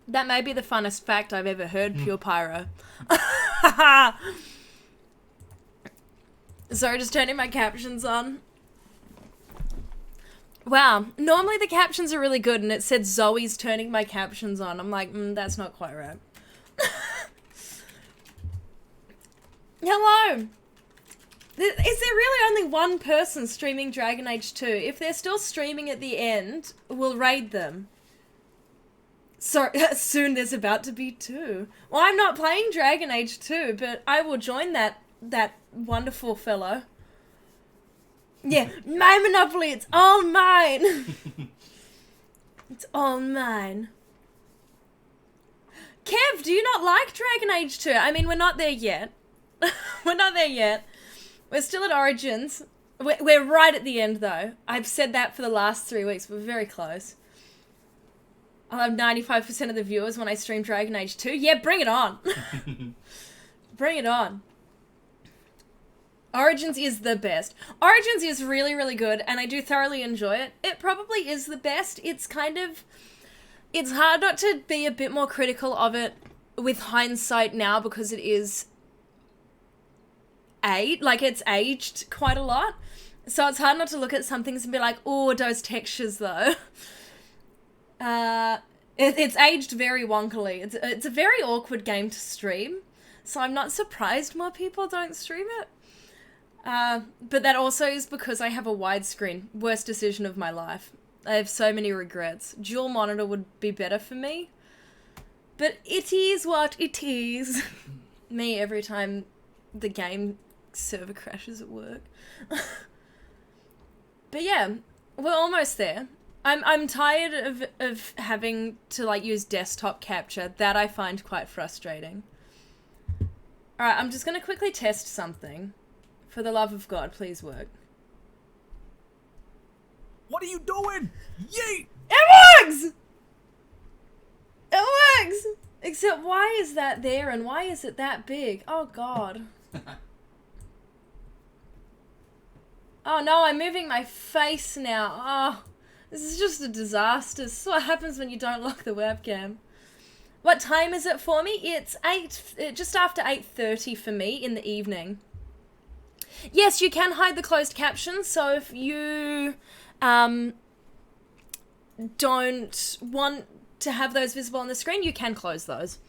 That may be the funnest fact I've ever heard, Pure Pyro. Sorry, just turning my captions on. Wow, normally the captions are really good and it said Zoe's turning my captions on. I'm like, that's not quite right. Hello! Is there really only one person streaming Dragon Age 2? If they're still streaming at the end, we'll raid them. So, soon there's about to be 2. Well, I'm not playing Dragon Age 2, but I will join that wonderful fellow. Yeah, my Monopoly, it's all mine! It's all mine. Kev, do you not like Dragon Age 2? I mean, we're not there yet. We're not there yet. We're still at Origins. We're right at the end, though. I've said that for the last 3 weeks. We're very close. I'll have 95% of the viewers when I stream Dragon Age 2. Yeah, bring it on. Bring it on. Origins is the best. Origins is really, really good, and I do thoroughly enjoy it. It probably is the best. It's hard not to be a bit more critical of it with hindsight now because it is it's aged quite a lot. So it's hard not to look at some things and be like, oh, those textures though. It's aged very wonkily. It's a very awkward game to stream. So I'm not surprised more people don't stream it. But that also is because I have a widescreen. Worst decision of my life. I have so many regrets. Dual monitor would be better for me. But it is what it is. Me every time the game server crashes at work. But yeah, we're almost there. I'm tired of having to like use desktop capture. That I find quite frustrating. Alright, I'm just gonna quickly test something. For the love of God, please work. What are you doing? Yeet! It works! It works! Except why is that there and why is it that big? Oh God. Oh no, I'm moving my face now. Oh, this is just a disaster. This is what happens when you don't lock the webcam. What time is it for me? It's just after 8:30 for me in the evening. Yes, you can hide the closed captions, so if you don't want to have those visible on the screen, you can close those.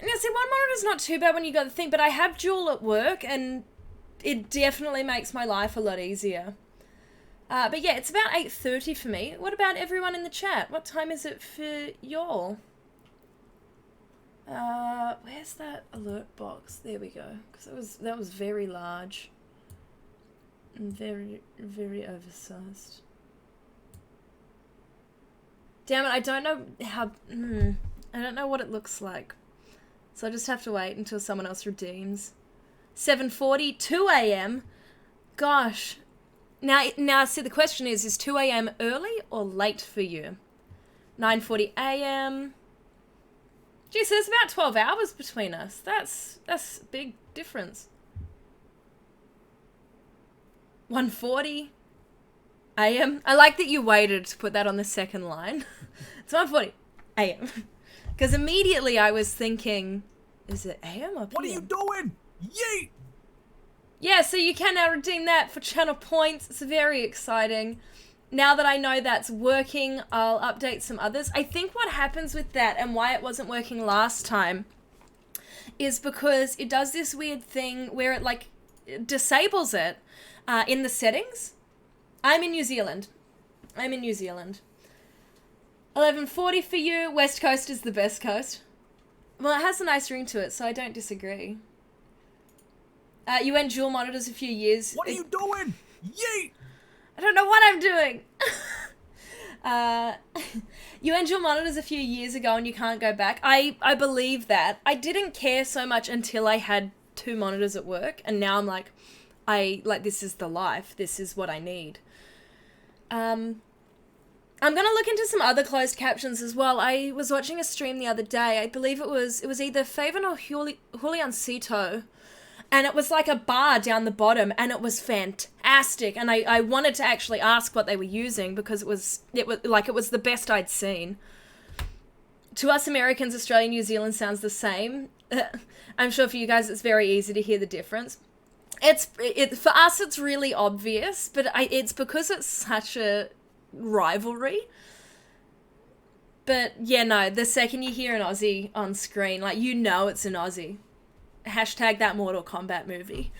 Now, see, one monitor's not too bad when you got the thing, but I have dual at work, and it definitely makes my life a lot easier. But yeah, it's about 8:30 for me. What about everyone in the chat? What time is it for y'all? Where's that alert box? There we go. Because that was very large. And very, very oversized. Damn it, I don't know how... I don't know what it looks like. So I just have to wait until someone else redeems. 7:40, 2 a.m. Gosh. Now, see, the question is 2 a.m. early or late for you? 9:40 a.m. Geez, there's about 12 hours between us. That's a big difference. 1:40 a.m. I like that you waited to put that on the second line. It's 1:40 a.m. Because immediately I was thinking, is it a.m. or p.m.? What are you doing? Yeet! Yeah, so you can now redeem that for channel points. It's very exciting. Now that I know that's working, I'll update some others. I think what happens with that and why it wasn't working last time is because it does this weird thing where it like disables it in the settings. I'm in New Zealand. 11:40 for you. West Coast is the best coast. Well, it has a nice ring to it, so I don't disagree. You went dual monitors a few years. What are you doing? Yeet! I don't know what I'm doing. You went dual monitors a few years ago and you can't go back. I believe that. I didn't care so much until I had 2 monitors at work, and now I'm like, this is the life. This is what I need. I'm gonna look into some other closed captions as well. I was watching a stream the other day. I believe it was either Faven or Juliancito. And it was like a bar down the bottom, and it was fantastic. And I wanted to actually ask what they were using, because it was the best I'd seen. To us Americans, Australia, New Zealand sounds the same. I'm sure for you guys it's very easy to hear the difference. For us it's really obvious, but it's because it's such a rivalry. But yeah, no, the second you hear an Aussie on screen, like, you know it's an Aussie. Hashtag that Mortal Kombat movie.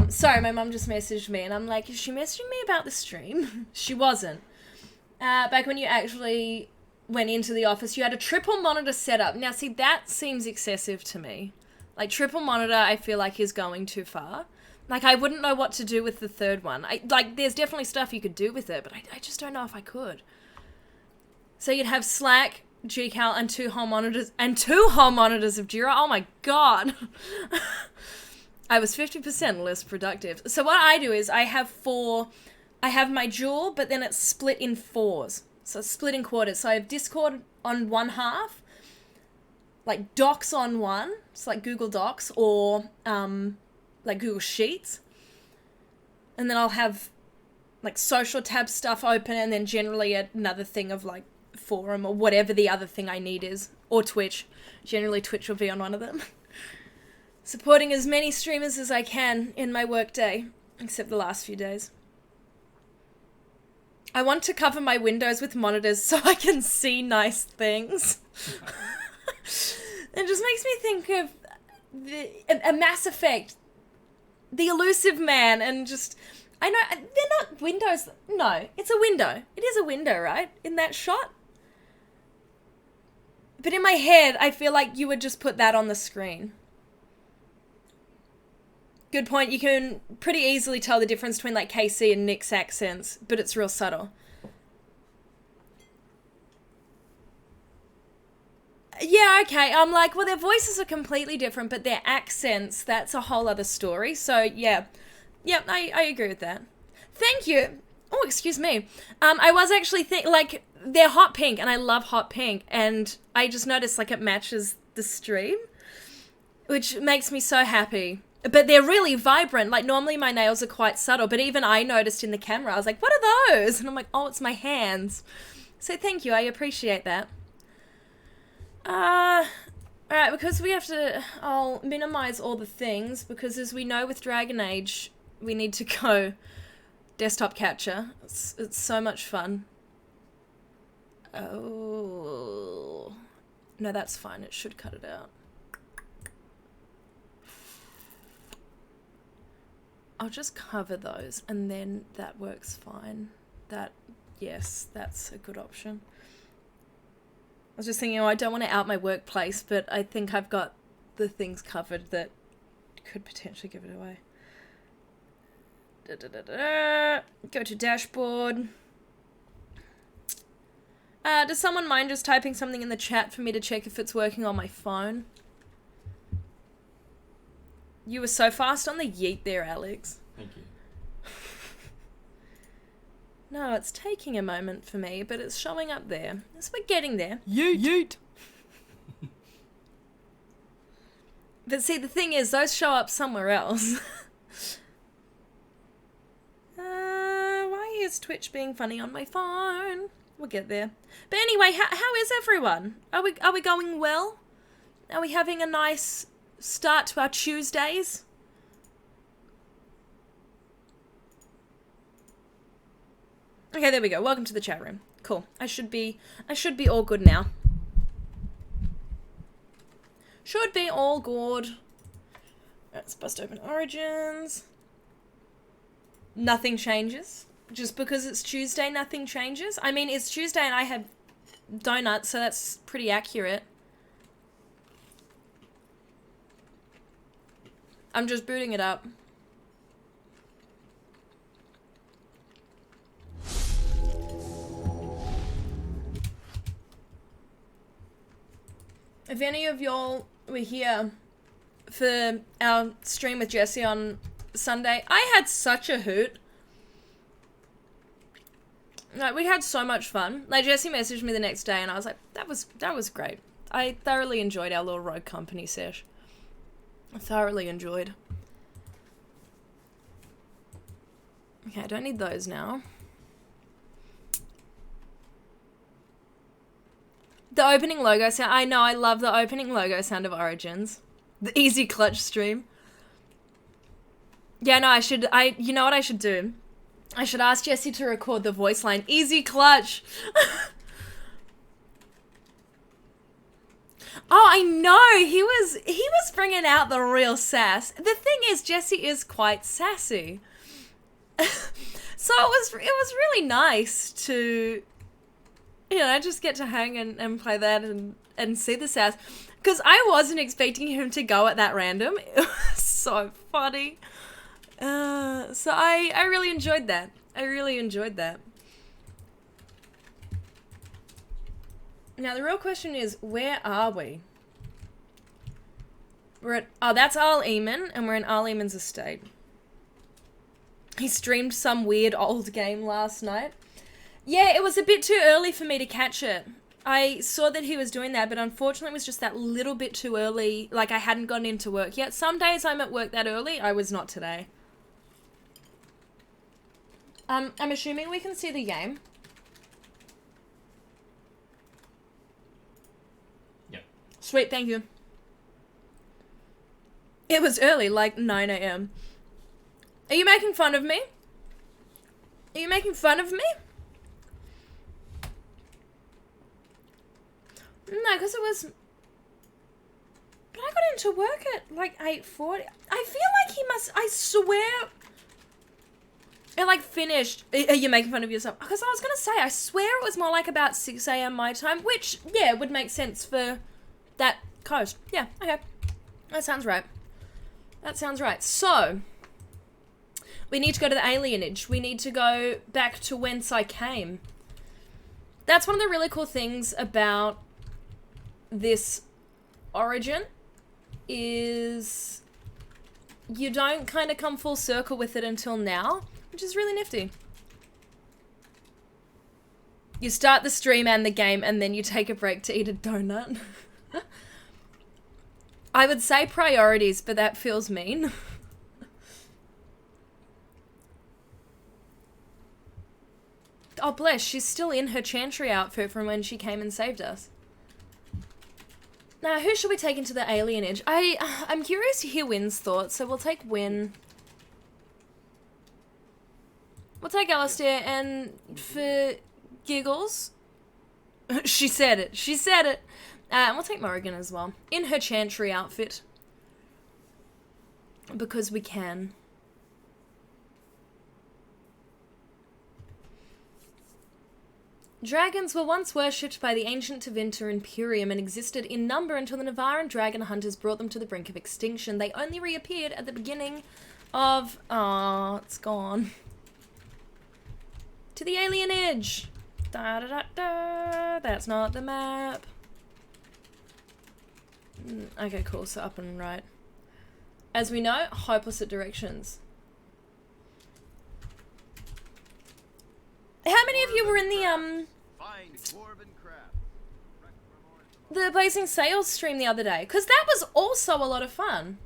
Sorry, my mum just messaged me, and I'm like, is she messaging me about the stream? She wasn't. Back when you actually went into the office, you had a triple monitor setup. Now, see, that seems excessive to me. Like, triple monitor, I feel like is going too far. Like, I wouldn't know what to do with the third one. There's definitely stuff you could do with it, but I just don't know if I could. So you'd have Slack, GCal, and two whole monitors of Jira. Oh my god. I was 50% less productive. So what I do is I have my Joule, but then it's split in fours. So it's split in quarters. So I have Discord on one half, like Docs on one, it's like Google Docs, or like Google Sheets. And then I'll have like social tab stuff open, and then generally another thing of like forum or whatever the other thing I need is, or Twitch. Generally Twitch will be on one of them. Supporting as many streamers as I can in my workday, except the last few days. I want to cover my windows with monitors so I can see nice things. It just makes me think of a Mass Effect, the elusive man, and just, I know, they're not windows. No, it's a window. It is a window, right? In that shot? But in my head, I feel like you would just put that on the screen. Good point. You can pretty easily tell the difference between like KC and Nick's accents, but it's real subtle. Yeah, okay. I'm like, well, their voices are completely different, but their accents, that's a whole other story. So, yeah. Yep, I agree with that. Thank you. Oh, excuse me. I was actually like, they're hot pink, and I love hot pink, and I just noticed, like, it matches the stream, which makes me so happy. But they're really vibrant. Like, normally my nails are quite subtle, but even I noticed in the camera, I was like, what are those? And I'm like, oh, it's my hands. So thank you, I appreciate that. Alright, because we have to, I'll minimize all the things, because as we know with Dragon Age, we need to go desktop capture. It's so much fun. Oh. No, that's fine. It should cut it out. I'll just cover those, and then that works fine. Yes, that's a good option. I was just thinking, I don't want to out my workplace, but I think I've got the things covered that could potentially give it away. Go to dashboard. Does someone mind just typing something in the chat for me to check if it's working on my phone? You were so fast on the yeet there, Alex. Thank you. No, it's taking a moment for me, but it's showing up there. So we're getting there. Yeet. But see, the thing is, those show up somewhere else. Why is Twitch being funny on my phone? We'll get there. But anyway, how is everyone? Are we going well? Are we having a nice start to our Tuesdays? Okay, there we go. Welcome to the chat room. Cool. I should be all good now. Should be all good. Let's bust open Origins. Nothing changes. Just because it's Tuesday, nothing changes. I mean, it's Tuesday and I have donuts, so that's pretty accurate. I'm just booting it up. If any of y'all were here for our stream with Jesse on Sunday, I had such a hoot. Like, we had so much fun. Like, Jesse messaged me the next day and I was like, that was great. I thoroughly enjoyed our little Rogue Company sesh. I thoroughly enjoyed. Okay, I don't need those now. The opening logo sound. I know, I love the opening logo sound of Origins. The easy clutch stream. Yeah, no, you know what I should do? I should ask Jesse to record the voice line, easy clutch. Oh, I know, he was bringing out the real sass. The thing is, Jesse is quite sassy. So it was really nice to, you know, just get to hang and play that and see the sass. Because I wasn't expecting him to go at that random. It was so funny. So I really enjoyed that. I really enjoyed that. Now the real question is, where are we? We're at, oh, that's Al Eamon, and we're in Al Eamon's estate. He streamed some weird old game last night. Yeah, it was a bit too early for me to catch it. I saw that he was doing that, but unfortunately it was just that little bit too early. Like, I hadn't gotten into work yet. Some days I'm at work that early. I was not today. I'm assuming we can see the game. Yep. Sweet, thank you. It was early, like 9 a.m. Are you making fun of me? Are you making fun of me? No, because it was... But I got into work at like 8:40. I feel like he must... I swear... It like finished... Are you making fun of yourself? Because I was going to say, I swear it was more like about 6 a.m. my time, which, yeah, would make sense for that coast. Yeah, okay. That sounds right. That sounds right. So... We need to go to the alienage. We need to go back to whence I came. That's one of the really cool things about this origin, is you don't kind of come full circle with it until now, which is really nifty. You start the stream and the game, and then you take a break to eat a donut. I would say priorities, but that feels mean. Oh, bless, she's still in her Chantry outfit from when she came and saved us. Now, who should we take into the alienage? I'm curious to hear Wynn's thoughts, so we'll take Wynn. We'll take Alistair, and for giggles... she said it. She said it. And we'll take Morrigan as well. In her Chantry outfit. Because we can. Dragons were once worshipped by the ancient Tevinter Imperium and existed in number until the Navaran dragon hunters brought them to the brink of extinction. They only reappeared at the beginning of... Aw, it's gone. To the alienage! Da-da-da-da! That's not the map. Okay, cool, so up and right. As we know, opposite directions. How many of you were in the Blazing Sails stream the other day? Because that was also a lot of fun.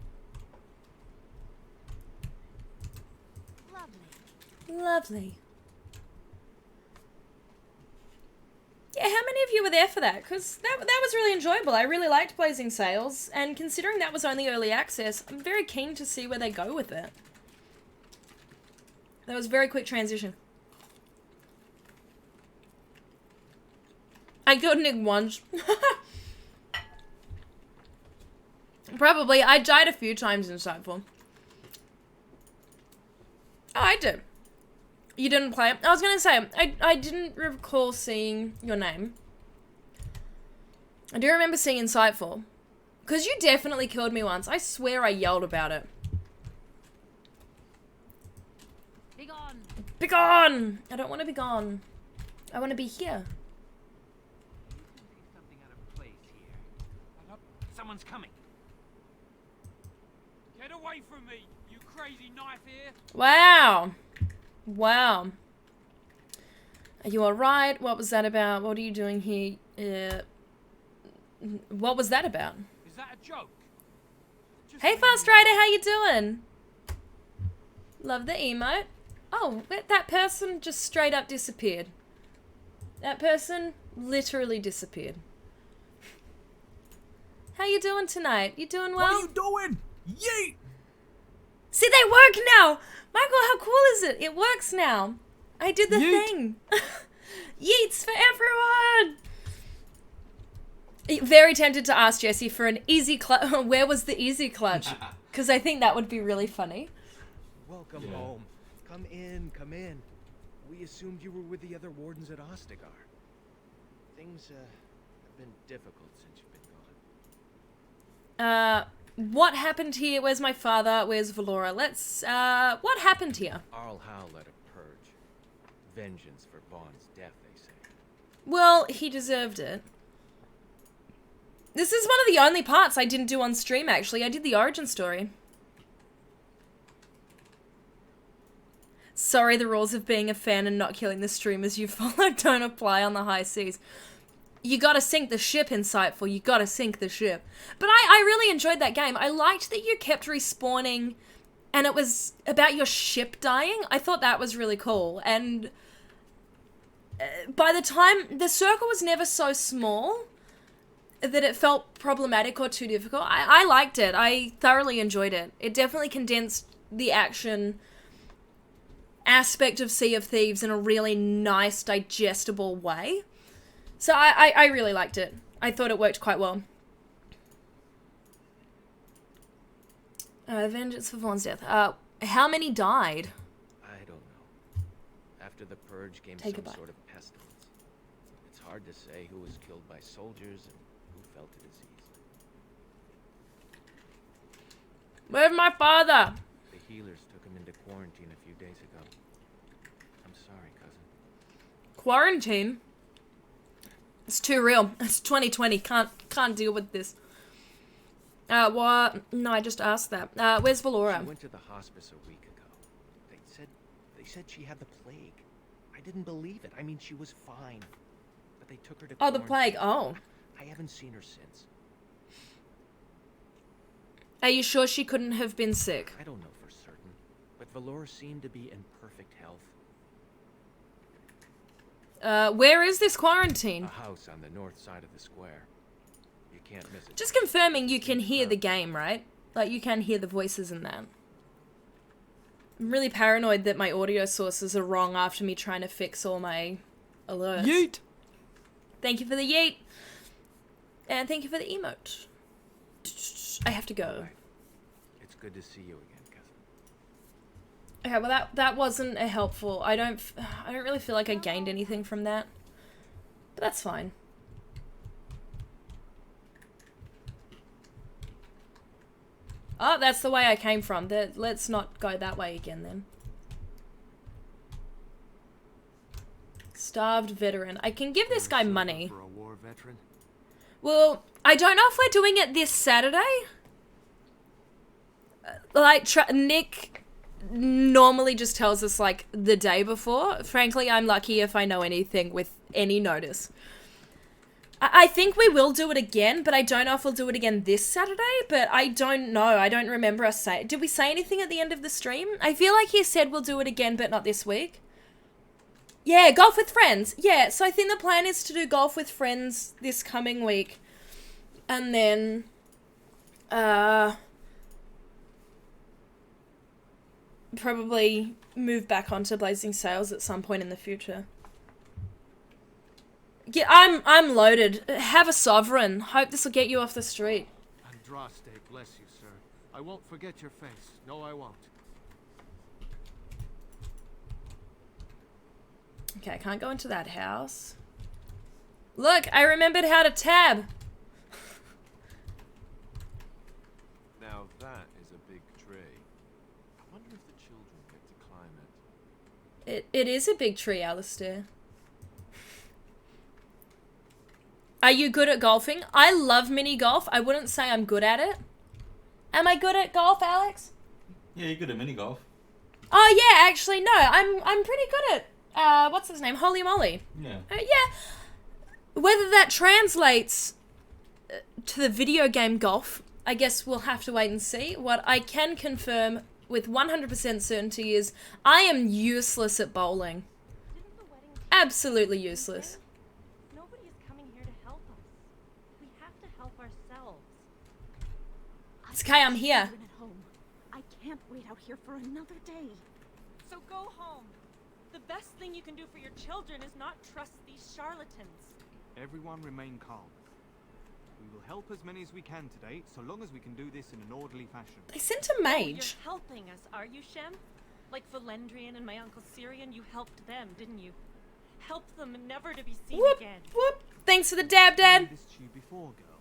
Lovely. Lovely. Yeah, how many of you were there for that? Because that was really enjoyable. I really liked Blazing Sails, and considering that was only early access, I'm very keen to see where they go with it. That was a very quick transition. I killed Nick once. Probably. I died a few times in Sightful. Oh, I did. You didn't play it? I was gonna say, I didn't recall seeing your name. I do remember seeing Insightful. Because you definitely killed me once. I swear I yelled about it. Be gone! Be gone! I don't want to be gone. I want to be here. Someone's coming. Get away from me, you crazy knife ear. Wow. Wow. Are you alright? What was that about? What are you doing here? What was that about? Is that a joke? Just Hey, Fast Rider, how you doing? Love the emote. Oh, that person just straight up disappeared. That person literally disappeared. How you doing tonight? You doing well? What are you doing? Yeet! See, they work now! Michael, how cool is it? It works now. I did the Yeet. thing. Yeets for everyone! Very tempted to ask Jesse for an easy clutch. Where was the easy clutch? Because I think that would be really funny. Welcome home. Come in, come in. We assumed you were with the other wardens at Ostagar. Things have been difficult since you've been gone. What happened here? Where's my father? Where's Valora? What happened here? Arl Howe led a purge. Vengeance for Vaughn's death, they say. Well, he deserved it. This is one of the only parts I didn't do on stream, actually. I did the origin story. Sorry, the rules of being a fan and not killing the streamers you follow don't apply on the high seas. You gotta sink the ship, Insightful. You gotta sink the ship. But I really enjoyed that game. I liked that you kept respawning and it was about your ship dying. I thought that was really cool. And by the time, the circle was never so small that it felt problematic or too difficult. I liked it. I thoroughly enjoyed it. It definitely condensed the action aspect of Sea of Thieves in a really nice, digestible way. So I really liked it. I thought it worked quite well. Vengeance for Vaughn's death. How many died? I don't know. After the purge came Take a some bite. sort of pestilence. It's hard to say who was killed by soldiers and who felt the disease. Where's my father? The healers took him into quarantine a few days ago. I'm sorry, cousin. Quarantine? It's too real. It's 2020. Can't deal with this. What? No, I just asked that. Where's Valora? She went to the hospice a week ago. They said she had the plague. I didn't believe it. I mean, she was fine. But they took her to Oh, the quarantine. plague. Oh. I haven't seen her since. Are you sure she couldn't have been sick? I don't know for certain, but Valora seemed to be in perfect health. Where is this quarantine? A house on the north side of the square. You can't miss it. Just confirming you can hear the game, right? Like, you can hear the voices in that. I'm really paranoid that my audio sources are wrong after me trying to fix all my alerts. Yeet! Thank you for the yeet. And thank you for the emote. I have to go. It's good to see you again, cousin. Okay, well that wasn't a helpful. I don't really feel like I gained anything from that. But that's fine. Oh, that's the way I came from. Let's not go that way again then. Starved veteran. I can give this guy money. For a war veteran. Well, I don't know if we're doing it this Saturday. Like, Nick normally just tells us, like, the day before. Frankly, I'm lucky if I know anything with any notice. I think we will do it again, but I don't know if we'll do it again this Saturday, but I don't know. I don't remember us saying... Did we say anything at the end of the stream? I feel like he said we'll do it again, but not this week. Yeah, golf with friends. Yeah, so I think the plan is to do golf with friends this coming week. And then... probably move back onto Blazing Sails at some point in the future. Yeah, I'm loaded. Have a sovereign. Hope this will get you off the street. Andraste, bless you, sir. I won't forget your face. No, I won't. Okay, I can't go into that house. Look, I remembered how to tab. Now that is a big tree. I wonder if the children get to climb it. It is a big tree, Alistair. Are you good at golfing? I love mini golf. I wouldn't say I'm good at it. Am I good at golf, Alex? Yeah, you're good at mini golf. Oh yeah, actually no. I'm pretty good at what's his name? Holy Moly. Yeah. Yeah. Whether that translates to the video game golf, I guess we'll have to wait and see. What I can confirm with 100% certainty is I am useless at bowling. Didn't the wedding Absolutely useless. Nobody is coming here to help us. We have to help ourselves. It's okay, I'm here. Children at home. I can't wait out here for another day. So go home. The best thing you can do for your children is not trust these charlatans. Everyone remain calm. We will help as many as we can today, so long as we can do this in an orderly fashion. They sent a Oh, mage. you're helping us, are you, Shem? Like Valendrian and my Uncle Syrian, you helped them, didn't you? Helped them never to be seen Whoop, again. whoop. Thanks for the dab, I Dad. said this to you before, girl.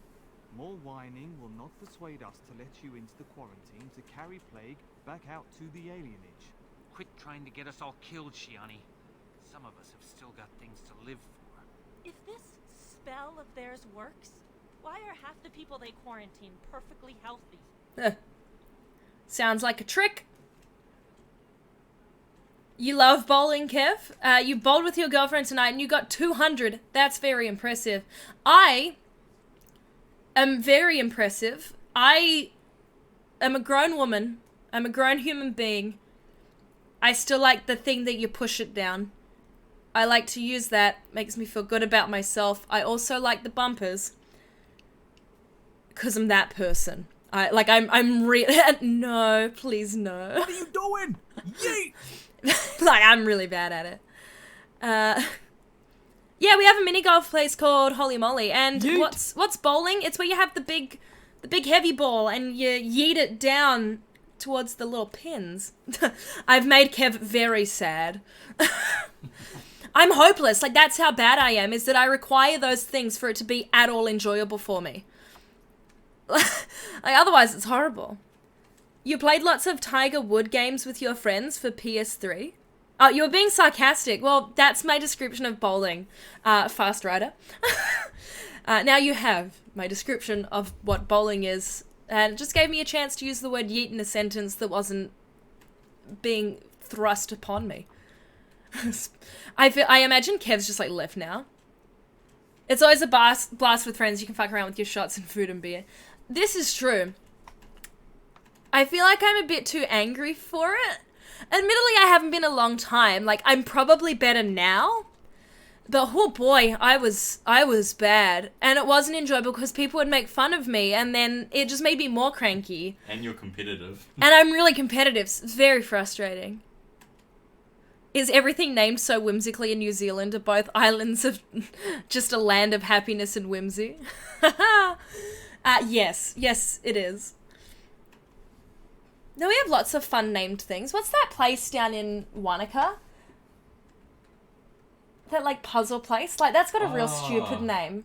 More whining will not persuade us to let you into the quarantine to carry plague back out to the alienage. Quit trying to get us all killed, Shiani. Some of us have still got things to live for. If this spell of theirs works, why are half the people they quarantine perfectly healthy? Sounds like a trick. You love bowling, Kev. You bowled with your girlfriend tonight and you got 200. That's very impressive. I am very impressive. I am a grown woman. I'm a grown human being. I still like the thing that you push it down. I like to use that. Makes me feel good about myself. I also like the bumpers. Because I'm that person. I'm really... No, please no. What are you doing? Yeet! Like, I'm really bad at it. Yeah, we have a mini golf place called Holy Moly. And Yeet. what's bowling? It's where you have the big heavy ball and you yeet it down towards the little pins. I've made Kev very sad. I'm hopeless. Like, that's how bad I am, is that I require those things for it to be at all enjoyable for me. Like, otherwise it's horrible. You played lots of Tiger Wood games with your friends for PS3? Oh, you were being sarcastic. Well, that's my description of bowling, Fast Rider. Now you have my description of what bowling is, and it just gave me a chance to use the word yeet in a sentence that wasn't being thrust upon me. I imagine Kev's just like left now. It's always a blast with friends. You can fuck around with your shots and food and beer. This is true. I feel like I'm a bit too angry for it. Admittedly, I haven't been a long time. Like, I'm probably better now. But, oh boy, I was bad. And it wasn't enjoyable because people would make fun of me. And then it just made me more cranky. And you're competitive. And I'm really competitive. It's very frustrating. Is everything named so whimsically in New Zealand? Are both islands of just a land of happiness and whimsy? Yes, it is. No, we have lots of fun named things. What's that place down in Wanaka? That, like, puzzle place? Like, that's got a real stupid name.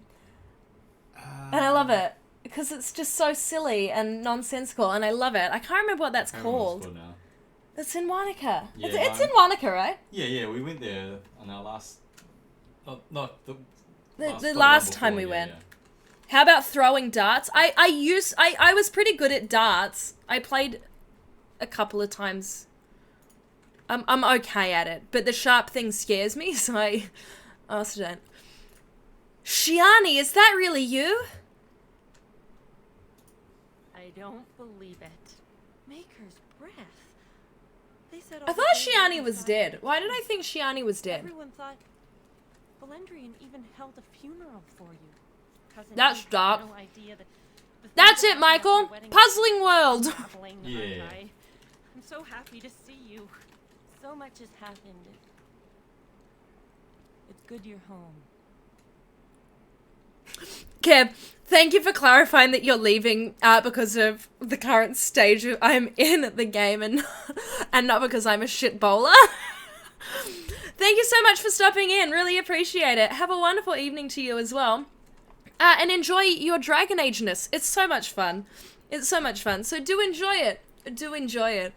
And I love it. Because it's just so silly and nonsensical, and I love it. I can't remember what that's called. Now. It's in Wanaka. Yeah, It's in Wanaka, right? Yeah, we went there on our last... Oh, no, The last time we went. How about throwing darts? I was pretty good at darts. I played a couple of times. I'm okay at it, but the sharp thing scares me, so I also don't. Shiani, is that really you? I don't believe it. Maker's breath. They said I all the thought babies Shiani was died. dead. Why did I think Shiani was dead? Everyone thought Valendrian even held a funeral for you. Cousin That's Eve had dark. no idea that the That's things it, that happened at Michael. your wedding Puzzling world. were baffling, aren't Yeah. I? I'm so happy to see you. So much has happened. It's good you're home. Kev, thank you for clarifying that you're leaving because of the current stage I'm in at the game and not because I'm a shit bowler. Thank you so much for stopping in. Really appreciate it. Have a wonderful evening to you as well. And enjoy your Dragon Age-ness. It's so much fun. It's so much fun. So do enjoy it. Do enjoy it.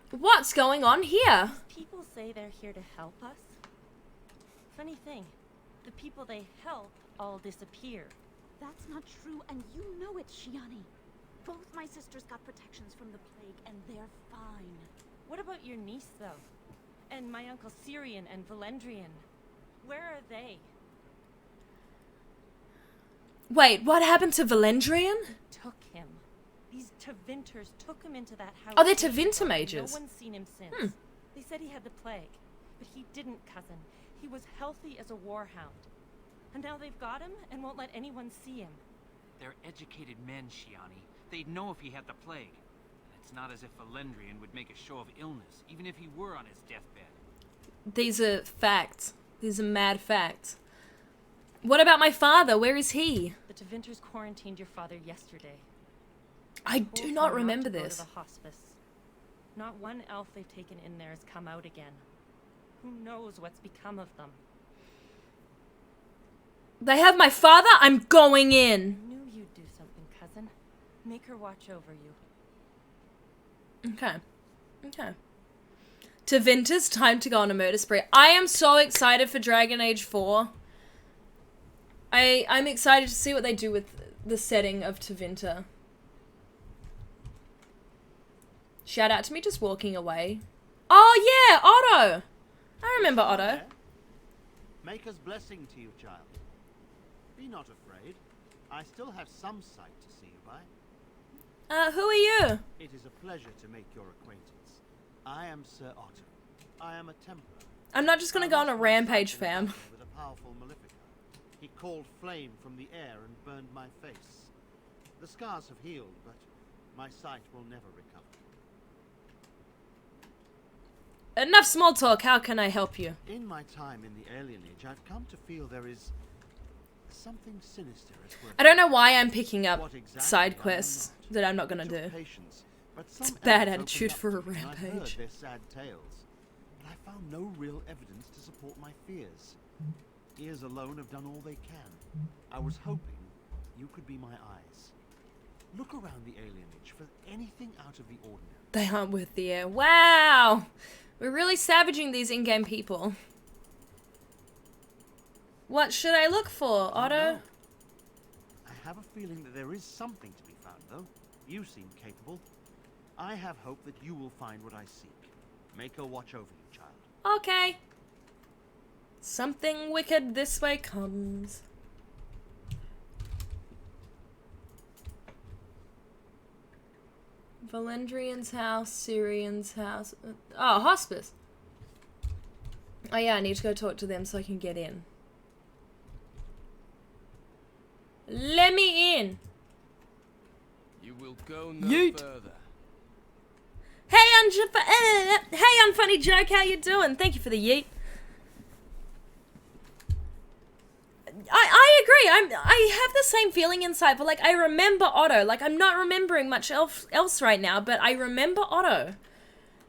What's going on here? People say they're here to help us. Funny thing, the people they help all disappear. That's not true, and you know it, Shiani. Both my sisters got protections from the plague, and they're fine. What about your niece, though? And my Uncle Syrian and Valendrian. Where are they? Wait, what happened to Valendrian? Took him. These Tevinters took him into that house. Oh, they're years Tevinter ago. mages. No one's seen him since. They said he had the plague, but he didn't, cousin. He was healthy as a warhound. And now they've got him and won't let anyone see him. They're educated men, Shiani. They'd know if he had the plague. And it's not as if Valendrian would make a show of illness, even if he were on his deathbed. These are facts. These are mad facts. What about my father? Where is he? The Tevinters quarantined your father yesterday. I Told do him not remember to go to this. the hospice. Not one elf they've taken in there has come out again. Who knows what's become of them? They have my father? I'm going in. I knew you'd do something, cousin. Make her watch over you. Okay. Okay. Tevinters, time to go on a murder spree. I am so excited for Dragon Age 4. I'm excited to see what they do with the setting of Tevinter. Shout out to me just walking away. Oh yeah, Otto! I remember Otto. Maker's blessing to you, child. Be not afraid. I still have some sight to see you by. Who are you? It is a pleasure to make your acquaintance. I am Sir Otto. I am a Templar. I'm not just gonna go on a rampage, fam. With a powerful Malefica. He called flame from the air and burned my face. The scars have healed, but my sight will never recover. Enough small talk, how can I help you? In my time in the Alien Age, I've come to feel there is something sinister at work. I don't know why I'm picking up What exactly, side I know quests not. that I'm not gonna It took do. patience, but It's some a bad elves opened attitude up for to a me, and I heard rampage. their sad tales, but I found no real evidence to support my fears. Ears alone have done all they can. I was hoping you could be my eyes. Look around the Alien Age for anything out of the ordinary. They aren't worth the air. Wow! We're really savaging these in-game people. What should I look for, Otto? No. I have a feeling that there is something to be found, though. You seem capable. I have hope that you will find what I seek. Make her watch over you, child. Okay. Something wicked this way comes. Valendrian's house, Syrian's house. Oh, hospice. Oh yeah, I need to go talk to them so I can get in. Let me in. You will go no Yeet. further. Hey, Unfunny Joke, how you doing? Thank you for the yeet. I agree. I have the same feeling inside, but like I remember Otto. Like I'm not remembering much else right now, but I remember Otto.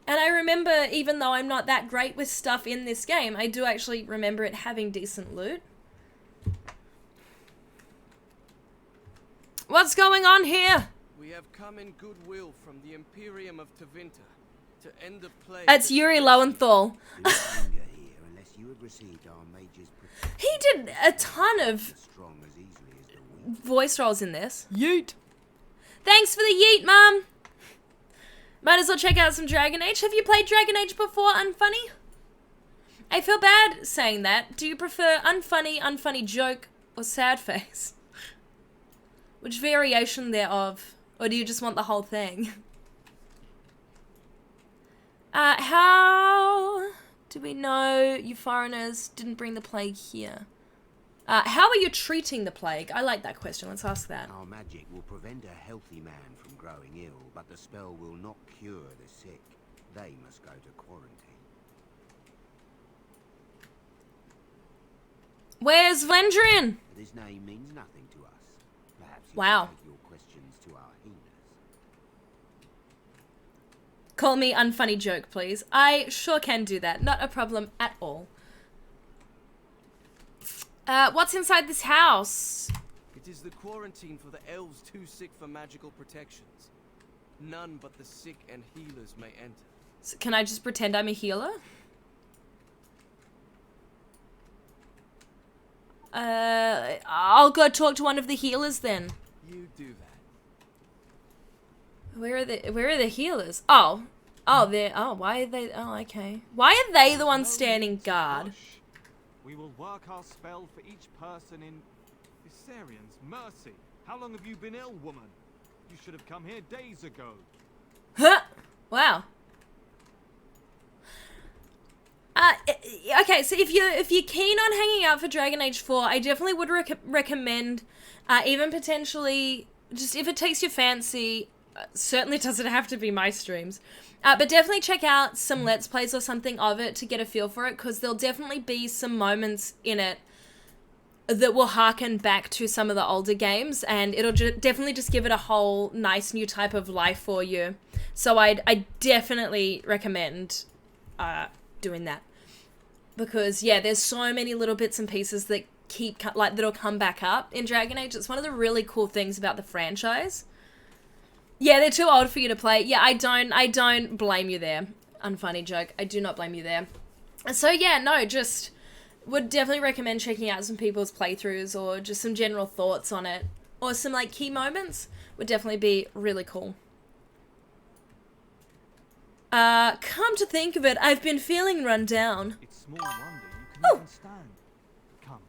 And I remember, even though I'm not that great with stuff in this game, I do actually remember it having decent loot. What's going on here? We have come in goodwill from the Imperium of Tevinter to end the plague. It's Yuri Lowenthal. Do not linger here unless you have received our mage's protection. He did a ton of As strong as easily as the weak. voice roles in this. Yeet. Thanks for the yeet, Mum. Might as well check out some Dragon Age. Have you played Dragon Age before, Unfunny? I feel bad saying that. Do you prefer unfunny joke, or sad face? Which variation thereof? Or do you just want the whole thing? How do we know you foreigners didn't bring the plague here? How are you treating the plague? I like that question. Let's ask that. Our magic will prevent a healthy man from growing ill, but the spell will not cure the sick. They must go to quarantine. Where's Vendrian? This name means nothing to us. Perhaps you Wow. can take your questions to our healers. Call me Unfunny Joke, please. I sure can do that. Not a problem at all. What's inside this house? It is the quarantine for the elves too sick for magical protections. None but the sick and healers may enter. So can I just pretend I'm a healer? I'll go talk to one of the healers then. You do that. Where are the healers? Oh, Oh, they're... Oh, why are they... Oh, okay. Why are they the ones standing guard? Rush. We will work our spell for each person in... Viserions, mercy. How long have you been ill, woman? You should have come here days ago. Huh! Wow. Okay, so if you're keen on hanging out for Dragon Age 4, I definitely would recommend, even potentially, just if it takes your fancy, certainly doesn't have to be my streams, but definitely check out some Let's Plays or something of it to get a feel for it, because there'll definitely be some moments in it that will harken back to some of the older games, and it'll definitely just give it a whole nice new type of life for you. So I definitely recommend doing that, because yeah, there's so many little bits and pieces that that'll come back up in Dragon Age. It's one of the really cool things about the franchise. Yeah, they're too old for you to play. Yeah, I don't blame you there. Unfunny joke. I do not blame you there. So yeah, no, just would definitely recommend checking out some people's playthroughs or just some general thoughts on it, or some like key moments would definitely be really cool. Come to think of it, I've been feeling run down. It's small wonder you can even stand. Come,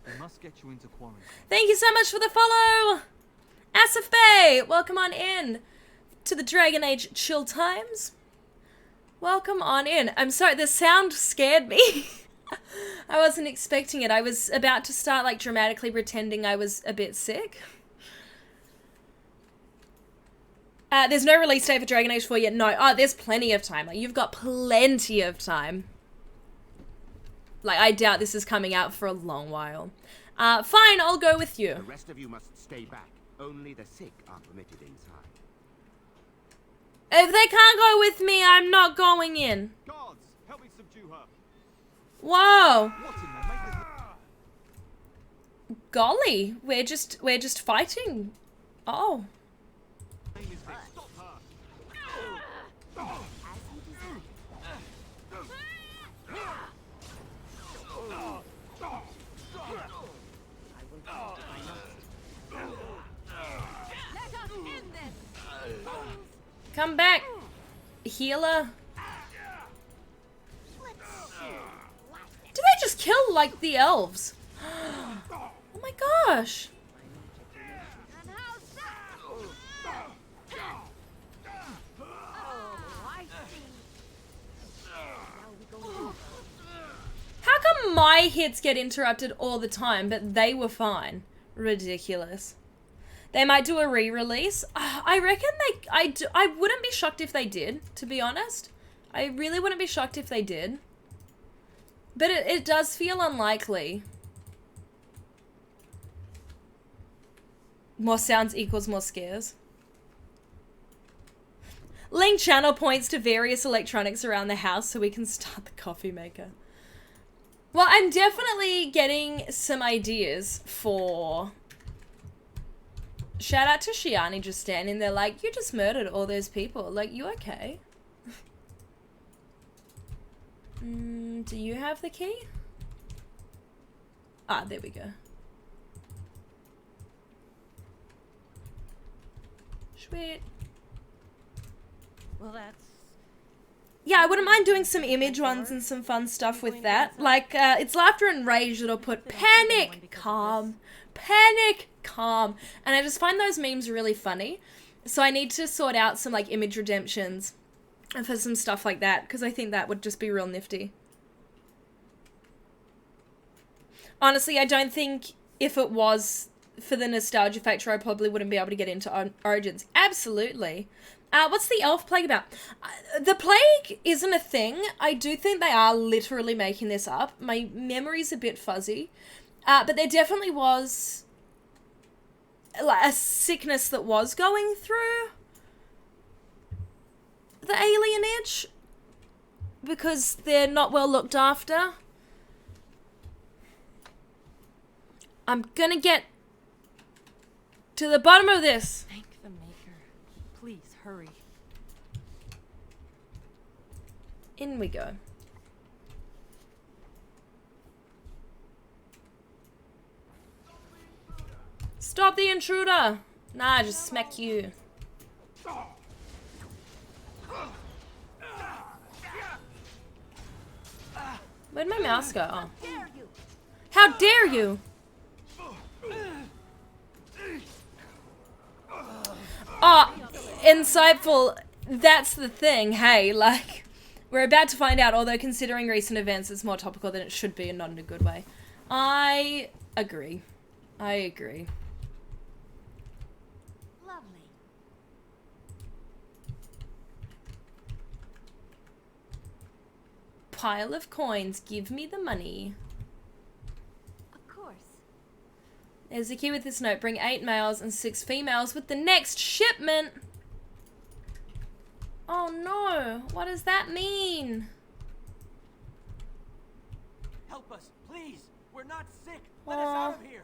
we must get you into quarantine. Thank you so much for the follow! Asif Bay, welcome on in to the Dragon Age Chill Times. Welcome on in. I'm sorry, the sound scared me. I wasn't expecting it. I was about to start like dramatically pretending I was a bit sick. There's no release date for Dragon Age 4 yet. No. Oh, there's plenty of time. Like, you've got plenty of time. Like, I doubt this is coming out for a long while. Fine, I'll go with you. The rest of you must stay back. Only the sick are permitted inside. If they can't go with me, I'm not going in. Guards, help me subdue her. Whoa. What in there? Make this... Golly, we're just fighting. Oh. Stop her. Come back, healer. Did they just kill, like, the elves? Oh my gosh. How come my hits get interrupted all the time, but they were fine? Ridiculous. They might do a re-release. I reckon I wouldn't be shocked if they did, to be honest. I really wouldn't be shocked if they did. But it does feel unlikely. More sounds equals more scares. Link channel points to various electronics around the house so we can start the coffee maker. Well, I'm definitely getting some ideas for... Shout out to Shiani just standing there like, you just murdered all those people. Like, you okay? Do you have the key? Ah, there we go. Sweet. Well, that's... Yeah, I wouldn't mind doing some image ones and some fun stuff with that. Like, it's Laughter and Rage that'll put panic, calm, panic, calm. And I just find those memes really funny. So I need to sort out some, like, image redemptions and for some stuff like that, because I think that would just be real nifty. Honestly, I don't think if it was for the nostalgia factor, I probably wouldn't be able to get into Origins. Absolutely. What's the elf plague about? The plague isn't a thing. I do think they are literally making this up. My memory's a bit fuzzy. But there definitely was like a sickness that was going through the alienage because they're not well looked after. I'm gonna get to the bottom of this. Thank the Maker. Please, hurry. In we go. Stop the intruder! Nah, just smack you. Where'd my mouse go? Oh. How dare you? Oh, insightful. That's the thing. Hey, like, we're about to find out, although considering recent events, it's more topical than it should be and not in a good way. I agree. I agree. Lovely. Pile of coins. Give me the money. Of course. There's a key with this note. Bring 8 males and 6 females with the next shipment. Oh no. What does that mean? Help us, please. We're not sick. Let us out of here.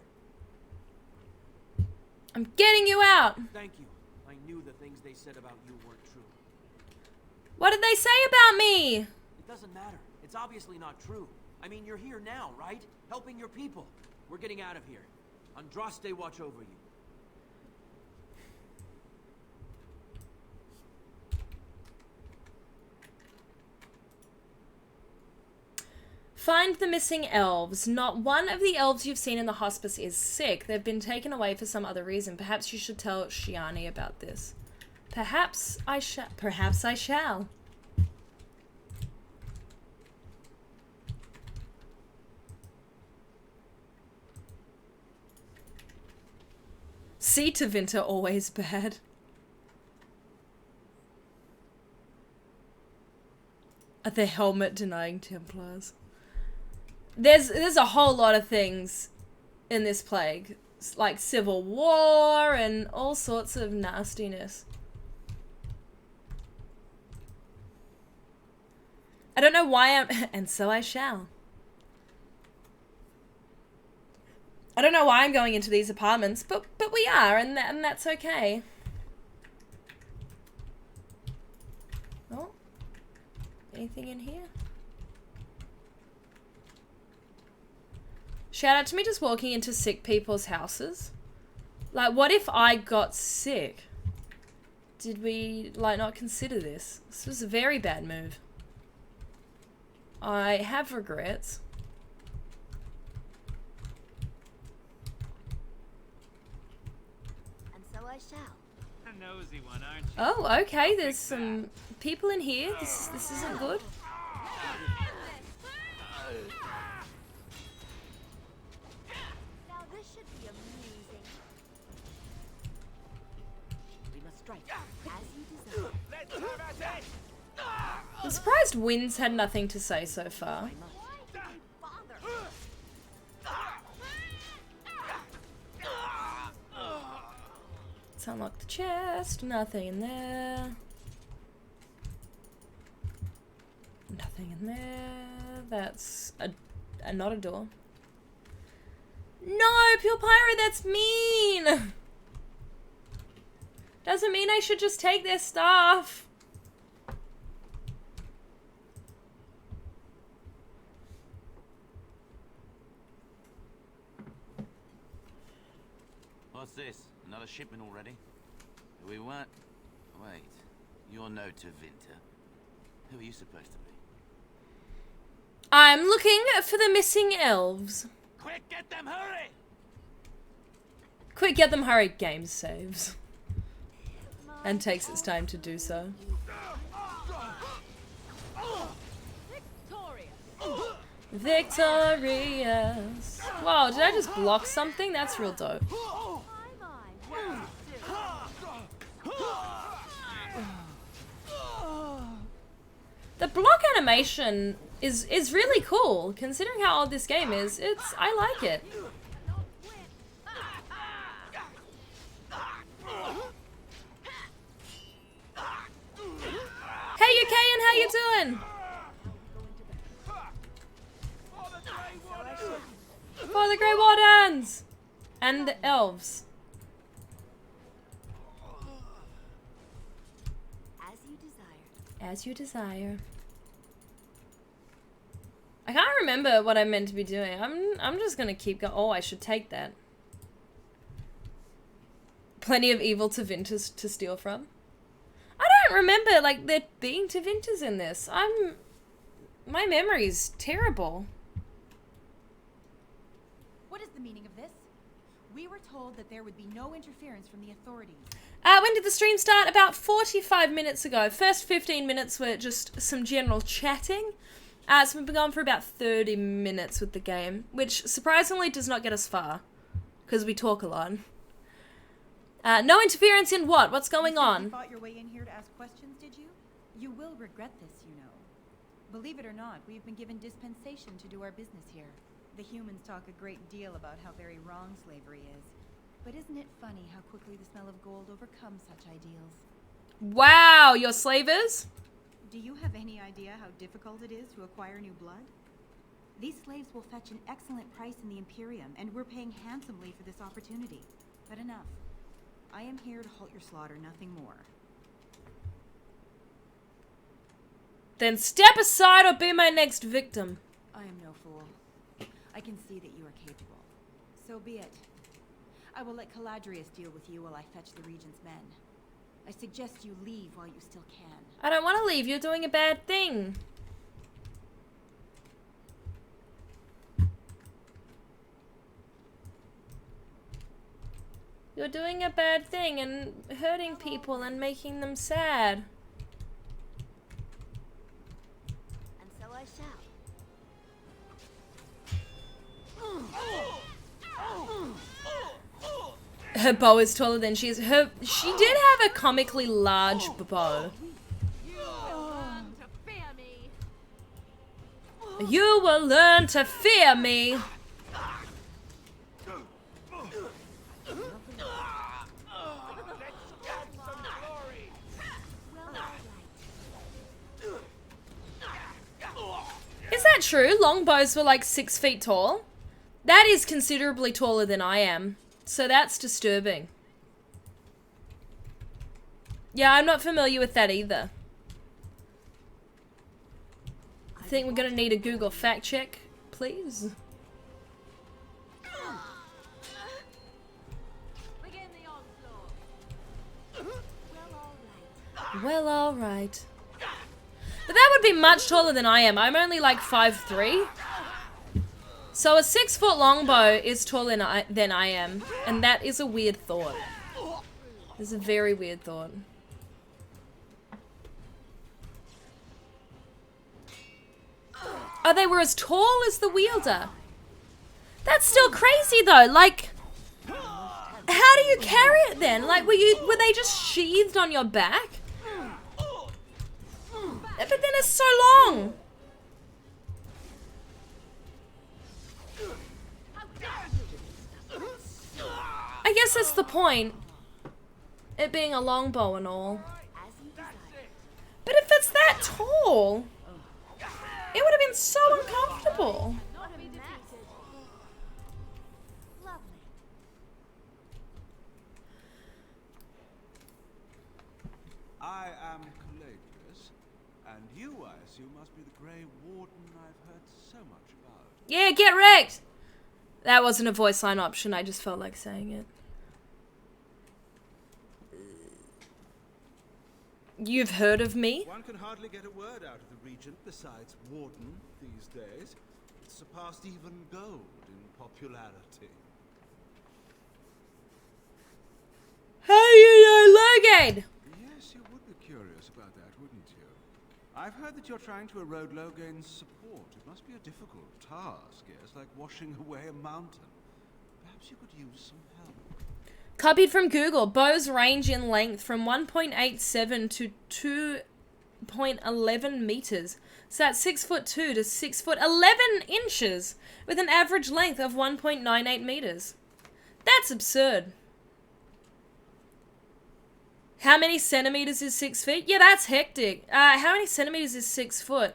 I'm getting you out. Thank you. I knew the things they said about you weren't true. What did they say about me? It doesn't matter. It's obviously not true. I mean, you're here now, right? Helping your people. We're getting out of here. Andraste watch over you. Find the missing elves. Not one of the elves you've seen in the hospice is sick. They've been taken away for some other reason. Perhaps you should tell Shiani about this. Perhaps I shall. Perhaps I shall. See to Vinter, always bad. The helmet denying Templars. There's a whole lot of things in this plague, like civil war and all sorts of nastiness. I don't know why I'm and so I shall. I don't know why I'm going into these apartments, but we are, and that's okay. Oh, anything in here? Shout out to me just walking into sick people's houses. Like, what if I got sick? Did we, like, not consider this? This was a very bad move. I have regrets. And so I shall. A nosy one, aren't you? Oh, okay, there's some people in here. This isn't good. Now this should be amusing. We must strike as you desire. I'm surprised Winds had nothing to say so far. Why did you bother? Let's unlock the chest. Nothing in there. Nothing in there. That's not a door. No, Pure Pyro, that's mean! Doesn't mean I should just take their stuff. What's this? Another shipment already? We weren't... Wait. You're no to Vinter. Who are you supposed to be? I'm looking for the missing elves. Quick, get them, hurry! Quick, get them, hurry. Game saves. And takes its time to do so. Victorious. Wow, did I just block something? That's real dope. The block animation is really cool, considering how old this game is. I like it. Hey, Yukayan, how you doing? For the Grey Wardens! And the elves. As you desire. As you desire. I can't remember what I meant to be doing. I'm just gonna keep going. Oh, I should take that. Plenty of evil Tevinters to steal from. I don't remember, like, there being Tevinters in this. My memory's terrible. What is the meaning of this? We were told that there would be no interference from the authorities. When did the stream start? About 45 minutes ago. First 15 minutes were just some general chatting. So we've been going for about 30 minutes with the game, which surprisingly does not get us far, because we talk a lot. No interference in what? What's going on? You fought your way in here to ask questions, did you? You will regret this, you know. Believe it or not, we've been given dispensation to do our business here. The humans talk a great deal about how very wrong slavery is. But isn't it funny how quickly the smell of gold overcomes such ideals? Wow, you're slavers? Do you have any idea how difficult it is to acquire new blood? These slaves will fetch an excellent price in the Imperium, and we're paying handsomely for this opportunity. But enough. I am here to halt your slaughter, nothing more. Then step aside or be my next victim. I am no fool. I can see that you are capable. So be it. I will let Caladrius deal with you while I fetch the Regent's men. I suggest you leave while you still can. I don't want to leave. You're doing a bad thing. You're doing a bad thing and hurting people and making them sad. And so I shall. Her bow is taller than she is. She did have a comically large bow. You will learn to fear me. Is that true? Longbows were like 6 feet tall? That is considerably taller than I am. So that's disturbing. Yeah, I'm not familiar with that either. I think we're gonna need a Google fact check, please. Well, alright. But that would be much taller than I am. I'm only like 5'3". So a 6-foot longbow is taller than I am. And that is a weird thought. It's a very weird thought. Oh, they were as tall as the wielder. That's still crazy though. Like, how do you carry it then? Like, were they just sheathed on your back? But then it's so long. I guess that's the point. It being a longbow and all. But if it's that tall, it would have been so uncomfortable. I am Caladrius, and you, I assume, must be the Grey Warden I've heard so much about. Yeah, get wrecked! That wasn't a voice line option, I just felt like saying it. You've heard of me? One can hardly get a word out of the Regent besides Warden these days. It's surpassed even gold in popularity. How do you know Loghain? Yes, you would be curious about that, wouldn't you? I've heard that you're trying to erode Loghain's support. It must be a difficult task, yes, like washing away a mountain. Perhaps you could use some help. Copied from Google. Bows range in length from 1.87 to 2.11 meters. So that's 6'2" to 6'11" inches, with an average length of 1.98 meters. That's absurd. How many centimeters is 6 feet? Yeah, that's hectic. How many centimeters is 6 foot?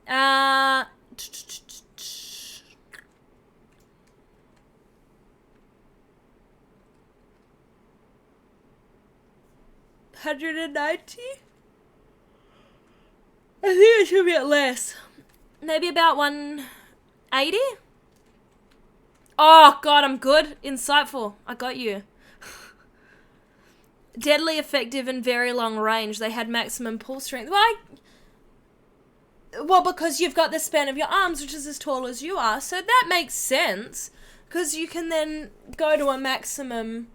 190? I think it should be at less. Maybe about 180? Oh, God, I'm good. Insightful. I got you. Deadly effective and very long range. They had maximum pull strength. Well, because you've got the span of your arms, which is as tall as you are, so that makes sense. Because you can then go to a maximum,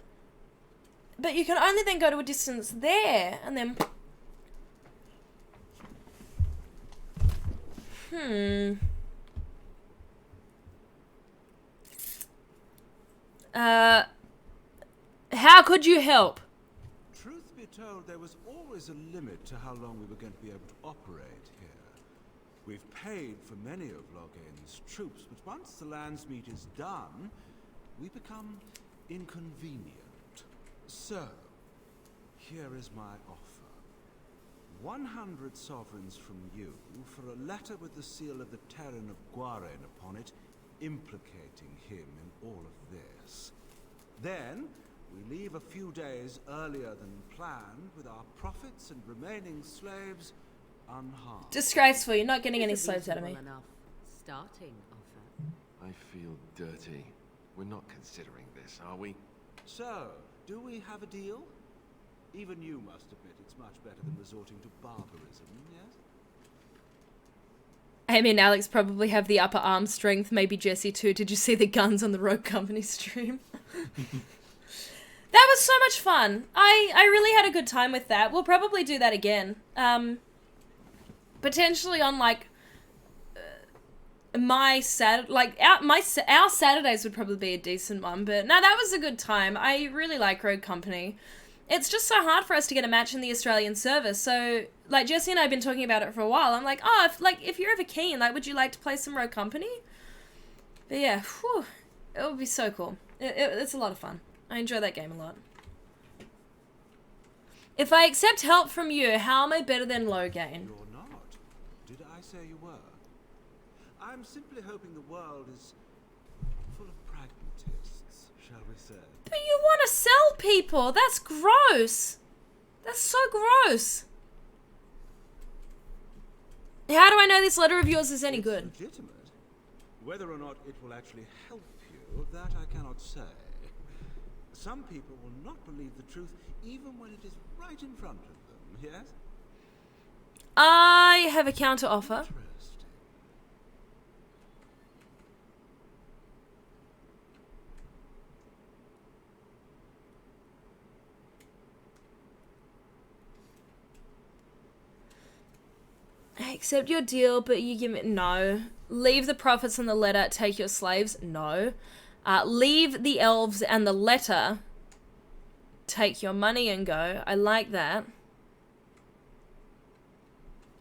but you can only then go to a distance there, and then... How could you help? Truth be told, there was always a limit to how long we were going to be able to operate here. We've paid for many of Logain's troops, but once the Landsmeet is done, we become inconvenient. So, here is my offer. 100 sovereigns from you for a letter with the seal of the Terran of Guaren upon it, implicating him in all of this. Then, we leave a few days earlier than planned with our profits and remaining slaves unharmed. Disgraceful, you're not getting any slaves out of me. Enough starting offer. I feel dirty. We're not considering this, are we? So, do we have a deal? Even you must admit it's much better than resorting to barbarism, yes? Amy and Alex probably have the upper arm strength, maybe Jesse too. Did you see the guns on the Rogue Company stream? That was so much fun. I really had a good time with that. We'll probably do that again. Potentially on like our Saturdays would probably be a decent one, but no, that was a good time. I really like Rogue Company. It's just so hard for us to get a match in the Australian service. So, like, Jesse and I have been talking about it for a while. I'm like, oh, if you're ever keen, like, would you like to play some Rogue Company? But yeah, whew, it would be so cool. It's a lot of fun. I enjoy that game a lot. If I accept help from you, how am I better than Logain? You're not. Did I say you were? I'm simply hoping the world is full of pragmatists, shall we say. But you want to sell people. That's gross. That's so gross. How do I know this letter of yours is any good? Legitimate. Whether or not it will actually help you, that I cannot say. Some people will not believe the truth even when it is right in front of them, yes? I have a counter offer. I accept your deal, but you give me... No. Leave the profits and the letter, take your slaves? No. Leave the elves and the letter, take your money and go. I like that.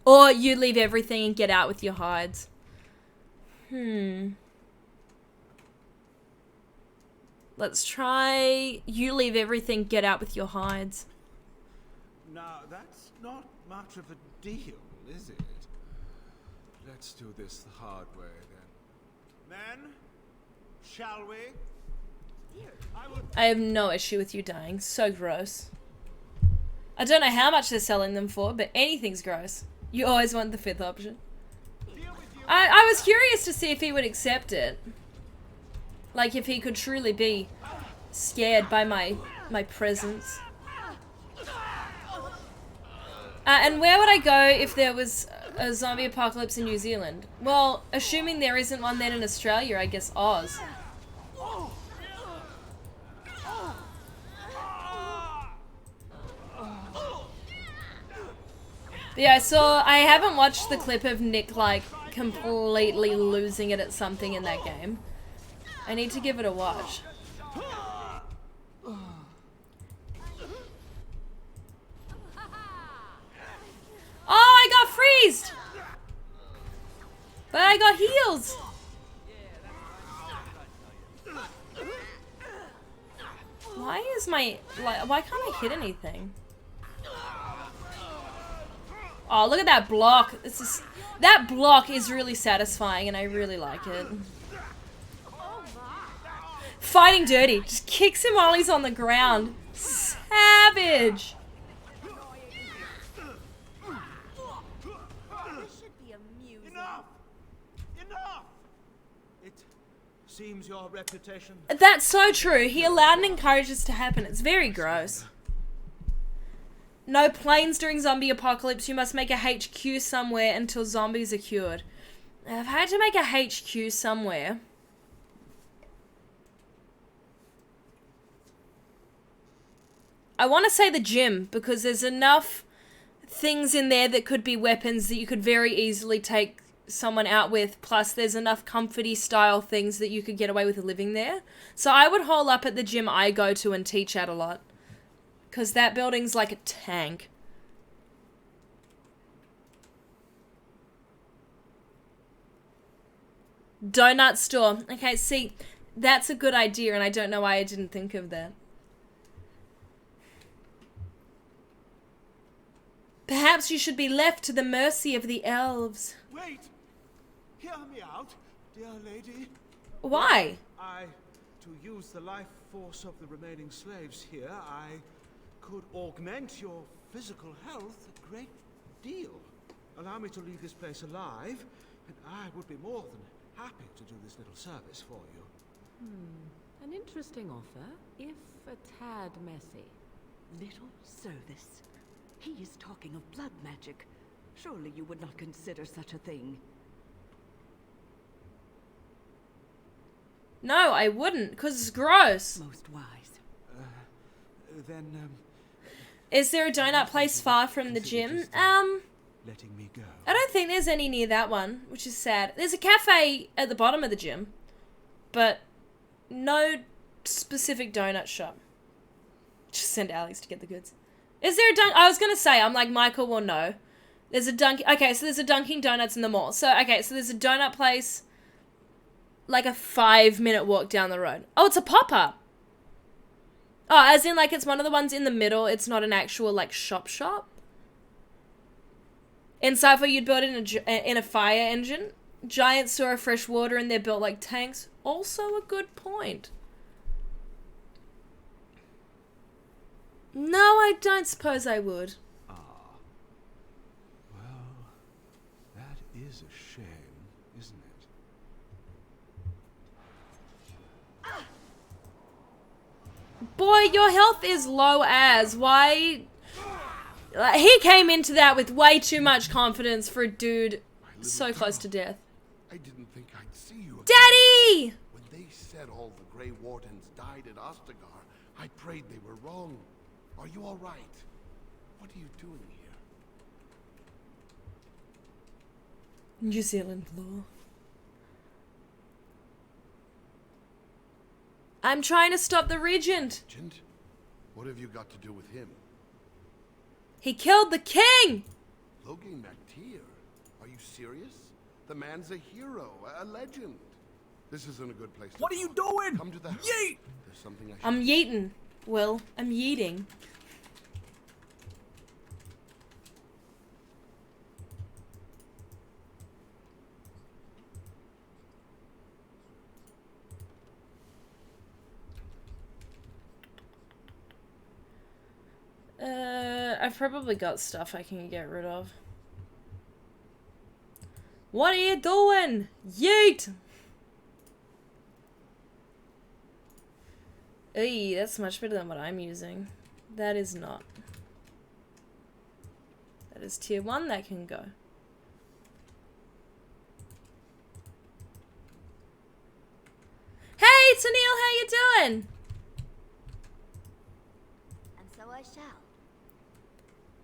Or you leave everything and get out with your hides. Let's try you leave everything, get out with your hides. Now, that's not much of a deal, is it? Let's do this the hard way, then. Men, shall we? I have no issue with you dying. So gross. I don't know how much they're selling them for, but anything's gross. You always want the fifth option. I was curious to see if he would accept it. Like, if he could truly be scared by my presence. And where would I go if there was a zombie apocalypse in New Zealand? Well, assuming there isn't one then in Australia, I guess Oz. But yeah, I haven't watched the clip of Nick, like, completely losing it at something in that game. I need to give it a watch. Oh, I got freezed! But I got heals! Why can't I hit anything? Oh, look at that block. That block is really satisfying and I really like it. Fighting dirty. Just kicks him while he's on the ground. Savage! Seems your reputation. That's so true. He allowed and encouraged this to happen. It's very gross. No planes during zombie apocalypse. You must make a HQ somewhere until zombies are cured. I've had to make a HQ somewhere. I want to say the gym, because there's enough things in there that could be weapons that you could very easily take someone out with, plus there's enough comforty style things that you could get away with living there. So I would hole up at the gym I go to and teach at a lot, because that building's like a tank. Donut store. Okay, see, that's a good idea, and I don't know why I didn't think of that. Perhaps you should be left to the mercy of the elves. Wait! Hear me out, dear lady. Why? To use the life force of the remaining slaves here, I could augment your physical health a great deal. Allow me to leave this place alive, and I would be more than happy to do this little service for you. An interesting offer, if a tad messy. Little service. He is talking of blood magic. Surely you would not consider such a thing. No, I wouldn't, because it's gross. Most wise. Is there a donut place far from the gym? Letting me go. I don't think there's any near that one, which is sad. There's a cafe at the bottom of the gym, but no specific donut shop. Just send Alex to get the goods. Is there a I was going to say, I'm like, Michael will know. There's a okay, so there's a Dunkin' Donuts in the mall. So, okay, so there's a donut place like a 5-minute walk down the road. Oh, it's a pop-up. Oh, as in like it's one of the ones in the middle. It's not an actual like shop. In Cypher, you'd build in a fire engine. Giants store of fresh water and they're built like tanks. Also a good point. No, I don't suppose I would. Well, that is a shame, isn't it? Boy, your health is low as. Why? He came into that with way too much confidence for a dude so close to death. I didn't think I'd see you again. Daddy! When they said all the Grey Wardens died at Ostagar, I prayed they were wrong. Are you all right? What are you doing here? New Zealand law. I'm trying to stop the regent. Regent? What have you got to do with him? He killed the king! Logan MacTier? Are you serious? The man's a hero, a legend. This isn't a good place to What are you doing? Come to the house. Yeet! There's something I should... I'm yeeting. Will, I'm yeeting. I've probably got stuff I can get rid of. What are you doing? Yeet! Eey, that's much better than what I'm using. That is not. That is tier 1, that can go. Hey, Tennille, how you doing? And so I shall.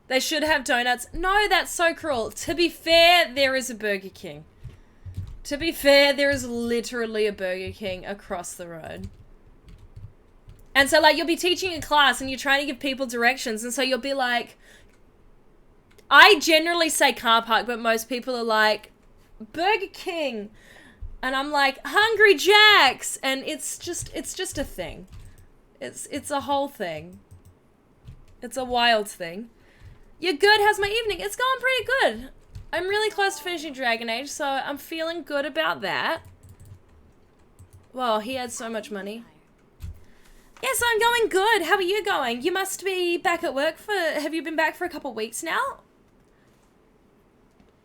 They should have donuts. No, that's so cruel. To be fair, there is a Burger King. To be fair, there is literally a Burger King across the road. And so, like, you'll be teaching a class and you're trying to give people directions. And so you'll be like, I generally say car park, but most people are like, Burger King. And I'm like, Hungry Jack's. And it's just a thing. It's a whole thing. It's a wild thing. You're good? How's my evening? It's going pretty good. I'm really close to finishing Dragon Age, so I'm feeling good about that. Well, he had so much money. Yes, I'm going good. How are you going? You must be back at work for... Have you been back for a couple weeks now?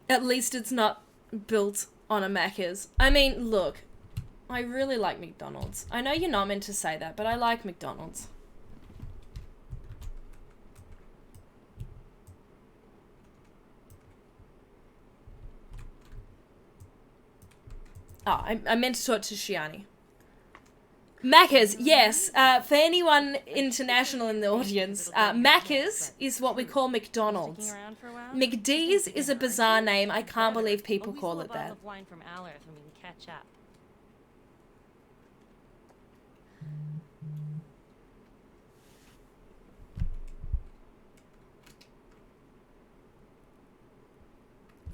At least it's not built on a Macca's. I mean, look. I really like McDonald's. I know you're not meant to say that, but I like McDonald's. Oh, I meant to talk to Shiani. Macca's, yes. For anyone international in the audience, Macca's is what we call McDonald's. McD's is a bizarre name. I can't believe people call it that. Of wine from Allerith when we can catch up.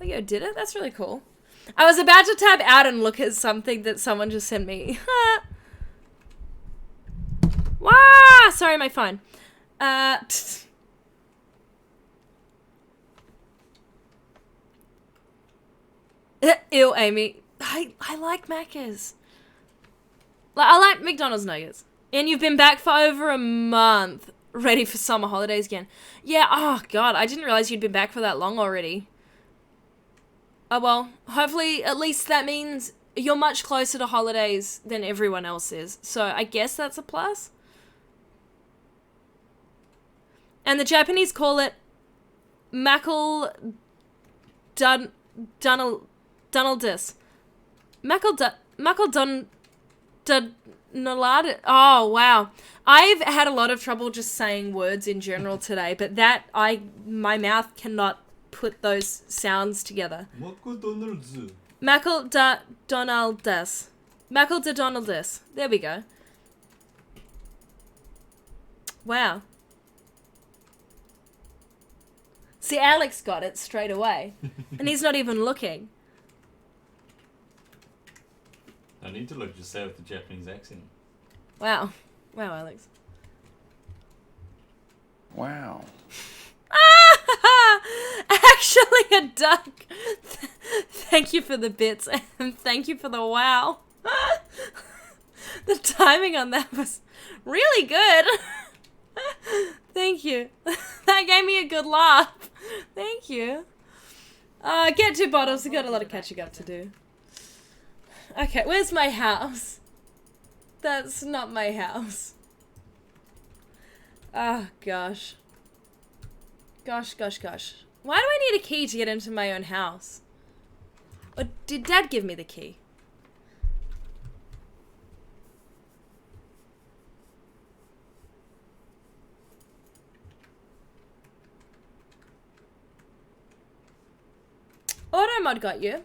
Oh, you did it? That's really cool. I was about to tab out and look at something that someone just sent me. Wah! Sorry, my phone. Ew, Amy. I like Macca's. I like McDonald's nuggets. And you've been back for over a month, ready for summer holidays again. Yeah, oh god, I didn't realize you'd been back for that long already. Oh well, hopefully at least that means you're much closer to holidays than everyone else is. So I guess that's a plus. And the Japanese call it Donaldus. Oh wow. I've had a lot of trouble just saying words in general today, but my mouth cannot put those sounds together. McDonald's. McDonald's. There we go. Wow. See, Alex got it straight away. And he's not even looking. I need to look, just say it with the Japanese accent. Wow. Wow, Alex. Wow. Actually a duck. Thank you for the bits and thank you for the wow. The timing on that was really good. Thank you. That gave me a good laugh. Thank you. Get 2 bottles. I've got a lot of catching up to do. Okay, where's my house? That's not my house. Oh, gosh. Gosh. Why do I need a key to get into my own house? Or did Dad give me the key? Auto mod got you.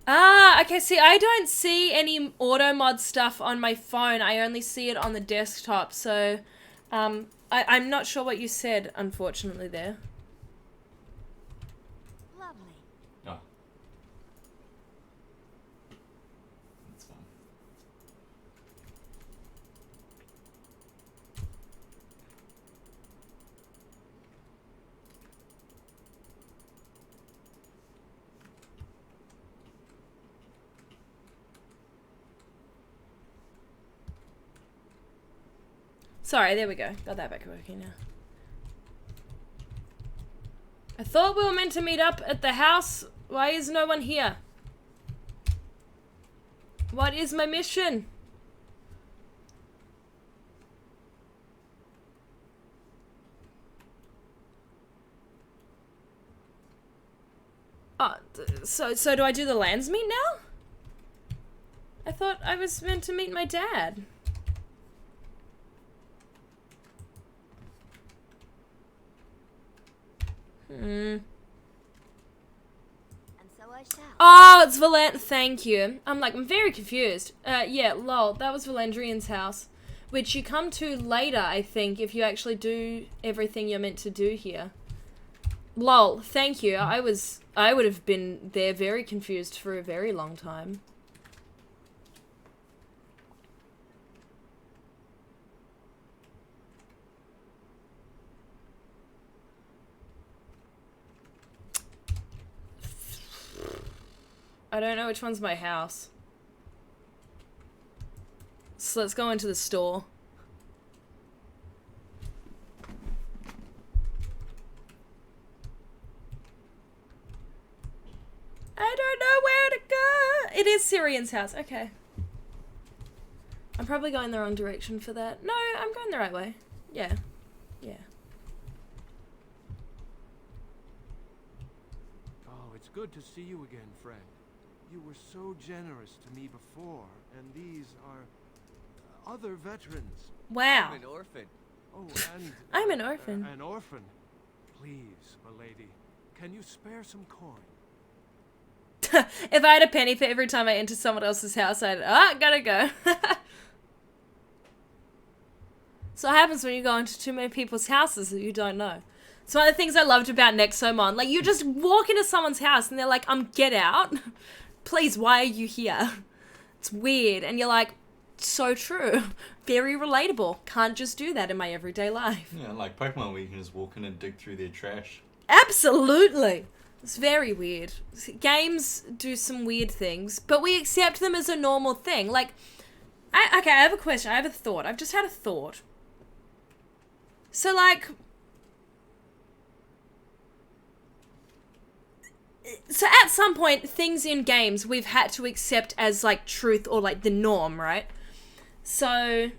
Ah, okay, see, I don't see any auto mod stuff on my phone. I only see it on the desktop, so I'm not sure what you said, unfortunately, there. Lovely. Oh. That's fine. Sorry, there we go. Got that back working now. I thought we were meant to meet up at the house. Why is no one here? What is my mission? Oh, so do I do the Landsmeet now? I thought I was meant to meet my dad. And so I shall. Oh, it's Valent. Thank you. I'm very confused. Yeah, lol. That was Valendrian's house, which you come to later, I think, if you actually do everything you're meant to do here. Lol. Thank you. I would have been there very confused for a very long time. I don't know which one's my house. So let's go into the store. I don't know where to go. It is Syrian's house. Okay. I'm probably going the wrong direction for that. No, I'm going the right way. Yeah. Yeah. Oh, it's good to see you again, friend. You were so generous to me before, and these are other veterans. Wow. I'm an orphan. Oh, and I'm an orphan. An orphan. Please, milady, can you spare some coin? If I had a penny for every time I enter someone else's house, gotta go. So what happens when you go into too many people's houses that you don't know? It's one of the things I loved about Nexomon. Like, you just walk into someone's house and they're like, get out. Please, why are you here? It's weird. And you're like, so true. Very relatable. Can't just do that in my everyday life. Yeah, like Pokemon where you can just walk in and dig through their trash. Absolutely. It's very weird. Games do some weird things, but we accept them as a normal thing. Like, I have a question. I have a thought. I've just had a thought. So, like... So at some point, things in games we've had to accept as, like, truth or, like, the norm, right? So,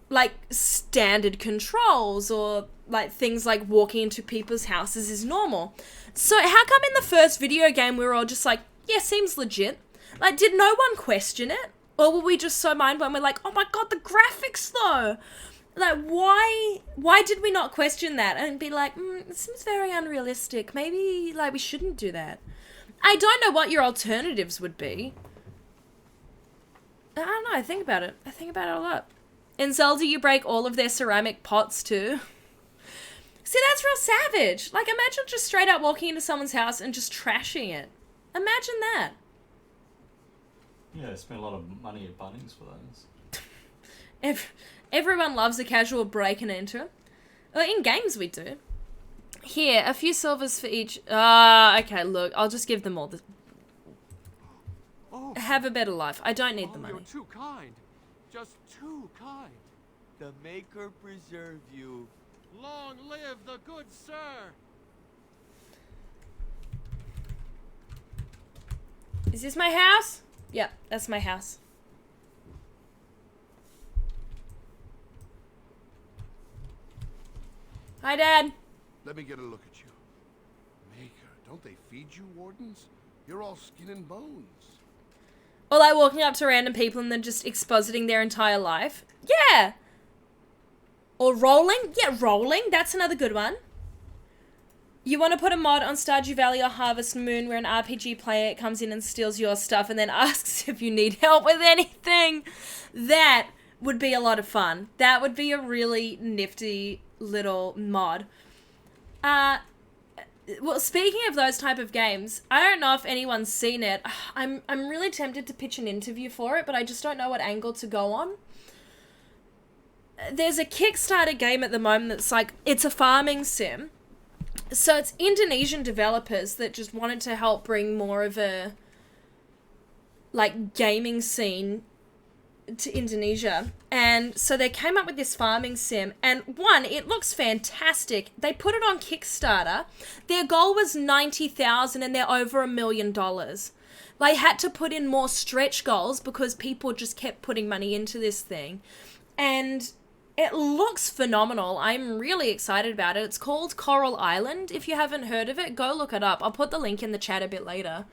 like, standard controls or, like, things like walking into people's houses is normal. So how come in the first video game we were all just like, yeah, seems legit? Like, did no one question it? Or were we just so mind-blown, we're like, oh my god, the graphics though! Like, why did we not question that and be like, it seems very unrealistic. Maybe, like, we shouldn't do that. I don't know what your alternatives would be. I don't know, I think about it. I think about it a lot. In Zelda, you break all of their ceramic pots too. See, that's real savage. Like, imagine just straight up walking into someone's house and just trashing it. Imagine that. Yeah, I spent a lot of money at Bunnings for those. Everyone loves a casual break and enter. Well, in games we do. Here, a few silvers for each. Okay, look, I'll just give them all the... Oh, have a better life. I don't need the money. You're too kind. Just too kind. The Maker preserve you. Long live the good sir. Is this my house? Yep, that's my house. Hi, Dad. Let me get a look at you. Maker, don't they feed you, wardens? You're all skin and bones. Or like walking up to random people and then just expositing their entire life. Yeah. Or rolling. Yeah, rolling. That's another good one. You want to put a mod on Stardew Valley or Harvest Moon where an RPG player comes in and steals your stuff and then asks if you need help with anything. That would be a lot of fun. That would be a really nifty little mod. Well, speaking of those type of games, I don't know if anyone's seen it. I'm really tempted to pitch an interview for it, but I just don't know what angle to go on. There's a Kickstarter game at the moment that's like, it's a farming sim. So it's Indonesian developers that just wanted to help bring more of a, like, gaming scene to Indonesia. And so they came up with this farming sim, and one, it looks fantastic. They put it on Kickstarter. Their goal was 90,000 and they're over $1 million. They had to put in more stretch goals because people just kept putting money into this thing. And it looks phenomenal. I'm really excited about it. It's called Coral Island. If you haven't heard of it, go look it up. I'll put the link in the chat a bit later.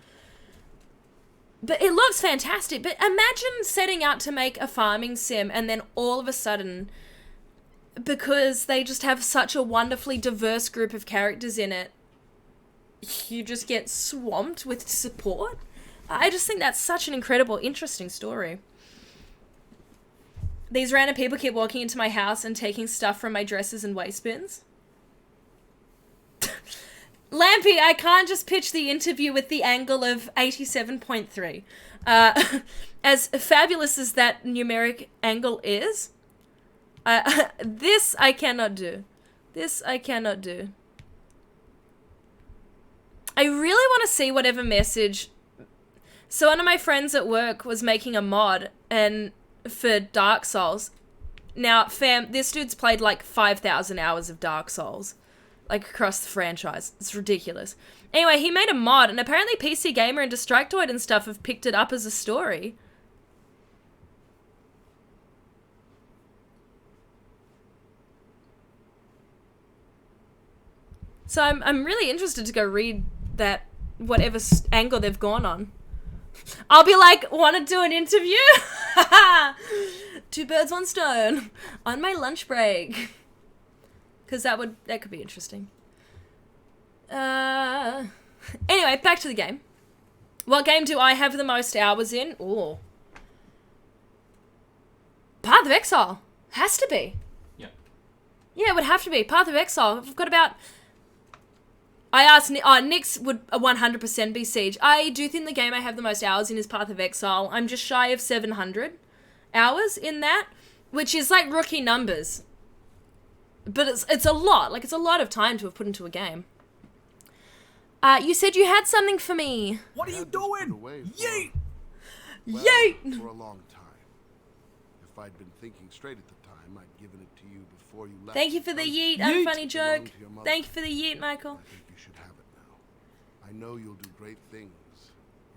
But it looks fantastic. But imagine setting out to make a farming sim and then all of a sudden, because they just have such a wonderfully diverse group of characters in it, you just get swamped with support. I just think that's such an incredible, interesting story. These random people keep walking into my house and taking stuff from my dressers and waste bins. Lampy, I can't just pitch the interview with the angle of 87.3. As fabulous as that numeric angle is, this I cannot do. This I cannot do. I really want to see whatever message... So one of my friends at work was making a mod and for Dark Souls. Now, fam, this dude's played like 5,000 hours of Dark Souls. Like, across the franchise. It's ridiculous. Anyway, he made a mod, and apparently PC Gamer and Destructoid and stuff have picked it up as a story. So I'm really interested to go read that, whatever angle they've gone on. I'll be like, want to do an interview? 2 birds, 1 stone on my lunch break. Because that could be interesting. Anyway, back to the game. What game do I have the most hours in? Ooh. Path of Exile. Has to be. Yeah. Yeah, it would have to be. Path of Exile. I've got about... I asked... Nick's would 100% be Siege. I do think the game I have the most hours in is Path of Exile. I'm just shy of 700 hours in that, which is like rookie numbers. But it's a lot. Like, it's a lot of time to have put into a game. You said you had something for me. What are you doing? Yeet! Well, Yeet! For a long time. If I'd been thinking straight at the time, I'd given it to you before you left. Thank you for the yeet, unfunny joke. Thank you for the yeet, Michael. I think you should have it now. I know you'll do great things.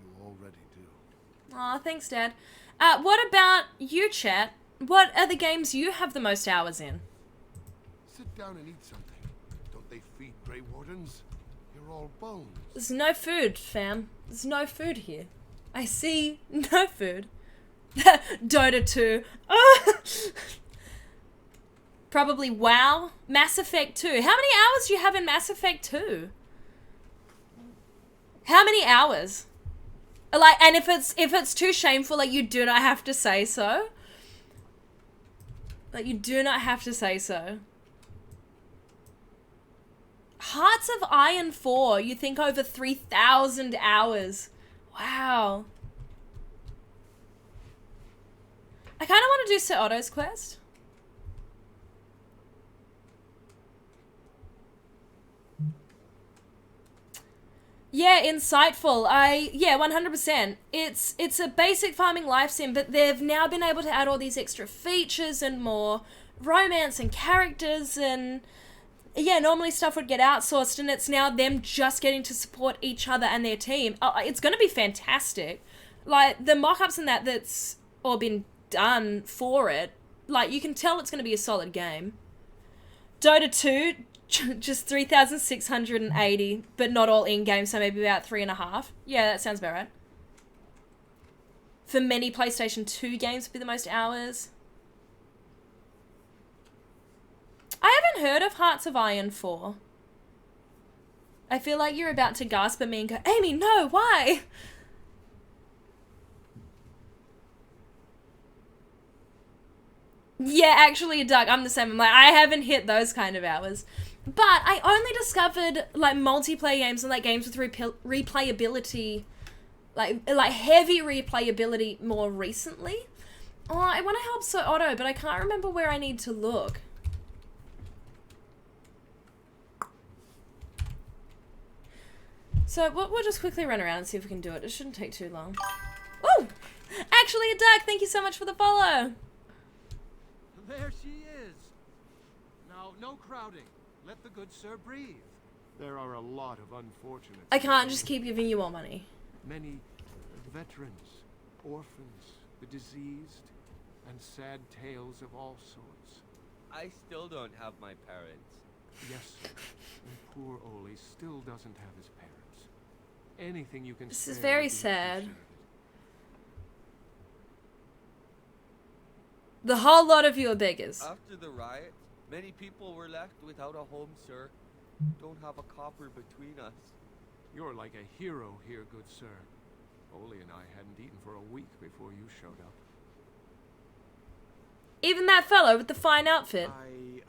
You already do. Aw, thanks, Dad. What about you, chat? What are the games you have the most hours in? Sit down and eat something. Don't they feed Grey Wardens? You're all bones. There's no food, fam. There's no food here. I see no food. Dota 2. Probably WoW. Mass Effect 2. How many hours do you have in Mass Effect 2? How many hours? Like, and if it's too shameful, like, you do not have to say so. Like, you do not have to say so. Hearts of Iron 4. You think over 3,000 hours. Wow. I kind of want to do Sir Otto's quest. Yeah, insightful. Yeah, 100%. It's a basic farming life sim, but they've now been able to add all these extra features and more romance and characters and... Yeah, normally stuff would get outsourced, and it's now them just getting to support each other and their team. It's going to be fantastic. Like, the mock-ups and that's all been done for it, like, you can tell it's going to be a solid game. Dota 2, just 3,680, but not all in-game, so maybe about 3.5. Yeah, that sounds about right. For many PlayStation 2 games would be the most hours. I haven't heard of Hearts of Iron 4. I feel like you're about to gasp at me and go, Amy, no, why? Yeah, actually, Doug, I'm the same. I'm like, I haven't hit those kind of hours. But I only discovered, like, multiplayer games and, like, games with replayability, like heavy replayability more recently. Oh, I want to help Sir Otto, but I can't remember where I need to look. So we'll just quickly run around and see if we can do it. It shouldn't take too long. Oh! Actually, a duck! Thank you so much for the follow! There she is. Now, no crowding. Let the good sir breathe. There are a lot of unfortunate... I can't just keep giving you all money. Many veterans, orphans, the diseased, and sad tales of all sorts. I still don't have my parents. Yes, and poor Oli still doesn't have his parents. Anything you can This spare is very would be sad. appreciated. The whole lot of you are beggars. After the riot, many people were left without a home, sir. Don't have a copper between us. You're like a hero here, good sir. Oli and I hadn't eaten for a week before you showed up. Even that fellow with the fine outfit. I,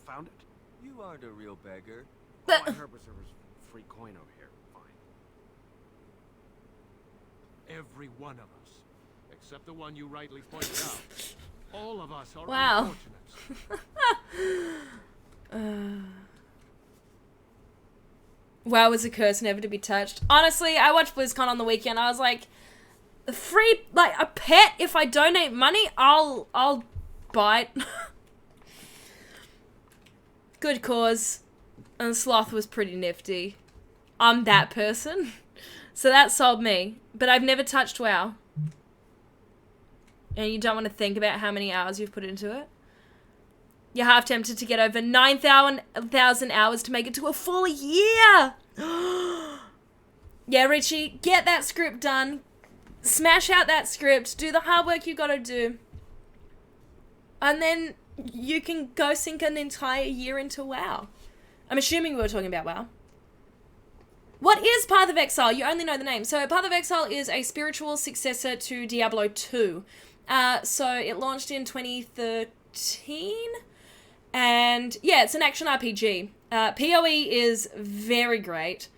found it. You aren't a real beggar. All I heard was there was free coin over here. Fine. Every one of us, except the one you rightly pointed out. All of us are Wow. unfortunate. WoW was a curse never to be touched. Honestly, I watched BlizzCon on the weekend. I was like, free, like, a pet, if I donate money, I'll bite. Good cause. And Sloth was pretty nifty. I'm that person. So that sold me. But I've never touched WoW. And you don't want to think about how many hours you've put into it. You're half tempted to get over 9,000 hours to make it to a full year. Yeah, Richie, get that script done. Smash out that script. Do the hard work you gotta do. And then you can go sink an entire year into WoW. I'm assuming we were talking about WoW. What is Path of Exile? You only know the name. So Path of Exile is a spiritual successor to Diablo 2. So it launched in 2013. And yeah, it's an action RPG. PoE is very great.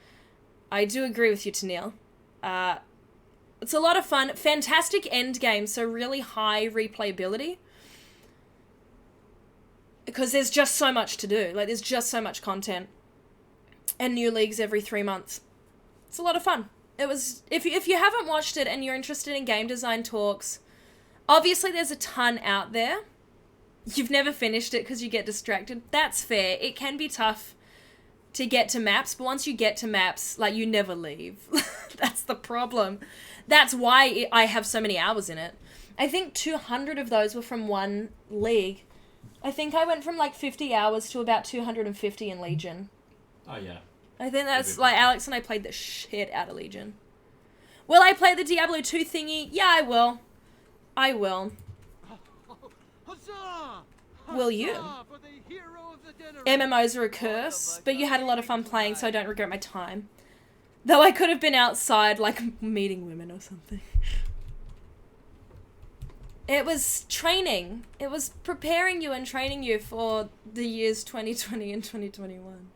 I do agree with you, Tennille. It's a lot of fun. Fantastic end game, so really high replayability. Because there's just so much to do. Like, there's just so much content. And new leagues every 3 months. It's a lot of fun. It was, if you haven't watched it and you're interested in game design talks, obviously there's a ton out there. You've never finished it because you get distracted. That's fair. It can be tough to get to maps, but once you get to maps, like, you never leave. That's the problem. That's why I have so many hours in it. I think 200 of those were from one league. I think I went from like 50 hours to about 250 in Legion. Oh, yeah. I think that's, like, Alex and I played the shit out of Legion. Will I play the Diablo 2 thingy? Yeah, I will. I will. Will you? MMOs are a curse, but you had a lot of fun playing, so I don't regret my time. Though I could have been outside, like, meeting women or something. It was training. It was preparing you and training you for the years 2020 and 2021.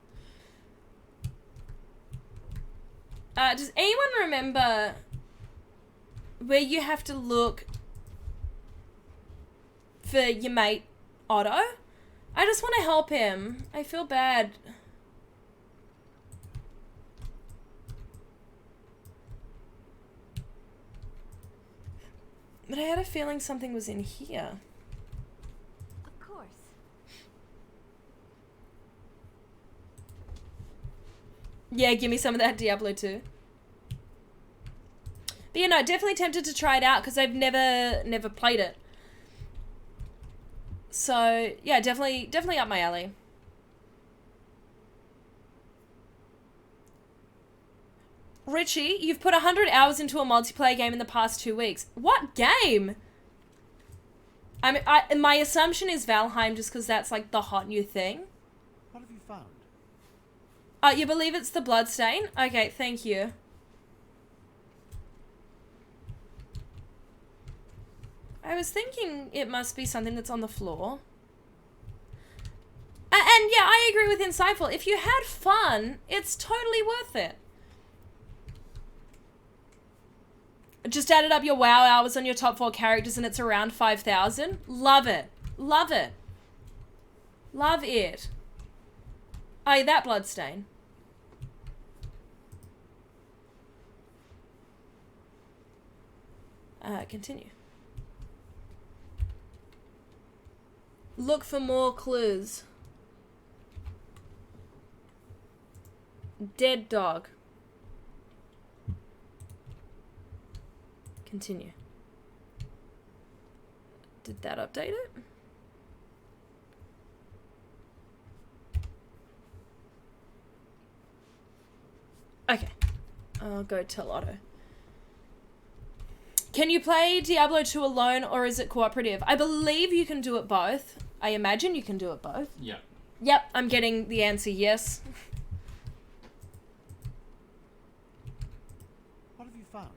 Does anyone remember where you have to look for your mate, Otto? I just want to help him. I feel bad. But I had a feeling something was in here. Of course. Yeah, give me some of that Diablo 2. But you know, definitely tempted to try it out because I've never played it. So yeah, definitely up my alley. Richie, you've put 100 hours into a multiplayer game in the past 2 weeks. What game? I mean, my assumption is Valheim just because that's like the hot new thing. What have you found? You believe it's the bloodstain? Okay, thank you. I was thinking it must be something that's on the floor. And yeah, I agree with Insightful. If you had fun, it's totally worth it. Just added up your WoW hours on your top 4 characters and it's around 5,000. Love it. Love it. Love it. Oh, yeah, that bloodstain. Continue. Look for more clues. Dead dog. Continue. Did that update it? Okay. I'll go tell Otto. Can you play Diablo 2 alone or is it cooperative? I believe you can do it both. I imagine you can do it both. Yeah. Yep, I'm getting the answer yes. What have you found?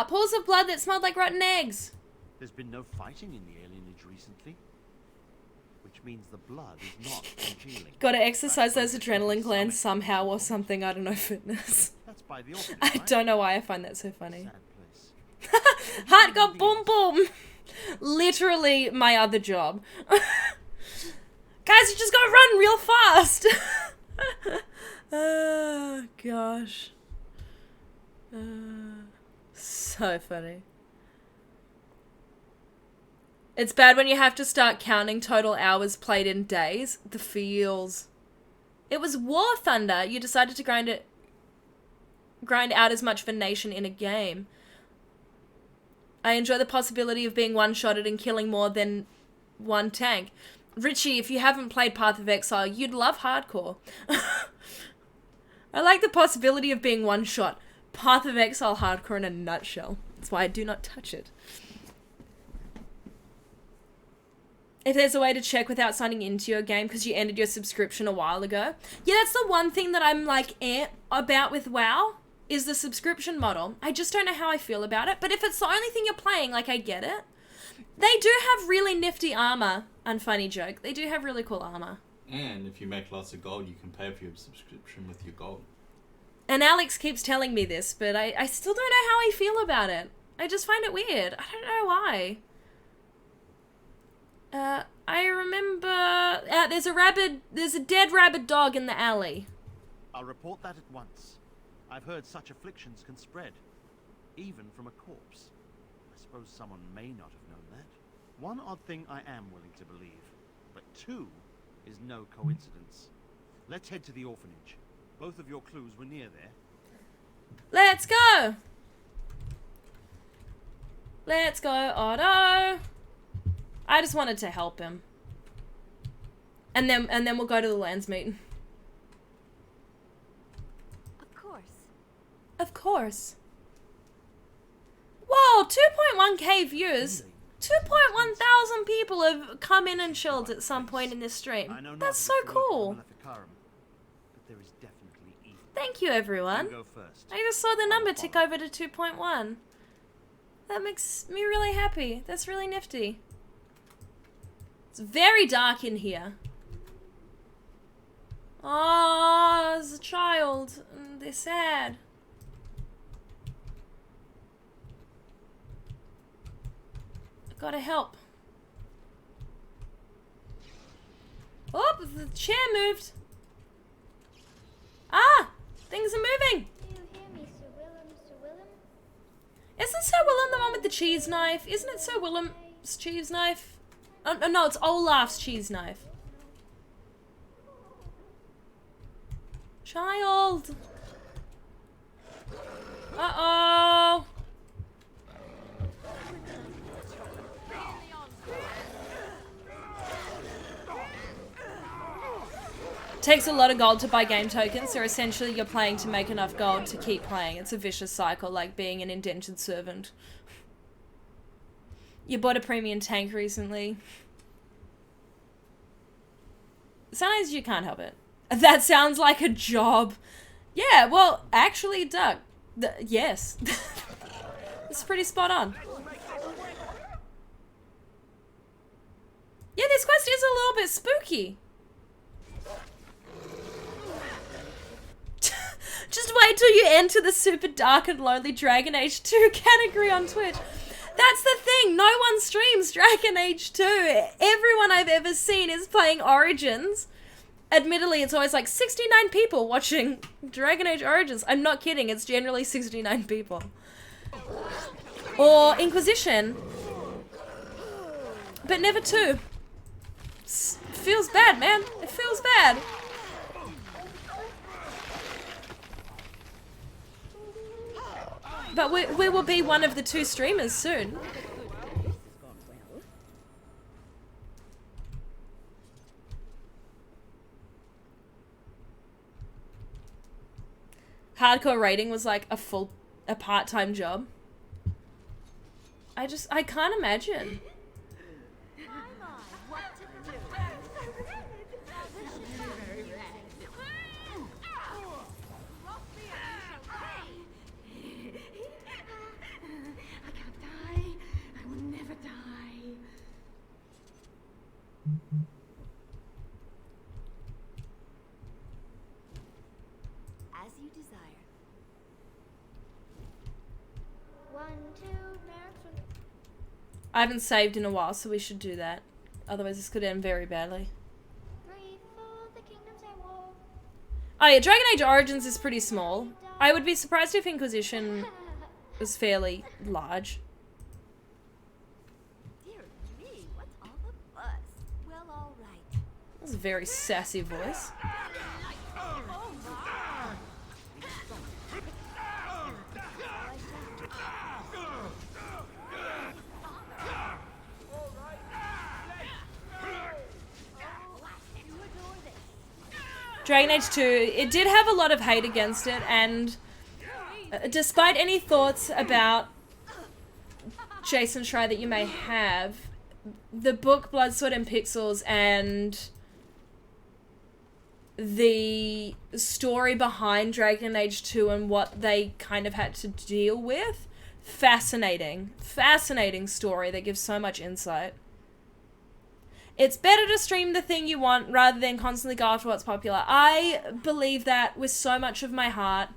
Pools of blood that smelled like rotten eggs. There's been no fighting in the alienage recently, which means the blood is not congealing. Gotta exercise those adrenaline glands somehow or something. I don't know, fitness. That's by the orphanage, I right? don't know why I find that so funny. Sad place. Heart got boom boom. Literally my other job. Guys, you just gotta run real fast. Oh, gosh. So funny. It's bad when you have to start counting total hours played in days. The feels. It was War Thunder. You decided to grind out as much Venation in a game. I enjoy the possibility of being one-shotted and killing more than one tank. Richie, if you haven't played Path of Exile, you'd love hardcore. I like the possibility of being one-shot. Path of Exile hardcore in a nutshell. That's why I do not touch it. If there's a way to check without signing into your game because you ended your subscription a while ago. Yeah, that's the one thing that I'm like about with WoW is the subscription model. I just don't know how I feel about it. But if it's the only thing you're playing, like, I get it. They do have really nifty armor. Unfunny joke. They do have really cool armor. And if you make lots of gold, you can pay for your subscription with your gold. And Alex keeps telling me this, but I still don't know how I feel about it. I just find it weird. I don't know why. I remember there's a dead rabid dog in the alley. I'll report that at once. I've heard such afflictions can spread, even from a corpse. I suppose someone may not have known that. One odd thing I am willing to believe, but two is no coincidence. Let's head to the orphanage. Both of your clues were near there. Let's go! Let's go, Otto! I just wanted to help him. And then we'll go to the Landsmeet. Of course. Of course. Whoa, 2.1k views. 2.1 thousand people have come in and chilled at some point in this stream. That's so cool. Thank you, everyone. I just saw the number tick over to 2.1. That makes me really happy. That's really nifty. It's very dark in here. Oh, there's a child. They're sad. I gotta help. Oh, the chair moved. Ah, things are moving. Do you hear me, Sir Willem, Sir Willem? Isn't Sir Willem the one with the cheese knife? Isn't it Sir Willem's cheese knife? Oh, no, it's Olaf's cheese knife. Child. Uh-oh. Takes a lot of gold to buy game tokens, so essentially you're playing to make enough gold to keep playing. It's a vicious cycle, like being an indentured servant. You bought a premium tank recently. Sometimes you can't help it. That sounds like a job. Yeah, well, actually, Doug, yes. It's pretty spot on. Yeah, this quest is a little bit spooky. Just wait till you enter the super dark and lonely Dragon Age 2 category on Twitch. That's the thing, no one streams Dragon Age 2. Everyone I've ever seen is playing Origins. Admittedly, it's always like 69 people watching Dragon Age Origins. I'm not kidding, it's generally 69 people. Or Inquisition. But never 2. Feels bad, man. It feels bad. But we will be one of the 2 streamers soon. Hardcore rating was like a part-time job. I can't imagine. As you desire. 1, 2, Merrick. I haven't saved in a while, so we should do that. Otherwise this could end very badly. 3 for the kingdoms I war. Oh yeah, Dragon Age Origins is pretty small. I would be surprised if Inquisition was fairly large. Dear me, what's all the fuss? Well, all right. That was a very sassy voice. Dragon Age 2, it did have a lot of hate against it, and despite any thoughts about Jason Schreier that you may have, the book Blood, Sweat and Pixels and the story behind Dragon Age 2 and what they kind of had to deal with, fascinating story that gives so much insight. It's better to stream the thing you want rather than constantly go after what's popular. I believe that with so much of my heart.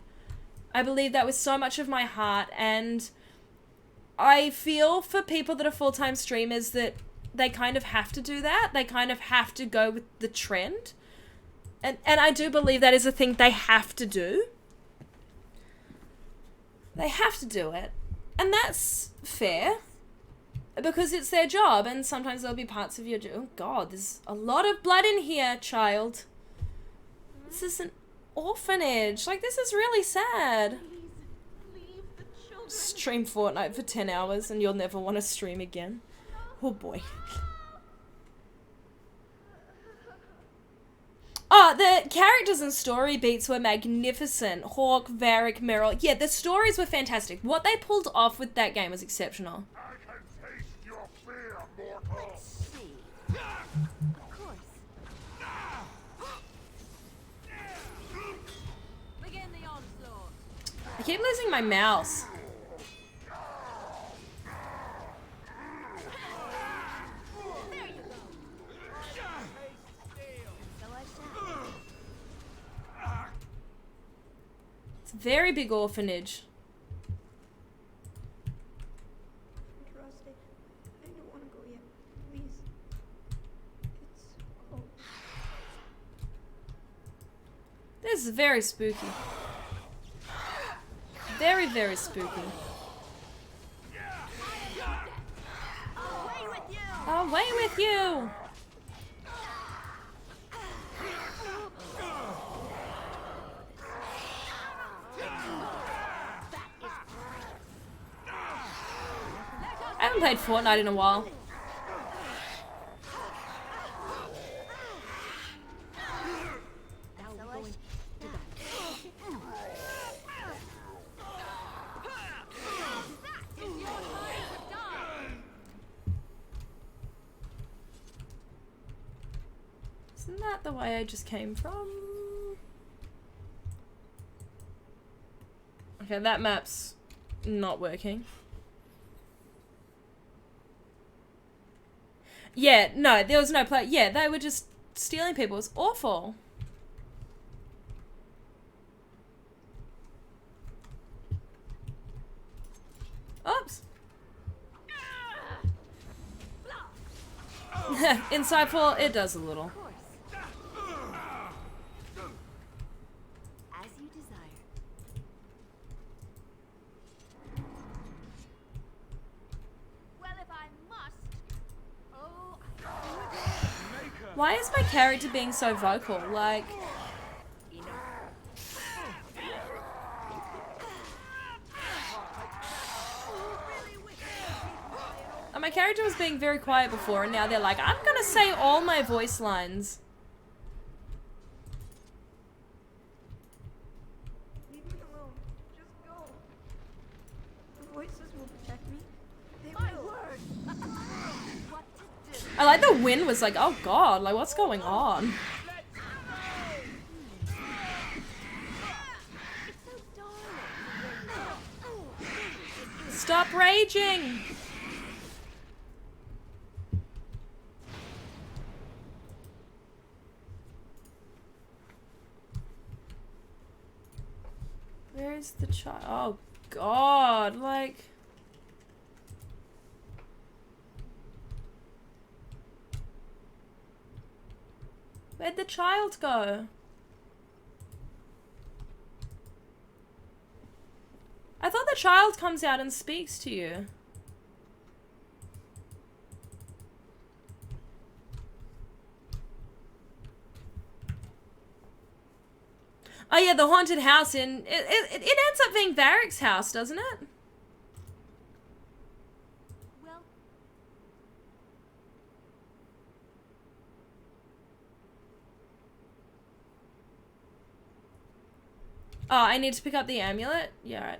And I feel for people that are full-time streamers that they kind of have to do that. They kind of have to go with the trend. And I do believe that is a thing they have to do. They have to do it. And that's fair. Because it's their job, and sometimes there'll be parts of your job. Oh god, there's a lot of blood in here, child. This is an orphanage. Like, this is really sad. Stream Fortnite for 10 hours and you'll never want to stream again. Oh boy. Oh, the characters and story beats were magnificent. Hawk, Varric, Meryl. Yeah, the stories were fantastic. What they pulled off with that game was exceptional. I keep losing my mouse. It's a very big orphanage. Rusty, I don't want to go yet. Please. It's cold. This is very spooky. Very, very spooky. Away with you! I haven't played Fortnite in a while. Isn't that the way I just came from? Okay, that map's not working. Yeah, no, there was no play. Yeah, they were just stealing people. It was awful. Oops. Insightful, it does a little. As you desire. Well, if I must. Oh, Why is my character being so vocal? Like... My character was being very quiet before, and now they're like, I'm gonna say all my voice lines. Leave me alone. Just go. The voices will protect me. They will. I like the wind was like, oh god, like what's going on? Stop raging! Where is the child? Oh god, like... Where'd the child go? I thought the child comes out and speaks to you. Oh yeah, the haunted house in... It ends up being Varric's house, doesn't it? Well. Oh, I need to pick up the amulet? Yeah, right.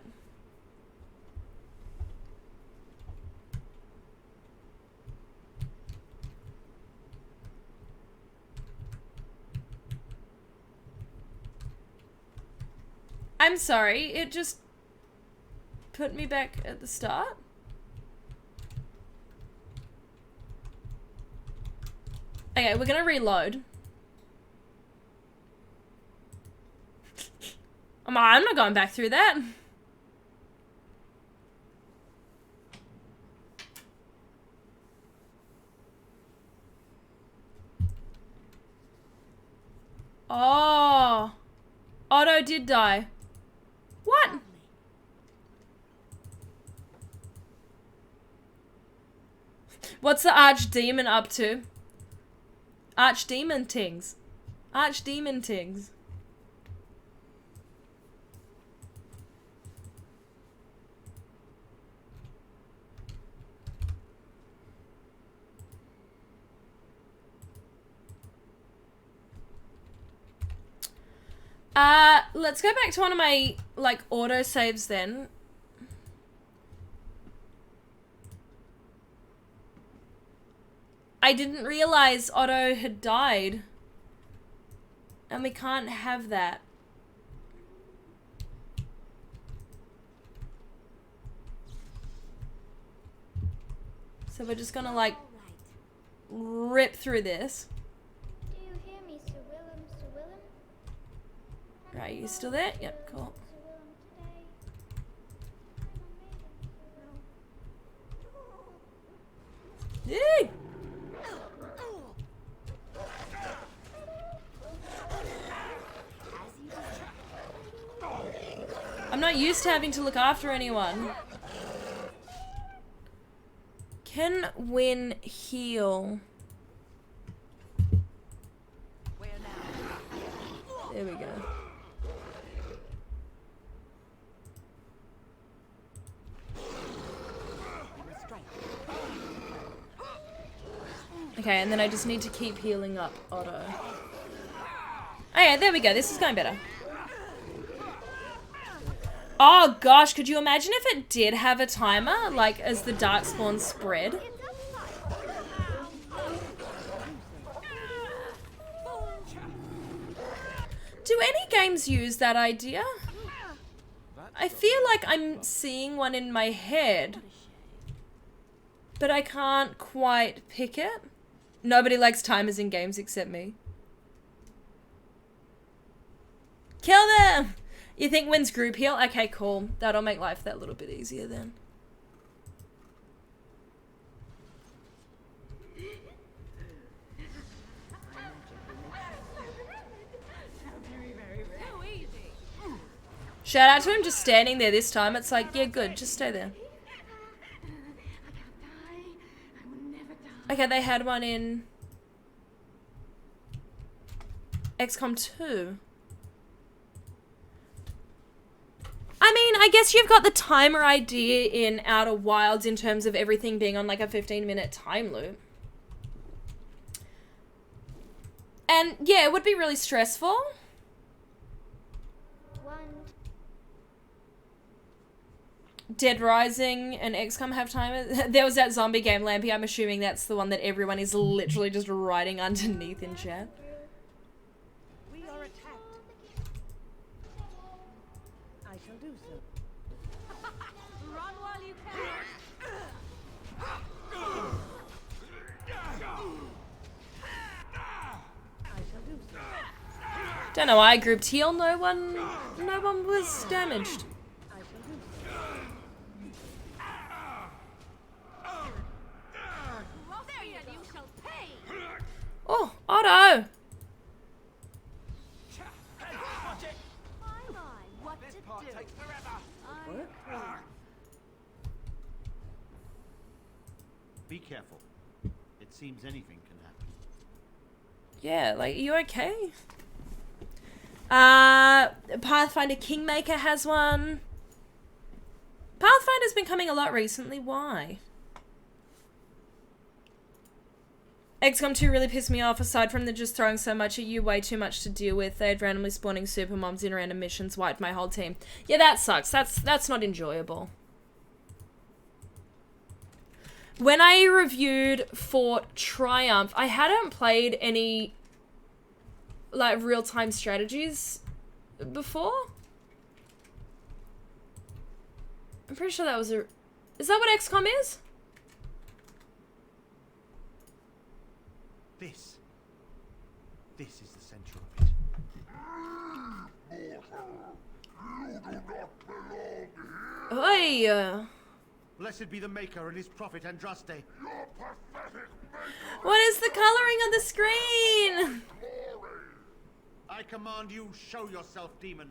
I'm sorry, it just put me back at the start. Okay, we're gonna reload. I'm not going back through that. Oh. Otto did die. What? What's the archdemon up to? Archdemon tings. Archdemon tings. Let's go back to one of my, like, auto saves then. I didn't realize Otto had died. And we can't have that. So we're just gonna, like, rip through this. Do you hear me, Sir Willem, Sir Willem? Right, you still there? Yep, cool. Sir Willem, today. I'm a maiden. Yay! I'm not used to having to look after anyone. Can win heal. There we go. Okay, and then I just need to keep healing up Otto. Okay, there we go. This is going better. Oh gosh, could you imagine if it did have a timer, like as the darkspawn spread? Do any games use that idea? I feel like I'm seeing one in my head, but I can't quite pick it. Nobody likes timers in games except me. Kill them! You think wins group heal? Okay, cool. That'll make life that little bit easier then. Shout out to him just standing there this time. It's like, yeah, good. Just stay there. Okay, they had one in XCOM 2. I mean, I guess you've got the timer idea in Outer Wilds in terms of everything being on like a 15-minute time loop. And yeah, it would be really stressful. Dead Rising and XCOM have timers. There was that zombie game, Lampy. I'm assuming that's the one that everyone is literally just writing underneath in chat. We are attacked. I shall do so. Run while you can. I shall do so. Don't know why I grouped heal. No one was damaged. Oh, Otto! Be careful. It seems anything can happen. Yeah, like, are you okay? Pathfinder Kingmaker has one. Pathfinder's been coming a lot recently. Why? XCOM 2 really pissed me off. Aside from the just throwing so much at you, way too much to deal with. They had randomly spawning super mobs in random missions, wiped my whole team. Yeah, that sucks. That's not enjoyable. When I reviewed Fort Triumph, I hadn't played any like real-time strategies before. I'm pretty sure that was a... Is that what XCOM is? This is the center of it. Oi! Blessed be the Maker and his prophet Andraste. What is the coloring on the screen? I command you, show yourself, demon.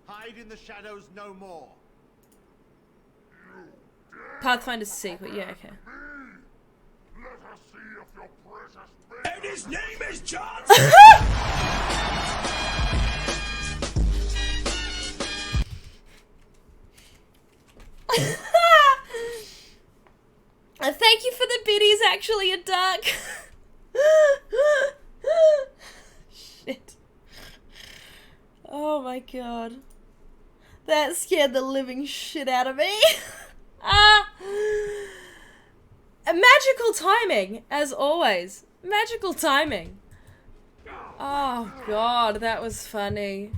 Hide in the shadows no more. Pathfinder's secret, yeah, okay. And his name is John. Thank you for the biddies, actually a duck. Shit. Oh my god. That scared the living shit out of me. Magical timing, as always. Magical timing. Oh god, that was funny.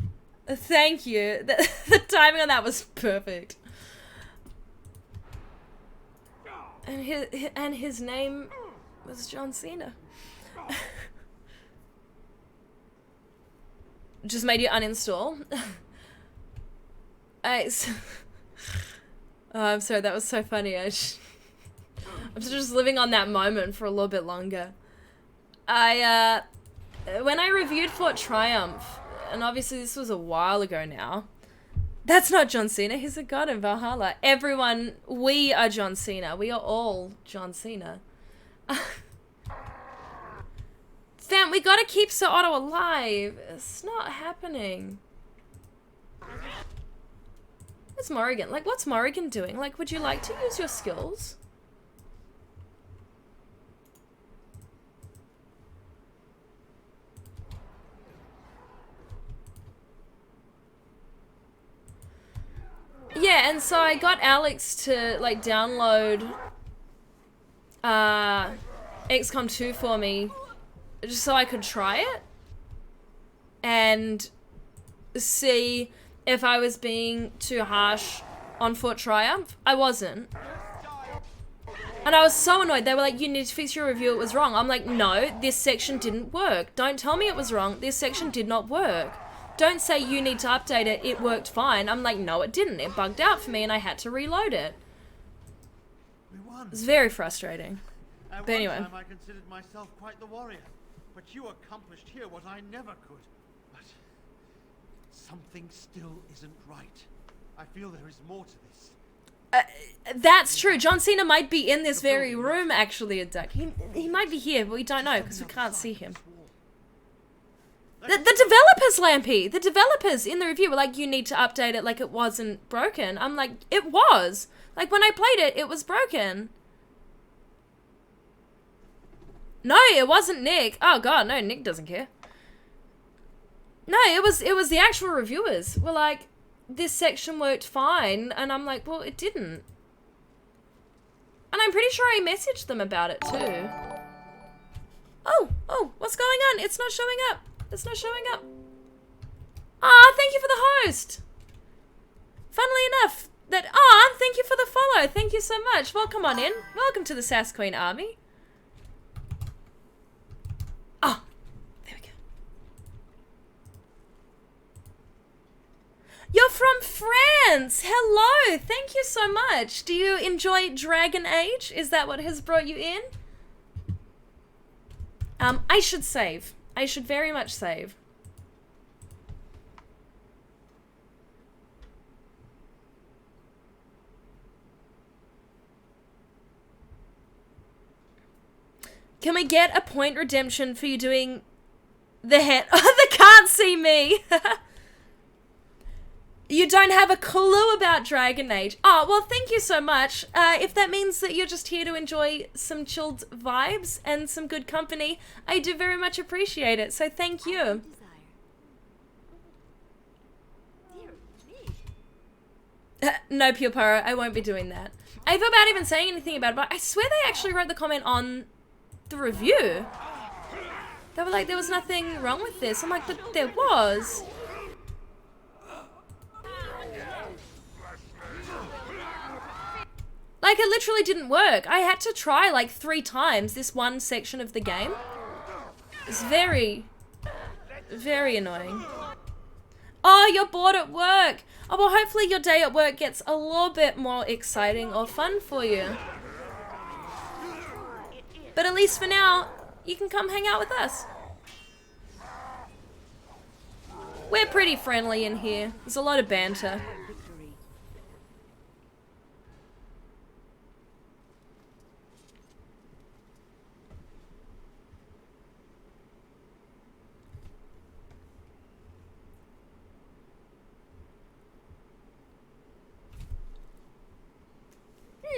Thank you. The timing on that was perfect. And his name was John Cena. Just made you uninstall. Oh, I'm sorry, that was so funny. I'm just living on that moment for a little bit longer. When I reviewed Fort Triumph, and obviously this was a while ago now, that's not John Cena, he's a god in Valhalla. Everyone, we are John Cena. We are all John Cena. Fam, we gotta keep Sir Otto alive. It's not happening. Where's Morrigan? Like, what's Morrigan doing? Like, would you like to use your skills? Yeah, and so I got Alex to, like, download XCOM 2 for me just so I could try it and see if I was being too harsh on Fort Triumph. I wasn't. And I was so annoyed. They were like, you need to fix your review, it was wrong. I'm like, no, this section didn't work. Don't tell me it was wrong. This section did not work. Don't say you need to update it, it worked fine. I'm like, no, it didn't. It bugged out for me and I had to reload it. It was very frustrating. At But anyway. one time I considered myself quite the warrior, but you accomplished here what I never could. But something still isn't right. I feel there is more to this. That's true. John Cena might be in this very room, actually, a duck. He might be here, but we don't know because we can't see him. The developers, Lampy, the developers in the review were like, you need to update it like it wasn't broken. I'm like, it was. Like, when I played it, it was broken. No, it wasn't Nick. Oh god, no, Nick doesn't care. No, it was the actual reviewers were like, this section worked fine, and I'm like, well, it didn't. And I'm pretty sure I messaged them about it too. Oh, what's going on? It's not showing up. It's not showing up. Ah, thank you for the host. Funnily enough, thank you for the follow. Thank you so much. Welcome on in. Welcome to the Sass Queen army. Ah, there we go. You're from France. Hello. Thank you so much. Do you enjoy Dragon Age? Is that what has brought you in? I should save. I should very much save. Can we get a point redemption for you doing the head? Oh, they can't see me. You don't have a clue about Dragon Age. Oh, well, thank you so much. If that means that you're just here to enjoy some chilled vibes and some good company, I do very much appreciate it. So thank you. No, Pure Pyro, I won't be doing that. I feel bad even saying anything about it, but I swear they actually wrote the comment on the review. They were like, there was nothing wrong with this. I'm like, but there was. Like, it literally didn't work. I had to try like 3 times this one section of the game. It's very, very annoying. Oh, you're bored at work. Oh, well, hopefully your day at work gets a little bit more exciting or fun for you. But at least for now, you can come hang out with us. We're pretty friendly in here. There's a lot of banter.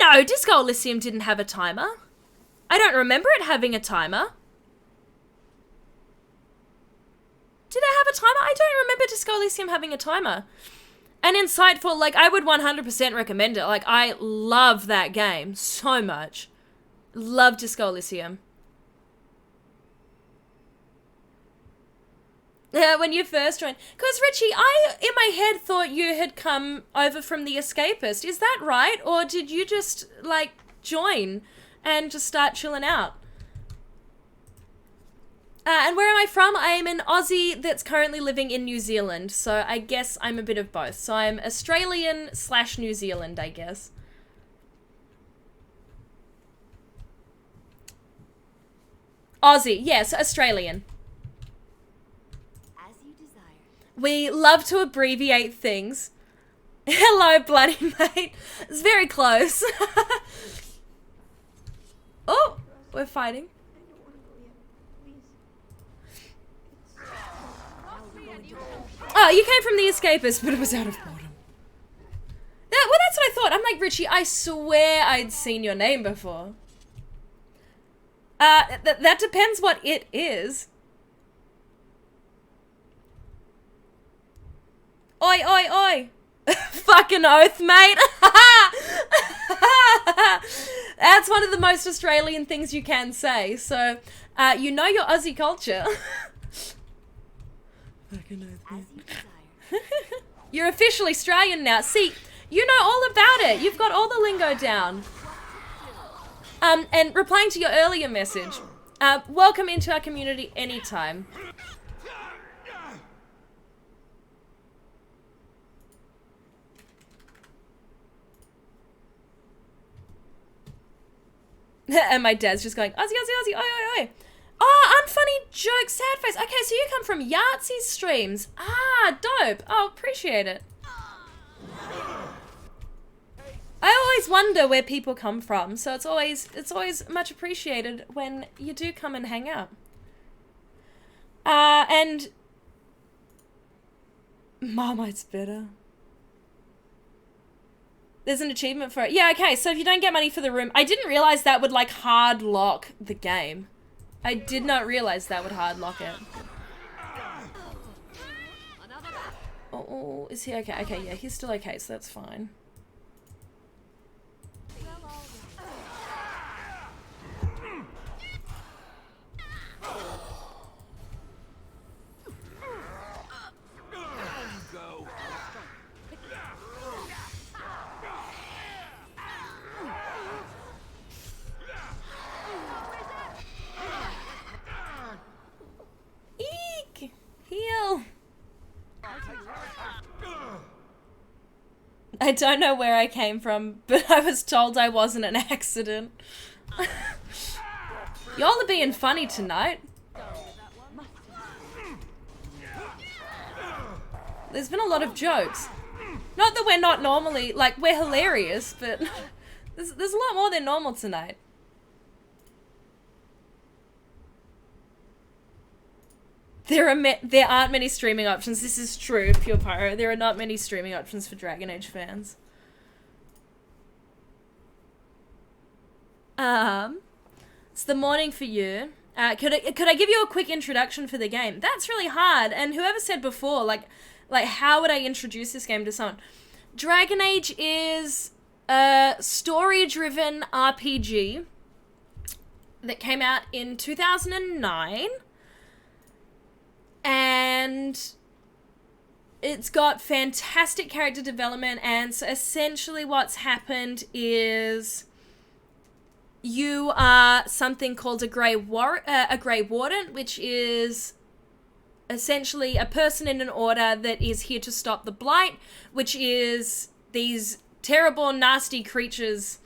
No, Disco Elysium didn't have a timer. I don't remember it having a timer. Did it have a timer? I don't remember Disco Elysium having a timer. And insightful, like, I would 100% recommend it. Like, I love that game so much. Love Disco Elysium. Yeah, when you first joined. Because, Richie, I, in my head, thought you had come over from The Escapist. Is that right? Or did you just, like, join and just start chilling out? And where am I from? I am an Aussie that's currently living in New Zealand. So I guess I'm a bit of both. So I'm Australian/New Zealand, I guess. Aussie, yes, Australian. We love to abbreviate things. Hello, bloody mate. It's very close. Oh, we're fighting. Oh, you came from The Escapist, but it was out of boredom. Yeah, well, that's what I thought. I'm like, Richie, I swear I'd seen your name before. That depends what it is. Oi, oi, oi. Fucking oath, mate. That's one of the most Australian things you can say. So, you know your Aussie culture. Fucking oath, mate. You're officially Australian now. See, you know all about it. You've got all the lingo down. And replying to your earlier message, welcome into our community anytime. And my dad's just going, Aussie, Aussie, Aussie, oi, oi, oi. Oh, unfunny joke, sad face. Okay, so you come from Yahtzee's streams. Ah, dope. Oh, appreciate it. I always wonder where people come from, so it's always much appreciated when you do come and hang out. And Marmite's better. There's an achievement for it. Yeah, okay, so if you don't get money for the room... I didn't realize that would, like, hard lock the game. I did not realize that would hard lock it. Oh, is he okay? Okay, yeah, he's still okay, so that's fine. Eek! Heal! I don't know where I came from, but I was told I wasn't an accident. Y'all are being funny tonight. There's been a lot of jokes. Not that we're not normally, like, we're hilarious, but there's a lot more than normal tonight. There aren't many streaming options. This is true, Pure Pyro. There are not many streaming options for Dragon Age fans. It's the morning for you. Could I give you a quick introduction for the game? That's really hard. And whoever said before, like how would I introduce this game to someone? Dragon Age is a story-driven RPG that came out in 2009. And it's got fantastic character development, and so essentially what's happened is you are something called a Grey Warden, which is essentially a person in an order that is here to stop the Blight, which is these terrible, nasty creatures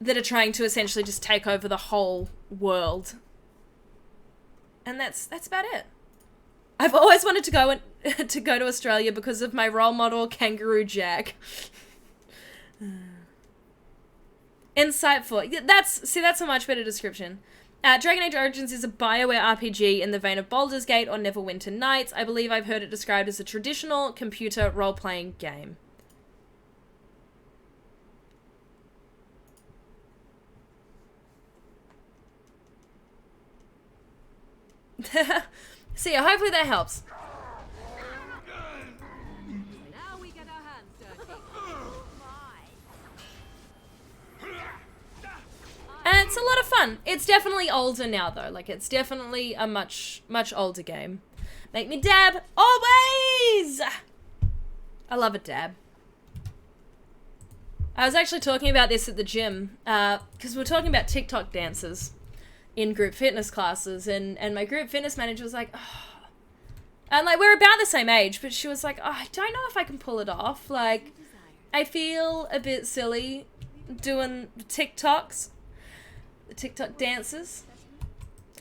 that are trying to essentially just take over the whole world. And that's about it. I've always wanted to go to Australia because of my role model, Kangaroo Jack. Insightful. That's a much better description. Dragon Age Origins is a BioWare RPG in the vein of Baldur's Gate or Neverwinter Nights. I believe I've heard it described as a traditional computer role-playing game. See ya, hopefully that helps. Now we get our hands dirty. And it's a lot of fun. It's definitely older now though. Like, it's definitely a much older game. Make me dab always. I love a dab. I was actually talking about this at the gym because we're talking about TikTok dances in group fitness classes, and my group fitness manager was like, oh. And like, we're about the same age, but she was like, oh, I don't know if I can pull it off. Like, I feel a bit silly doing TikToks, the TikTok dances.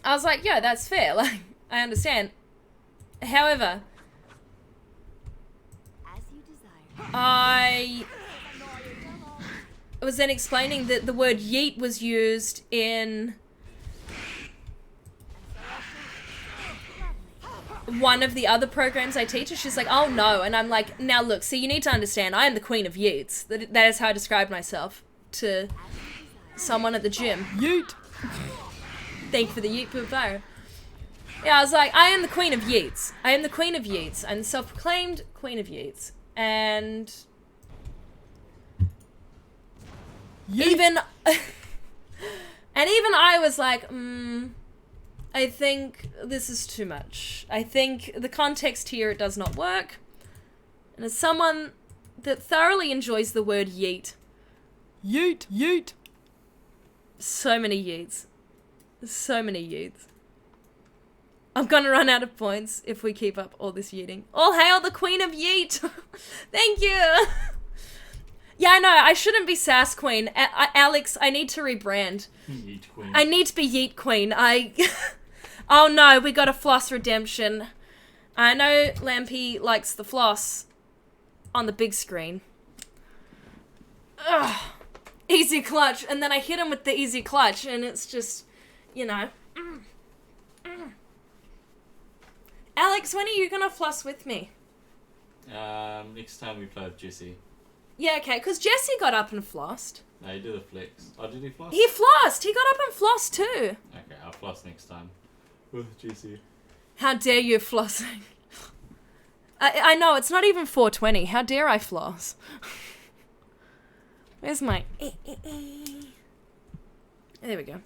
I was like, yeah, that's fair. Like, I understand. However, I was then explaining that the word yeet was used in one of the other programs I teach. She's like, oh no. And I'm like, now look, see, you need to understand, I am the queen of yeets. That is how I described myself to someone at the gym. Yeet. Thank you for the yeet fire. Yeah, I was like, I am the queen of yeets. I am the queen of yeets. I'm the self-proclaimed queen of yeets. And even I was like, I think this is too much. I think the context here, it does not work. And as someone that thoroughly enjoys the word yeet. Yeet, yeet. So many yeets. So many yeets. I'm gonna run out of points if we keep up all this yeeting. All hail the queen of yeet. Thank you. Yeah, I know. I shouldn't be Sass Queen. Alex, I need to rebrand. Yeet Queen. I need to be Yeet Queen. Oh no, we got a floss redemption. I know Lampy likes the floss on the big screen. Ugh. Easy clutch. And then I hit him with the easy clutch, and it's just, you know. Alex, when are you gonna floss with me? Next time we play with Jesse. Yeah, okay, because Jesse got up and flossed. No, he did a flex. Oh, did he floss? He flossed! He got up and flossed too. Okay, I'll floss next time. With Jesse. How dare you flossing? I know, it's not even 4:20. How dare I floss? Where's my... There we go.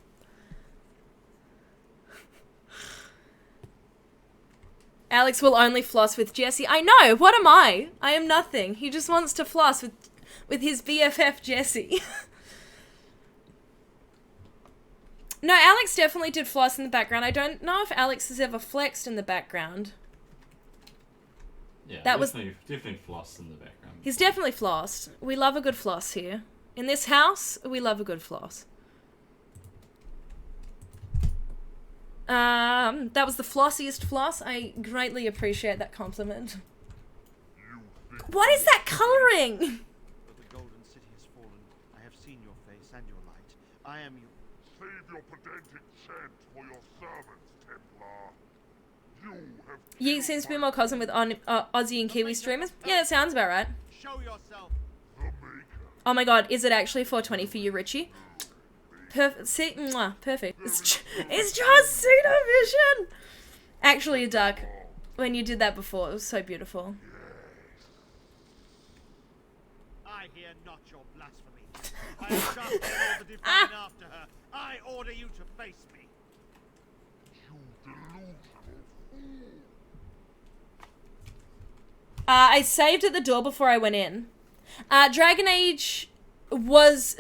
Alex will only floss with Jesse. I know, what am I? I am nothing. He just wants to floss with his BFF Jesse. No, Alex definitely did floss in the background. I don't know if Alex has ever flexed in the background. Yeah, that definitely flossed in the background. He's definitely flossed. We love a good floss here. In this house, we love a good floss. That was the flossiest floss. I greatly appreciate that compliment. What is that coloring? But the golden city has fallen. I have seen your face and your light. I am you. Save your pedantic chant for your servants, Templar. Yeet seems to be more cousin with Aussie and Kiwi streamers. Yeah, it sounds about right. Show yourself. Oh my god, is it actually 420 for you, Richie? See, mwah, perfect. It's just pseudo vision. Actually, Duck, when you did that before, it was so beautiful. I hear not your blasphemy. I have just called the divine after her. I order you to face me. I saved at the door before I went in. Dragon Age was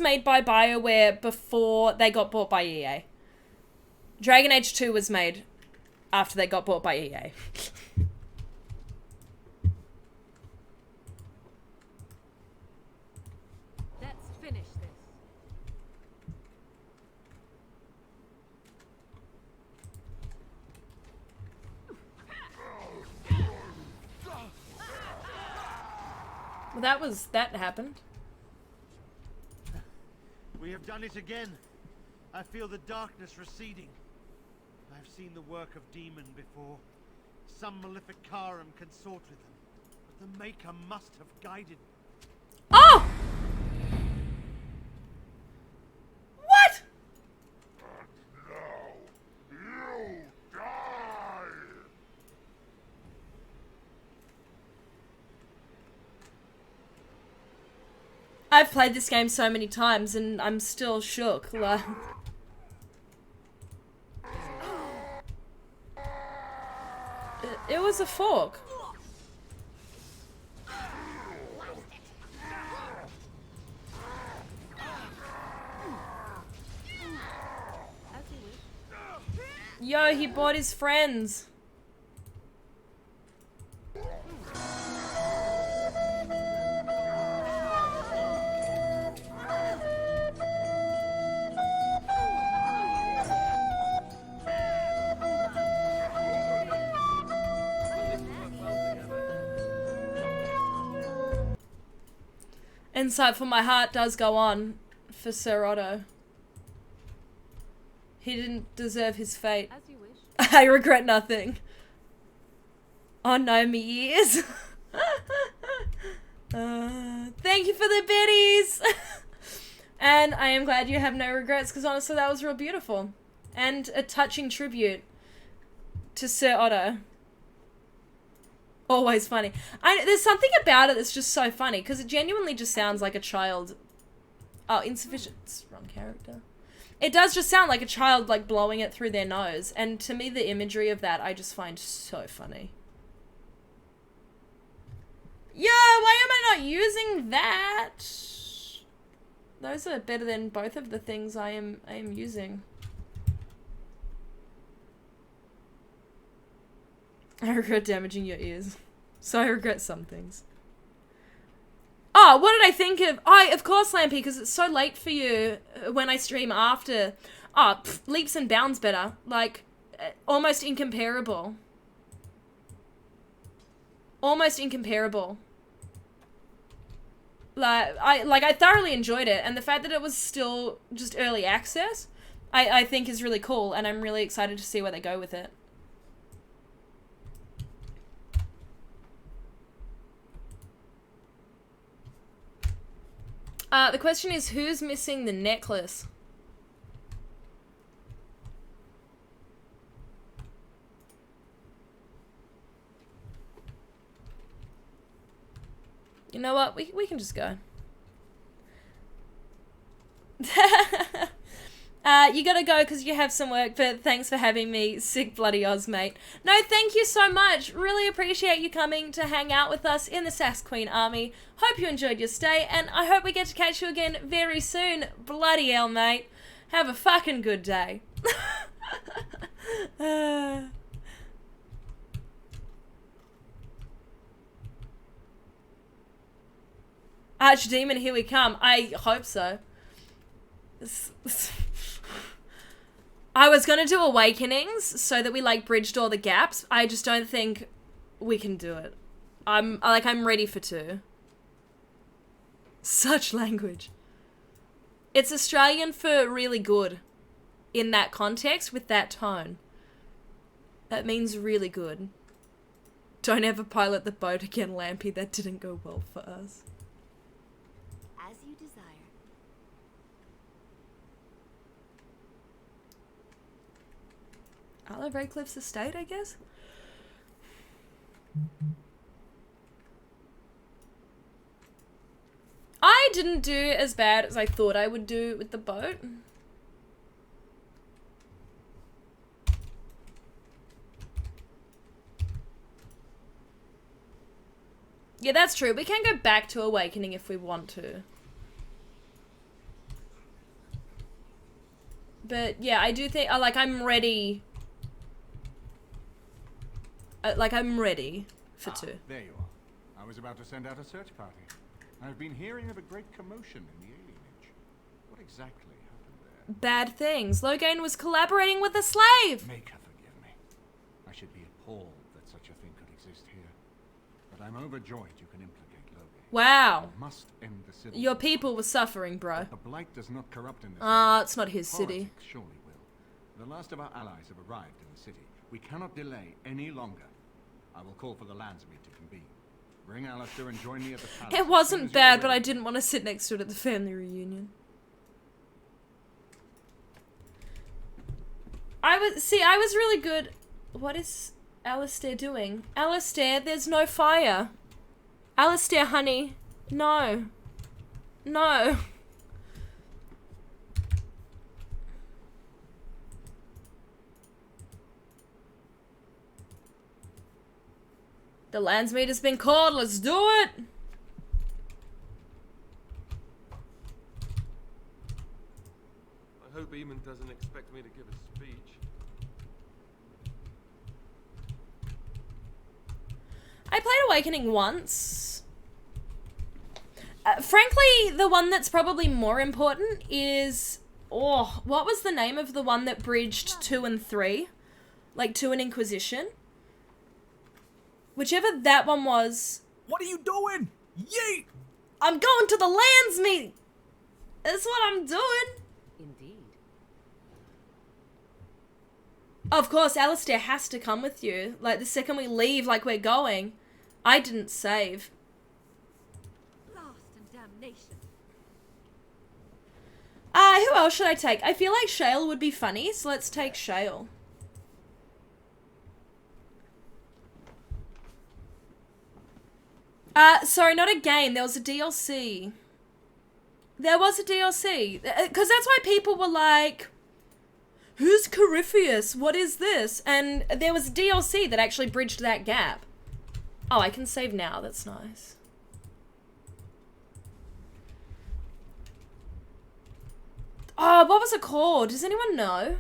made by BioWare before they got bought by EA. Dragon Age 2 was made after they got bought by EA. Let's finish this. Well, that happened. We have done it again. I feel the darkness receding. I've seen the work of demon before. Some malefic Karam consort with them. But the Maker must have guided. Oh! What? I've played this game so many times and I'm still shook. Like, it was a fork. Yo, he bought his friends. Insightful, my heart does go on for Sir Otto. He didn't deserve his fate. As you wish. I regret nothing. Oh no, me ears. Thank you for the biddies. And I am glad you have no regrets, because honestly that was real beautiful. And a touching tribute to Sir Otto. Always funny. There's something about it that's just so funny, because it genuinely just sounds like a child. Oh, insufficient. It's wrong character. It does just sound like a child, like, blowing it through their nose. And to me, the imagery of that, I just find so funny. Yeah, why am I not using that? Those are better than both of the things I am using. I regret damaging your ears. So I regret some things. Oh, what did I think of? Oh, of course, Lampy, because it's so late for you when I stream after. Oh, leaps and bounds better. Like, almost incomparable. Almost incomparable. I thoroughly enjoyed it, and the fact that it was still just early access, I think is really cool, and I'm really excited to see where they go with it. The question is, who's missing the necklace? You know what? We can just go. You gotta go because you have some work, but thanks for having me, sick bloody Oz, mate. No, thank you so much. Really appreciate you coming to hang out with us in the Sass Queen army. Hope you enjoyed your stay, and I hope we get to catch you again very soon. Bloody hell, mate. Have a fucking good day. Archdemon, here we come. I hope so. I was gonna do Awakenings so that we like bridged all the gaps. I just don't think we can do it. I'm ready for 2. Such language. It's Australian for really good in that context with that tone. That means really good. Don't ever pilot the boat again, Lampy. That didn't go well for us. As you desire. Isle of Redcliffe's estate, I guess? I didn't do as bad as I thought I would do with the boat. Yeah, that's true. We can go back to Awakening if we want to. But yeah, I do think, like, I'm ready. I'm ready for 2. There you are. I was about to send out a search party. I've been hearing of a great commotion in the alienage. What exactly happened there? Bad things. Loghain was collaborating with a slave! Make her forgive me. I should be appalled that such a thing could exist here. But I'm overjoyed you can implicate Loghain. Wow. You must end the civil Your war. people were suffering, bro. The Blight does not corrupt in this It's not his city. Politics surely will. The last of our allies have arrived in the city. We cannot delay any longer. I will call for the Landsmeet to convene. Bring Alistair and join me at the palace. It wasn't bad, but I didn't want to sit next to it at the family reunion. I was really good. What is Alistair doing? Alistair, there's no fire. Alistair, honey. No. No. The Landsmeet has been called. Let's do it. I hope Eamon doesn't expect me to give a speech. I played Awakening once. Frankly, the one that's probably more important is... Oh, what was the name of the one that bridged 2 and 3? Like 2 and Inquisition? Whichever that one was. What are you doing? Yeet! I'm going to the Landsmeet! That's what I'm doing! Indeed. Of course, Alistair has to come with you. Like, the second we leave, like we're going. I didn't save. Blast and damnation. Who else should I take? I feel like Shale would be funny, so let's take Shale. Sorry, not a game. There was a DLC. There was a DLC. Because that's why people were like, who's Corypheus? What is this? And there was a DLC that actually bridged that gap. Oh, I can save now. That's nice. Oh, what was it called? Does anyone know?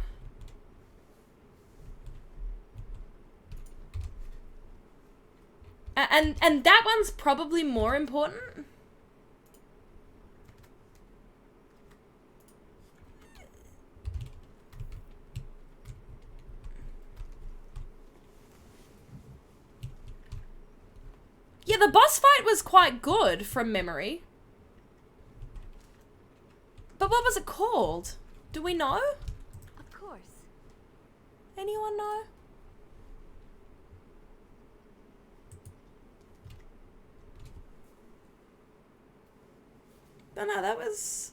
And that one's probably more important. Yeah, the boss fight was quite good from memory. But what was it called? Do we know? Of course. Anyone know? But no, that was...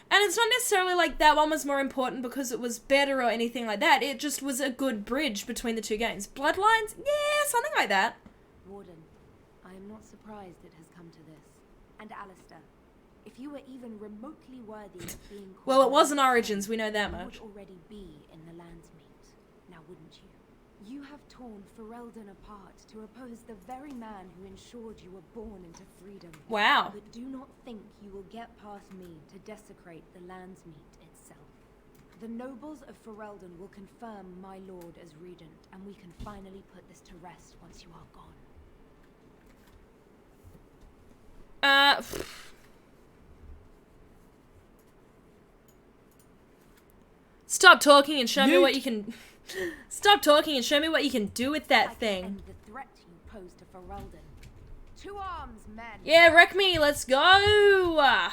And it's not necessarily like that one was more important because it was better or anything like that. It just was a good bridge between the 2 games. Bloodlines? Yeah, something like that. Warden, I am not surprised it has come to this. And Alistair, if you were even remotely worthy of being called... Well, it wasn't Origins, we know that you much. would already be in the Landsmeet, now wouldn't you? You have torn Ferelden apart to oppose the very man who ensured you were born into freedom. Wow. But do not think you will get past me to desecrate the Landsmeet itself. The nobles of Ferelden will confirm my lord as regent, and we can finally put this to rest once you are gone. Stop talking and show me what you can... Stop talking and show me what you can do with that thing. End the threat you pose to Ferelden. To arms, men! Yeah, wreck me, let's go! Well, all right.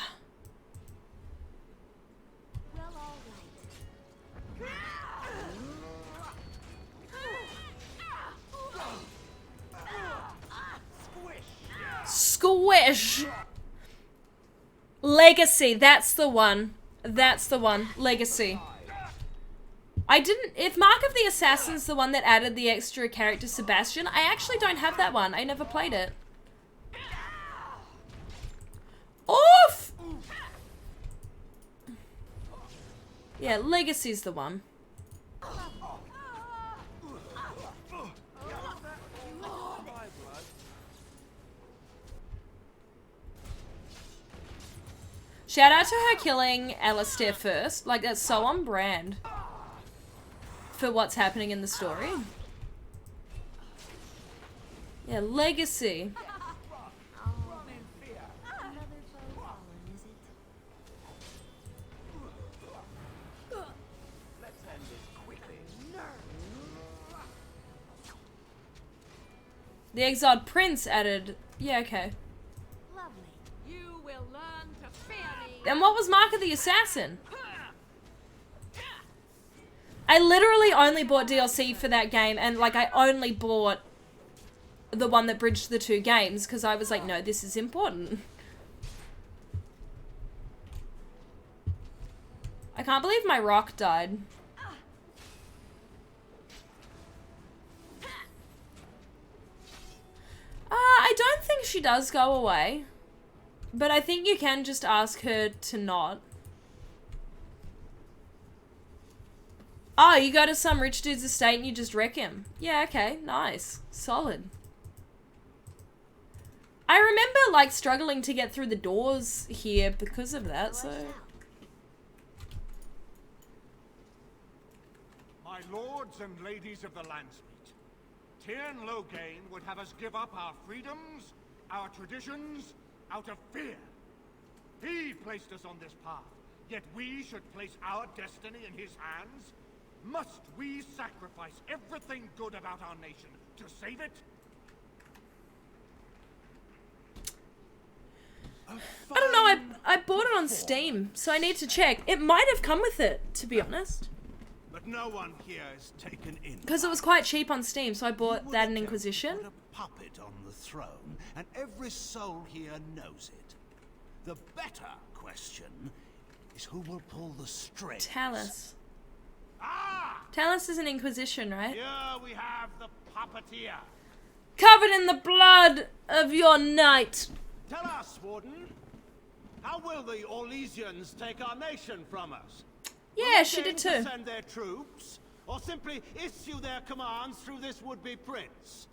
Swish! Legacy, that's the one. That's the one. Legacy. I didn't... If Mark of the Assassin's the one that added the extra character Sebastian, I actually don't have that one. I never played it. Oof! Yeah, Legacy's the one. Shout out to her killing Alistair first. Like, that's so on brand for what's happening in the story. Yeah, Legacy. The Exiled Prince added... Yeah, okay. You will learn to fear me. Then what was Mark of the Assassin? I literally only bought DLC for that game, and like I only bought the one that bridged the two games because I was like, no, this is important. I can't believe my rock died. I don't think she does go away. But I think you can just ask her to not. Oh, you go to some rich dude's estate and you just wreck him. Yeah, okay, nice. Solid. I remember, like, struggling to get through the doors here because of that, so... My lords and ladies of the Landsmeet, Tyrn Loghain would have us give up our freedoms, our traditions, out of fear. He placed us on this path, yet we should place our destiny in his hands? Must we sacrifice everything good about our nation to save it? I don't know, I bought it on Steam, so I need to check. It might have come with it, to be honest. But no one here is taken in. Because it was quite cheap on Steam, so I bought that in Inquisition. Put a puppet on the throne, and every soul here knows it. The better question is who will pull the strings. Talus. Talus is an Inquisition, right? Here we have the puppeteer. Covered in the blood of your knight. Tell us, Warden, how will the Orlesians take our nation from us? Yeah, she did too. Send their troops, or simply issue their commands through this would-be prince?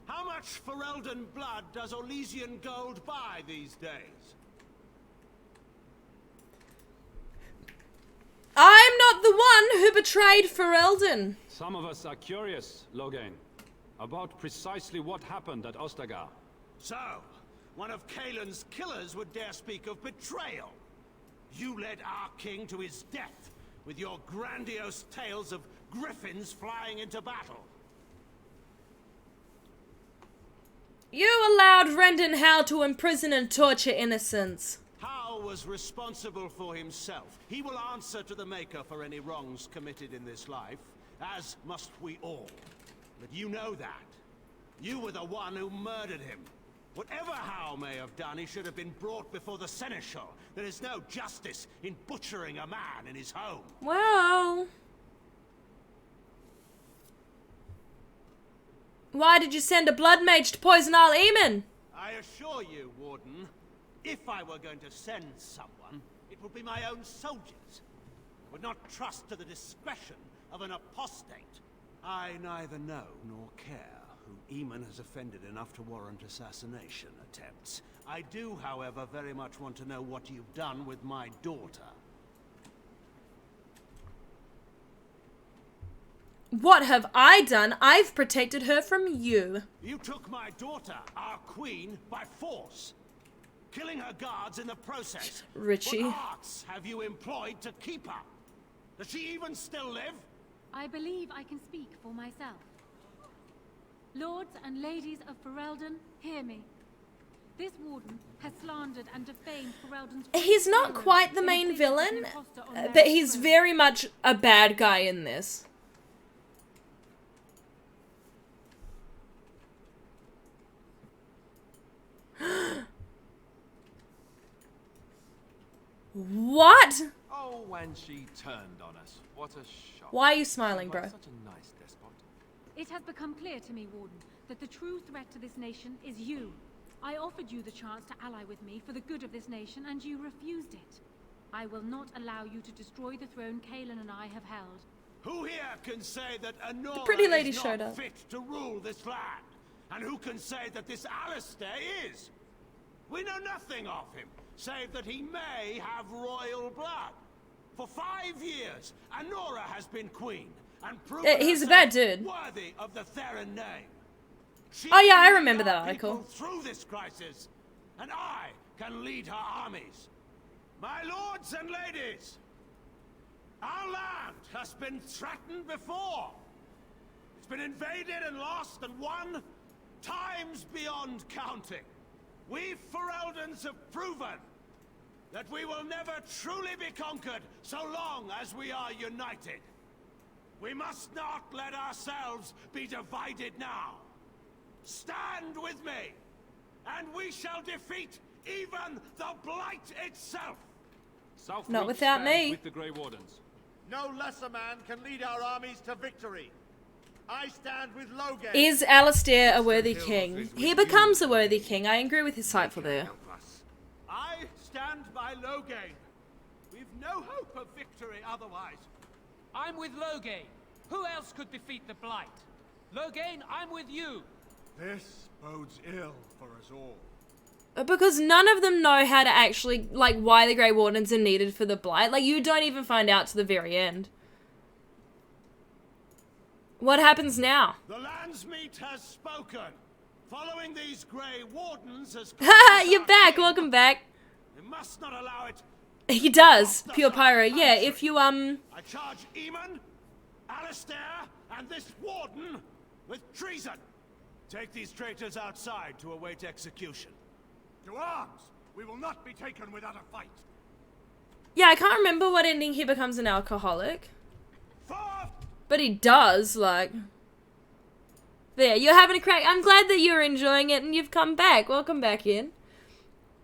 How much Ferelden blood does Orlesian gold buy these days? I'm not the one who betrayed Ferelden. Some of us are curious, Loghain, about precisely what happened at Ostagar. So, one of Kaelin's killers would dare speak of betrayal. You led our king to his death with your grandiose tales of griffins flying into battle. You allowed Rendon Howe to imprison and torture innocents. Howe was responsible for himself. He will answer to the Maker for any wrongs committed in this life, as must we all. But you know that. You were the one who murdered him. Whatever Howe may have done, he should have been brought before the Seneschal. There is no justice in butchering a man in his home. Well... Why did you send a blood mage to poison our Eamon? I assure you, Warden, if I were going to send someone, it would be my own soldiers. I would not trust to the discretion of an apostate. I neither know nor care who Eamon has offended enough to warrant assassination attempts. I do, however, very much want to know what you've done with my daughter. What have I done? I've protected her from you. You took my daughter, our queen, by force, killing her guards in the process. Richie. What arts have you employed to keep her? Does she even still live? I believe I can speak for myself. Lords and ladies of Ferelden, hear me. This warden has slandered and defamed Ferelden's... He's not quite the main villain, but he's very much a bad guy in this. What? Oh, when she turned on us, what a shock. Why are you smiling, bro? Such a nice despot. It has become clear to me, Warden, that the true threat to this nation is you. I offered you the chance to ally with me for the good of this nation, and you refused it. I will not allow you to destroy the throne Kaelin and I have held. Who here can say that Anora The pretty lady is showed not up. fit to rule this land? And who can say that this Alistair is? We know nothing of him, save that he may have royal blood. For 5 years, Anora has been queen, and proven He's a bad herself dude. worthy of the Theron name. She Oh yeah, I can remember lead that our article. people through this crisis, and I can lead her armies. My lords and ladies, our land has been threatened before. It's been invaded and lost and won times beyond counting. We Fereldans have proven that we will never truly be conquered so long as we are united. We must not let ourselves be divided now. Stand with me, and we shall defeat even the Blight itself. Southwood Not without stands me. with the Grey Wardens. No lesser man can lead our armies to victory. I stand with Logain. Is Alistair a worthy king? He becomes a worthy king. I agree with his side for there. I stand by Logain. We've no hope of victory otherwise. I'm with Logain. Who else could defeat the Blight? Logain, I'm with you. This bodes ill for us all. Because none of them know how to actually, like, why the Grey Wardens are needed for the Blight. Like, you don't even find out to the very end. What happens now? The Landsmeet has spoken. Following these Grey Wardens has... Haha, you're back. Welcome back. We must not allow it. He does. Pure Pyro. Yeah, if you, I charge Eamon, Alistair, and this Warden with treason. Take these traitors outside to await execution. To arms! We will not be taken without a fight. Yeah, I can't remember what ending he becomes an alcoholic. But he does, like... There, you're having a crack. I'm glad that you're enjoying it and you've come back. Welcome back in.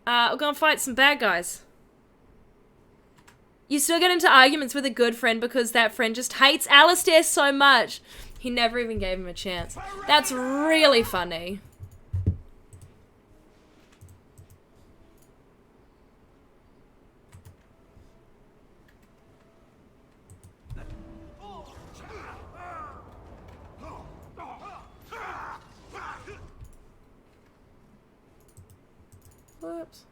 We're gonna fight some bad guys. You still get into arguments with a good friend because that friend just hates Alistair so much. He never even gave him a chance. That's really funny. Whoops.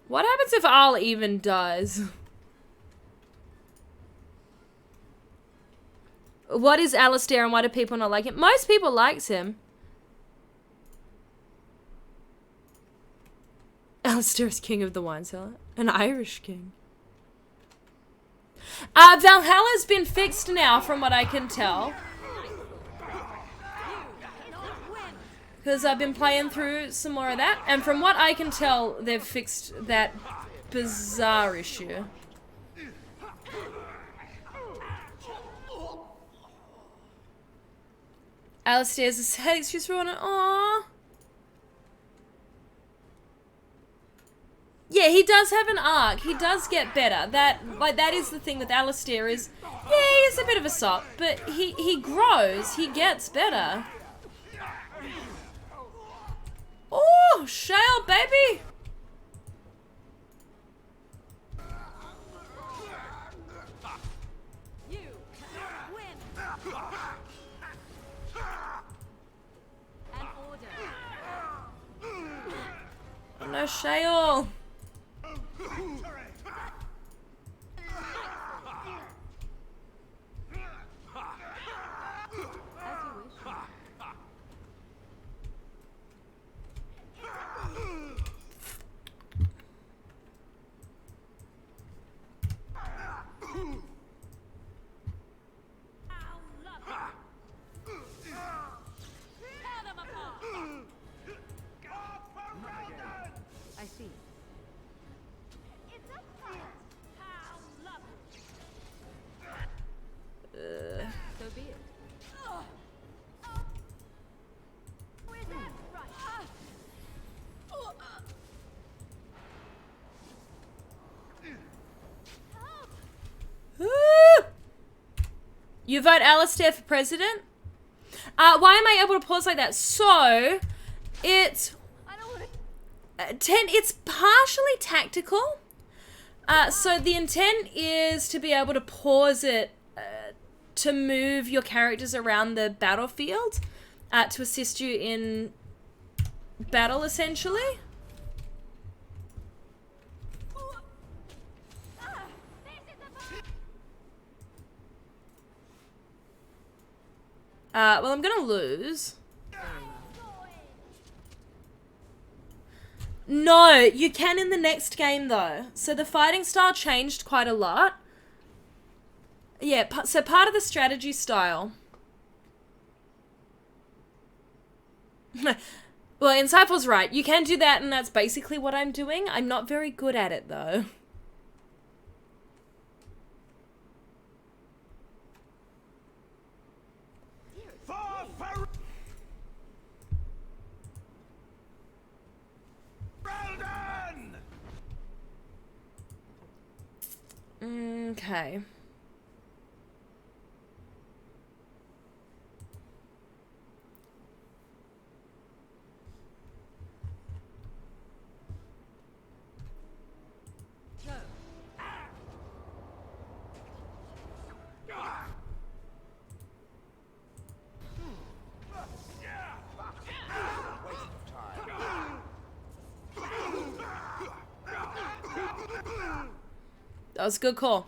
What happens if Al even dies? What is Alistair and why do people not like him? Most people likes him. Alistair is king of the wine cellar. An Irish king. Valhalla's been fixed now from what I can tell. Because I've been playing through some more of that. And from what I can tell, they've fixed that bizarre issue. Alistair's head excuse for one. Aww. Yeah, he does have an arc. He does get better. That is the thing with Alistair is, yeah, he's a bit of a sop, but he grows. He gets better. Oh, Shale, baby! You win. An order. Oh no, Shale! You vote Alistair for president? Why am I able to pause like that? So, it's... it's partially tactical. So the intent is to be able to pause it to move your characters around the battlefield to assist you in battle, essentially. Well, I'm gonna lose. No, you can in the next game though. So the fighting style changed quite a lot. Yeah, so part of the strategy style. Well, Insightful's right. You can do that, and that's basically what I'm doing. I'm not very good at it though. Okay. That was a good call.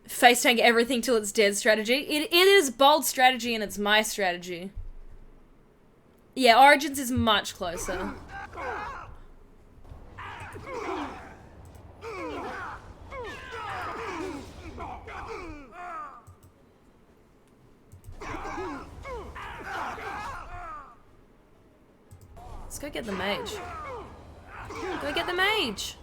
Face tank everything till it's dead strategy. It is bold strategy and it's my strategy. Yeah, Origins is much closer. Let's go get the mage. Go get the mage.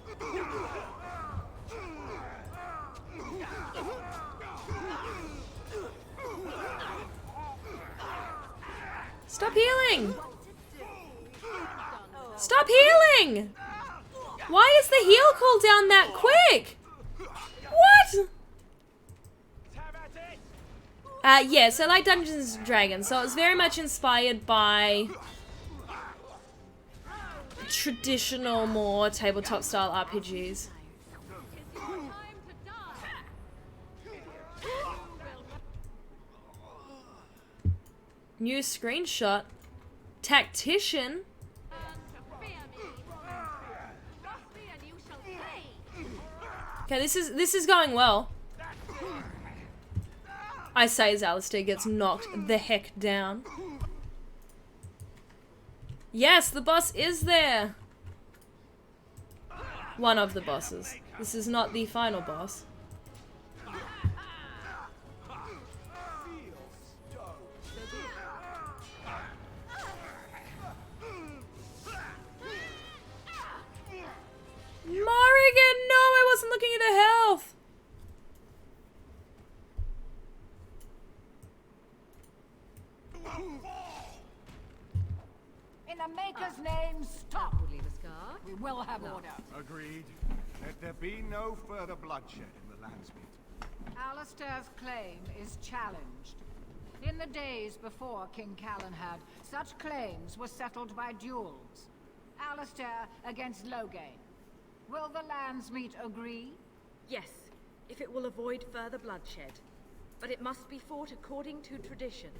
Stop healing! Stop healing! Why is the heal cooldown that quick? What? Yeah, so like Dungeons & Dragons, so it was very much inspired by traditional, more tabletop style RPGs. New screenshot. Tactician. Okay, this is going well. I say as Alistair gets knocked the heck down. Yes, the boss is there. One of the bosses. This is not the final boss. Morrigan, no, I wasn't looking at her health. In the Maker's name, stop! We will have order. Agreed. Let there be no further bloodshed in the Landsmeet. Alistair's claim is challenged. In the days before King Callanhad, such claims were settled by duels. Alistair against Loghain. Will the Landsmeet agree? Yes, if it will avoid further bloodshed. But it must be fought according to tradition,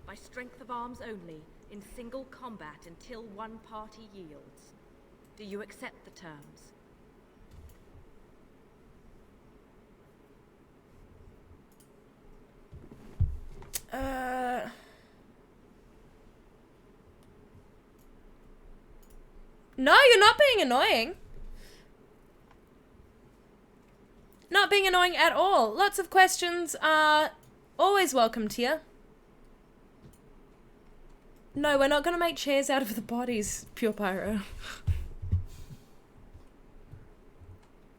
by strength of arms only, in single combat until one party yields. Do you accept the terms? No, you're not being annoying. Not being annoying at all. Lots of questions are always welcomed here. No, we're not going to make chairs out of the bodies, Pure Pyro.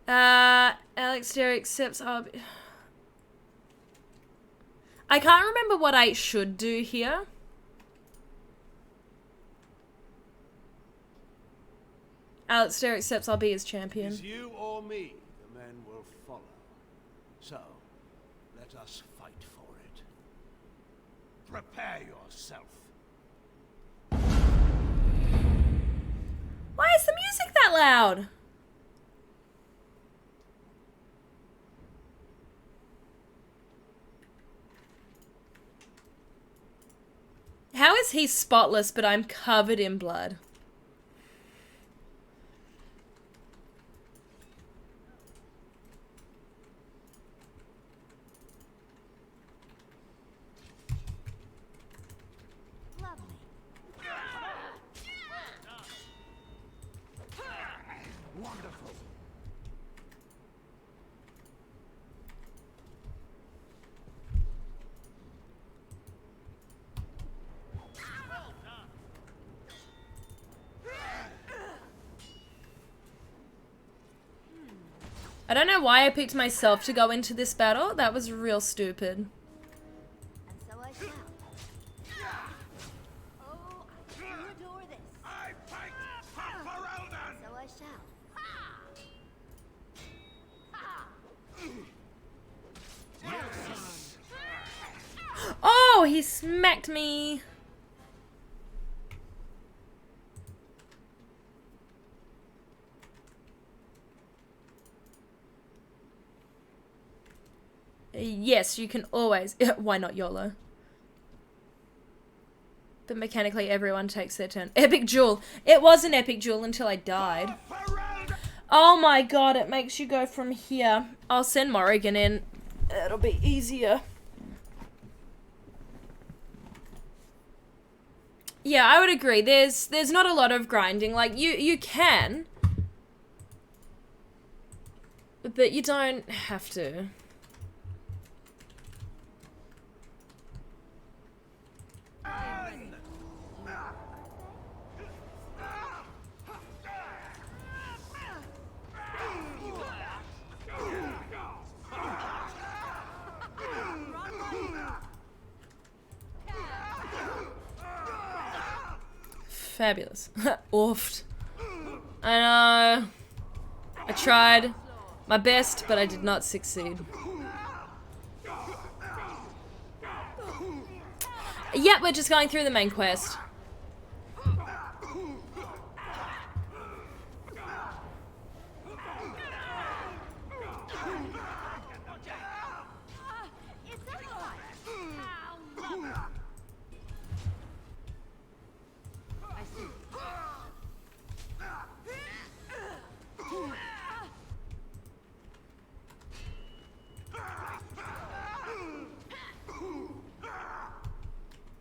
Alistair accepts our... I can't remember what I should do here. Alistair accepts I'll be his champion. Is you or me, the men will follow. So, let us fight for Prepare yourself. Why is the music that loud? How is he spotless, but I'm covered in blood? Wonderful. I don't know why I picked myself to go into this battle. That was real stupid. And so I shall. Oh, I do adore this. I fight for Eldon. So I shall. Yes. Oh, he smacked me. Yes, you can always. Why not YOLO? But mechanically, everyone takes their turn. Epic duel. It was an epic duel until I died. Oh my god, it makes you go from here. I'll send Morrigan in. It'll be easier. Yeah, I would agree. There's not a lot of grinding. Like, you can. But you don't have to. Fabulous. Oofed. I know. I tried my best, but I did not succeed. Yeah, we're just going through the main quest.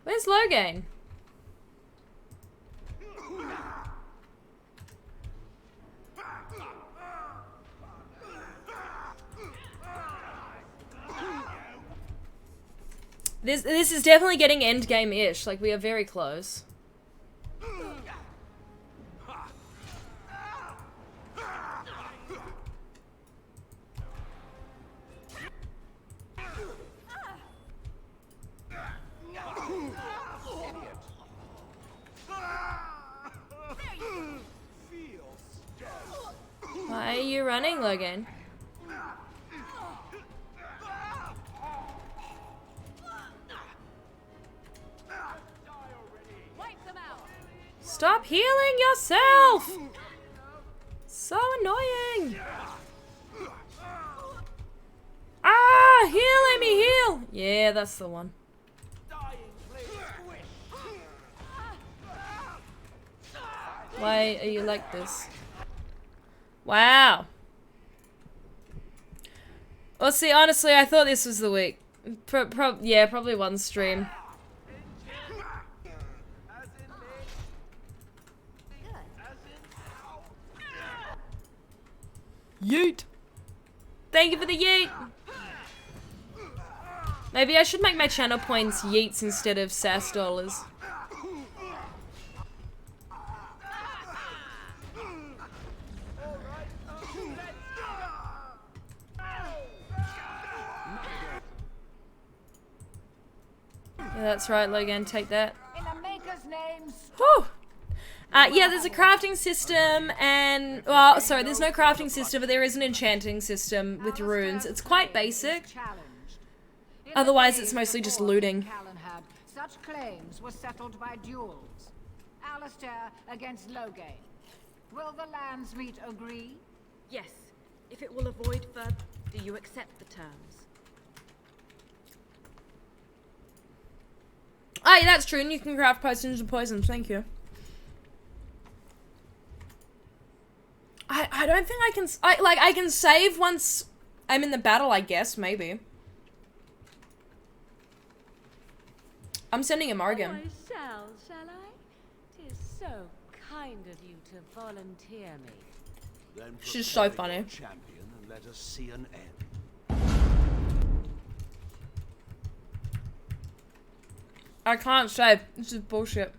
Where's Logain? This is definitely getting endgame-ish. Like, we are very close. Why are you running, Logan? Stop healing yourself! So annoying! Ah! Heal, Amy, heal! Yeah, that's the one. Why are you like this? Wow. Well, see, honestly, I thought this was the week. Yeah, probably one stream. Yeet. Thank you for the yeet. Maybe I should make my channel points yeets instead of SAS dollars. Yeah, that's right, Logan. Take that. In the maker's name. Whew. Yeah, there's a crafting system and... Well, sorry, there's no crafting system, but there is an enchanting system with runes. It's quite basic. Otherwise, it's mostly just looting. Such claims were settled by duels. Alistair against Loghain. Will the Landsmeet agree? Yes, if it will avoid further... Do you accept the terms? Oh, yeah, that's true. And you can craft potions and poisons. Thank you. I don't think I can... I can save once I'm in the battle, I guess. Maybe. I'm sending him Morgan. I shall I? 'Tis so kind of you to volunteer me. Then She's so prepare funny. your champion and let us see an end. I can't save. This is bullshit.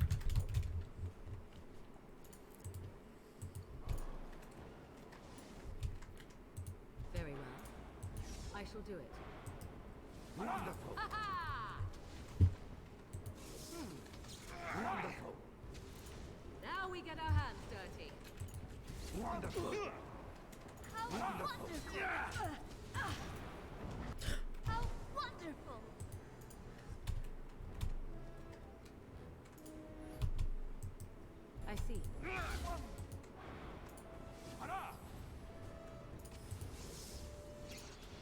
Very well. I shall do it. Wonderful. Wonderful. Now we get our hands dirty. Wonderful. How wonderful! How wonderful! I see. Wonderful. How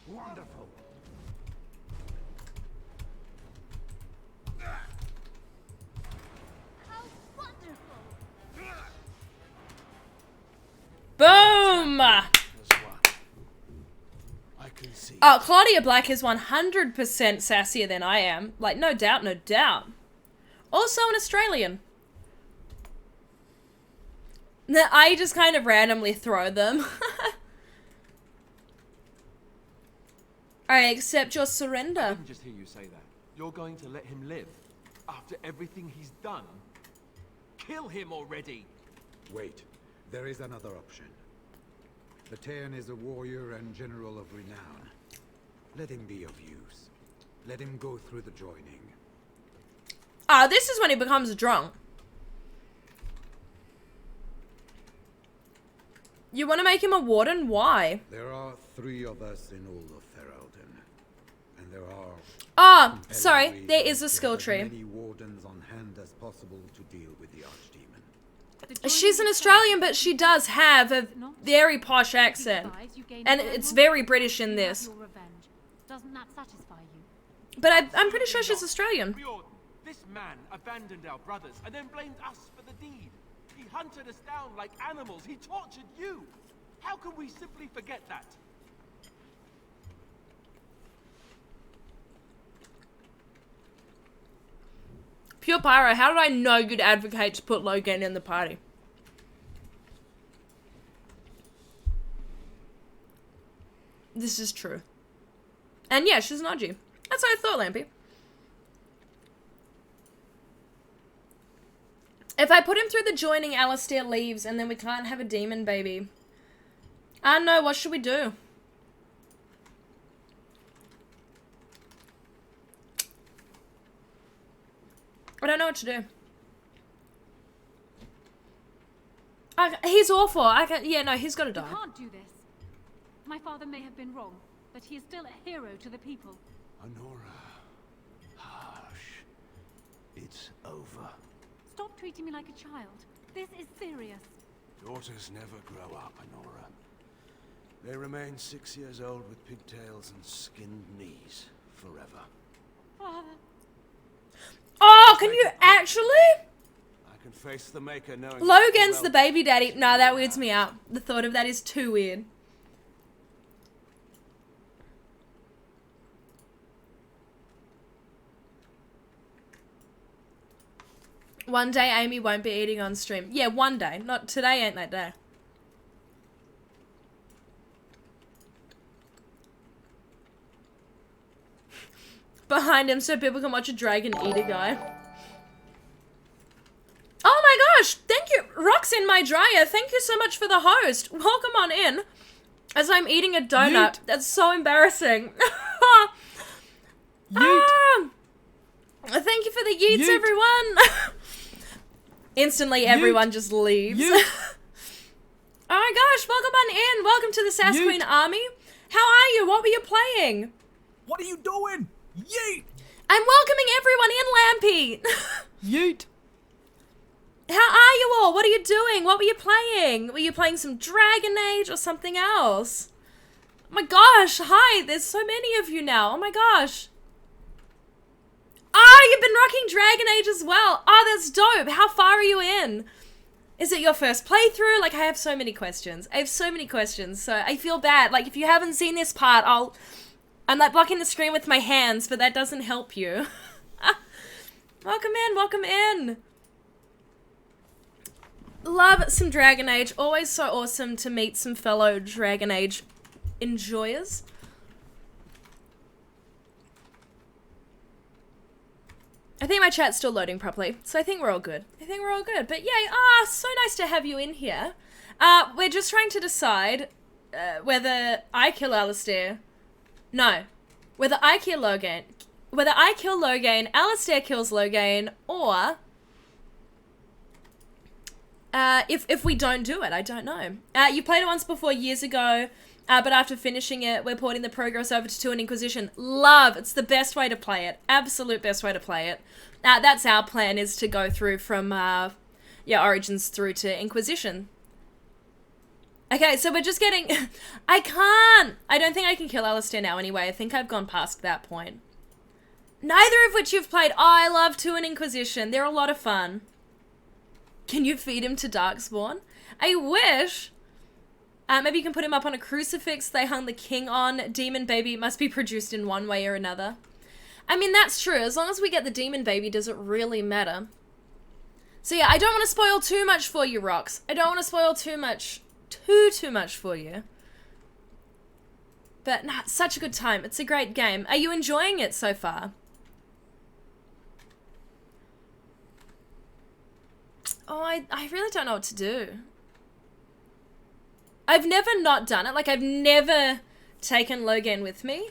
wonderful! Boom! I can see. Oh, Claudia Black is 100% sassier than I am. Like, no doubt, no doubt. Also an Australian. I just kind of randomly throw them. I accept your I surrender. didn't just hear you say that. You're going to let him live? After everything he's done? Kill him already! Wait, there is another option. The Tairn is a warrior and general of renown. Let him be of use. Let him go through the joining. Ah, this is when he becomes drunk. You want to make him a warden? Why? There are 3 of us in all of Ferelden. And there are... Ah, sorry, there is a skill to have tree. as many wardens on hand as possible to deal with the Archdemon. She's an Australian, but she does have a very posh accent. And it's very British in this. Your revenge. Doesn't that satisfy you? But I'm pretty sure she's Australian. Riordan, this man abandoned our brothers and then blamed us for the deed. He hunted us down like animals. He tortured you. How can we simply forget that? Pure Pyro, how did I know you'd advocate to put Logan in the party? This is true. And yeah, she's an Audgie. That's what I thought, Lampy. If I put him through the joining, Alistair leaves, and then we can't have a demon baby. I don't know, what should we do? I don't know what to do. He's awful. Yeah, no, he's got to die. You can't do this. My father may have been wrong, but he is still a hero to the people. Honora. Hush. It's over. Stop treating me like a child. This is serious. Daughters never grow up, Honora. They remain 6 years old with pigtails and skinned knees forever. Father. Oh, can you actually? I can face the Maker knowing... Logan's the baby daddy. No, that weirds me out. The thought of that is too weird. One day Amy won't be eating on stream. Yeah, one day. Not today ain't that day. Behind him so people can watch a dragon eat a guy. Oh my gosh! Thank you! Roxin, my dryer, thank you so much for the host. Welcome on in. As I'm eating a donut. Yeet. That's so embarrassing. Thank you for the yeets, everyone. Instantly, everyone just leaves. Oh my gosh, welcome on in. Welcome to the Sass Queen Army. How are you? What were you playing? What are you doing? Yeet! I'm welcoming everyone in, Lampy. Yeet. How are you all? What are you doing? What were you playing? Were you playing some Dragon Age or something else? Oh my gosh, hi, there's so many of you now. Oh my gosh. Oh, you've been rocking Dragon Age as well. Oh, that's dope. How far are you in? Is it your first playthrough? Like, I have so many questions. So I feel bad. Like, if you haven't seen this part, I'm like blocking the screen with my hands, but that doesn't help you. Welcome in. Love some Dragon Age. Always so awesome to meet some fellow Dragon Age enjoyers. I think my chat's still loading properly, so I think we're all good. But yay, so nice to have you in here. We're just trying to decide whether I kill Alistair. No. Whether I kill Logain. Whether I kill Logain, Alistair kills Logain, or if we don't do it, I don't know. You played it once before years ago, but after finishing it, we're porting the progress over to 2 and Inquisition. Love! It's the best way to play it. Absolute best way to play it. That's our plan, is to go through from, Origins through to Inquisition. Okay, so we're just getting... I don't think I can kill Alistair now anyway. I think I've gone past that point. Neither of which you've played. Oh, I love 2 and Inquisition. They're a lot of fun. Can you feed him to Darkspawn? I wish. Maybe you can put him up on a crucifix they hung the king on. Demon baby must be produced in one way or another. I mean, that's true. As long as we get the demon baby, does it really matter? So yeah, I don't want to spoil too much for you, Rox. I don't want to spoil too much for you. But nah, it's such a good time. It's a great game. Are you enjoying it so far? Oh, I really don't know what to do. I've never not done it. Like, I've never taken Logain with me.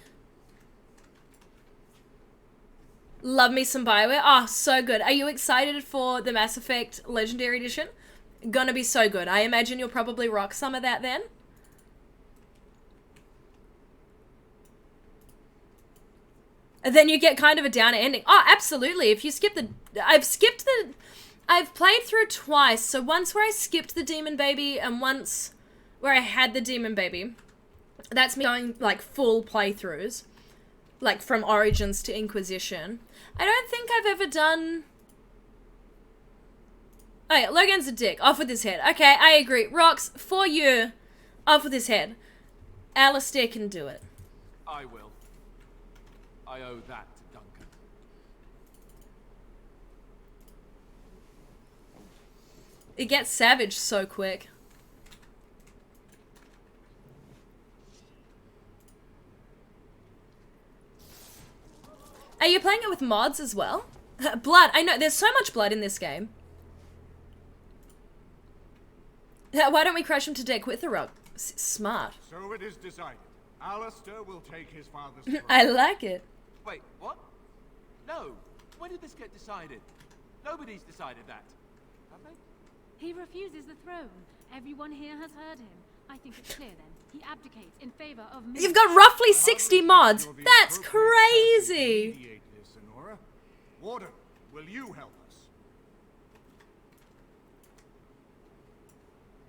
Love me some BioWare. Oh, so good. Are you excited for the Mass Effect Legendary Edition? Gonna be so good. I imagine you'll probably rock some of that then. And then you get kind of a downer ending. Oh, absolutely. If you skip the... I've played through twice. So once where I skipped the Demon Baby and once where I had the Demon Baby. That's me going, like, full playthroughs. Like, from Origins to Inquisition. I don't think I've ever done... Oh yeah, Logan's a dick. Off with his head. Okay, I agree. Rox, for you, off with his head. Alistair can do it. I will. I owe that to Duncan. It gets savage so quick. Are you playing it with mods as well? Blood. I know, there's so much blood in this game. Why don't we crash him to deck with a rock? Smart. So it is decided. Alistair will take his father's throne. I like it. Wait, what? No. When did this get decided? Nobody's decided that. Have they? He refuses the throne. Everyone here has heard him. I think it's clear then. He abdicates in favor of... You've got roughly 60 mods. That's crazy. Warden, will you help us?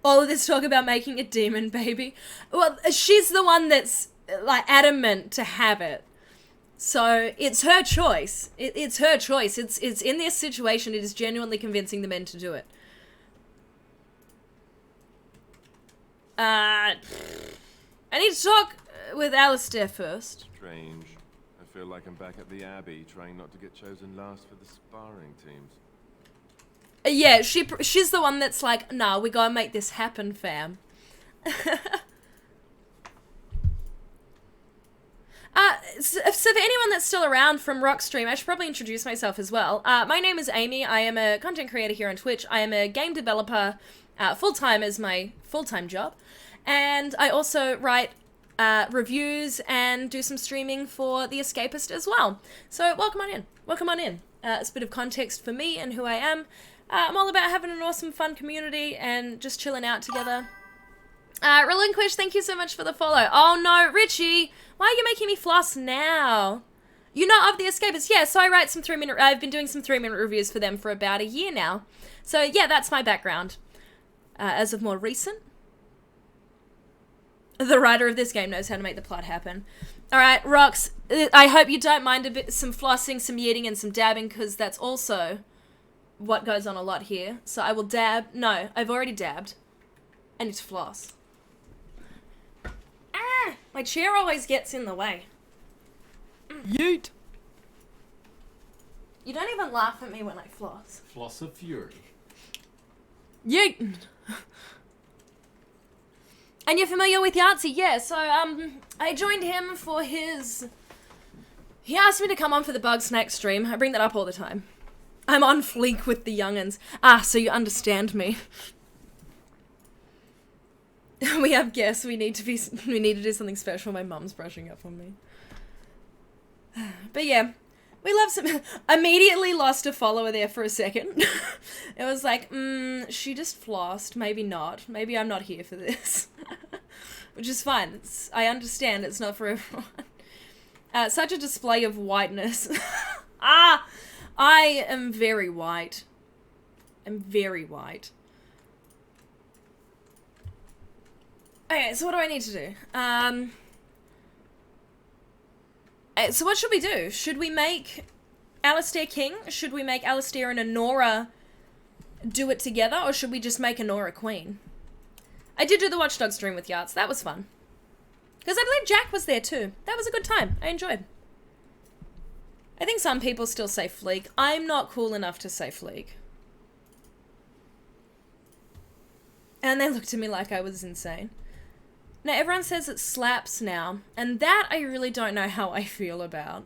All of this talk about making a demon baby. Well, she's the one that's, like, adamant to have it. So, it's her choice. It's her choice. It's in this situation, it is genuinely convincing the men to do it. I need to talk with Alistair first. Strange. I feel like I'm back at the Abbey, trying not to get chosen last for the sparring teams. Yeah, she's the one that's like, nah, we gotta make this happen, fam. So for anyone that's still around from Rockstream, I should probably introduce myself as well. My name is Amy. I am a content creator here on Twitch. I am a game developer, full-time as my full-time job. And I also write reviews and do some streaming for The Escapist as well. So welcome on in. Welcome on in. It's a bit of context for me and who I am. I'm all about having an awesome, fun community and just chilling out together. Relinquish, thank you so much for the follow. Oh no, Richie, why are you making me floss now? You know of The Escapists? Yeah, so I write some 3-minute... I've been doing some 3-minute reviews for them for about a year now. So, yeah, that's my background. As of more recent. The writer of this game knows how to make the plot happen. Alright, Rox, I hope you don't mind a bit, some flossing, some yeeting, and some dabbing, because that's also what goes on a lot here. So I will dab... No, I've already dabbed. I need to floss. Ah! My chair always gets in the way. Yeet! You don't even laugh at me when I floss. Floss of fury. Yeet! And you're familiar with Yahtzee? Yeah, so, I joined him for his... He asked me to come on for the Bug Snack stream. I bring that up all the time. I'm on fleek with the young'uns. Ah, so you understand me. We have guests. We need to do something special. My mum's brushing up on me. But yeah, we love some... Immediately lost a follower there for a second. It was like, she just flossed. Maybe not. Maybe I'm not here for this. Which is fine. I understand it's not for everyone. Such a display of whiteness. Ah! I am very white. I'm very white. Okay, so what do I need to do? So what should we do? Should we make Alistair king? Should we make Alistair and Honora do it together? Or should we just make Honora queen? I did do the Watchdog stream with Yards. That was fun. Because I believe Jack was there too. That was a good time. I enjoyed. I think some people still say fleek. I'm not cool enough to say fleek. And they looked at me like I was insane. Now, everyone says it slaps now. And that I really don't know how I feel about.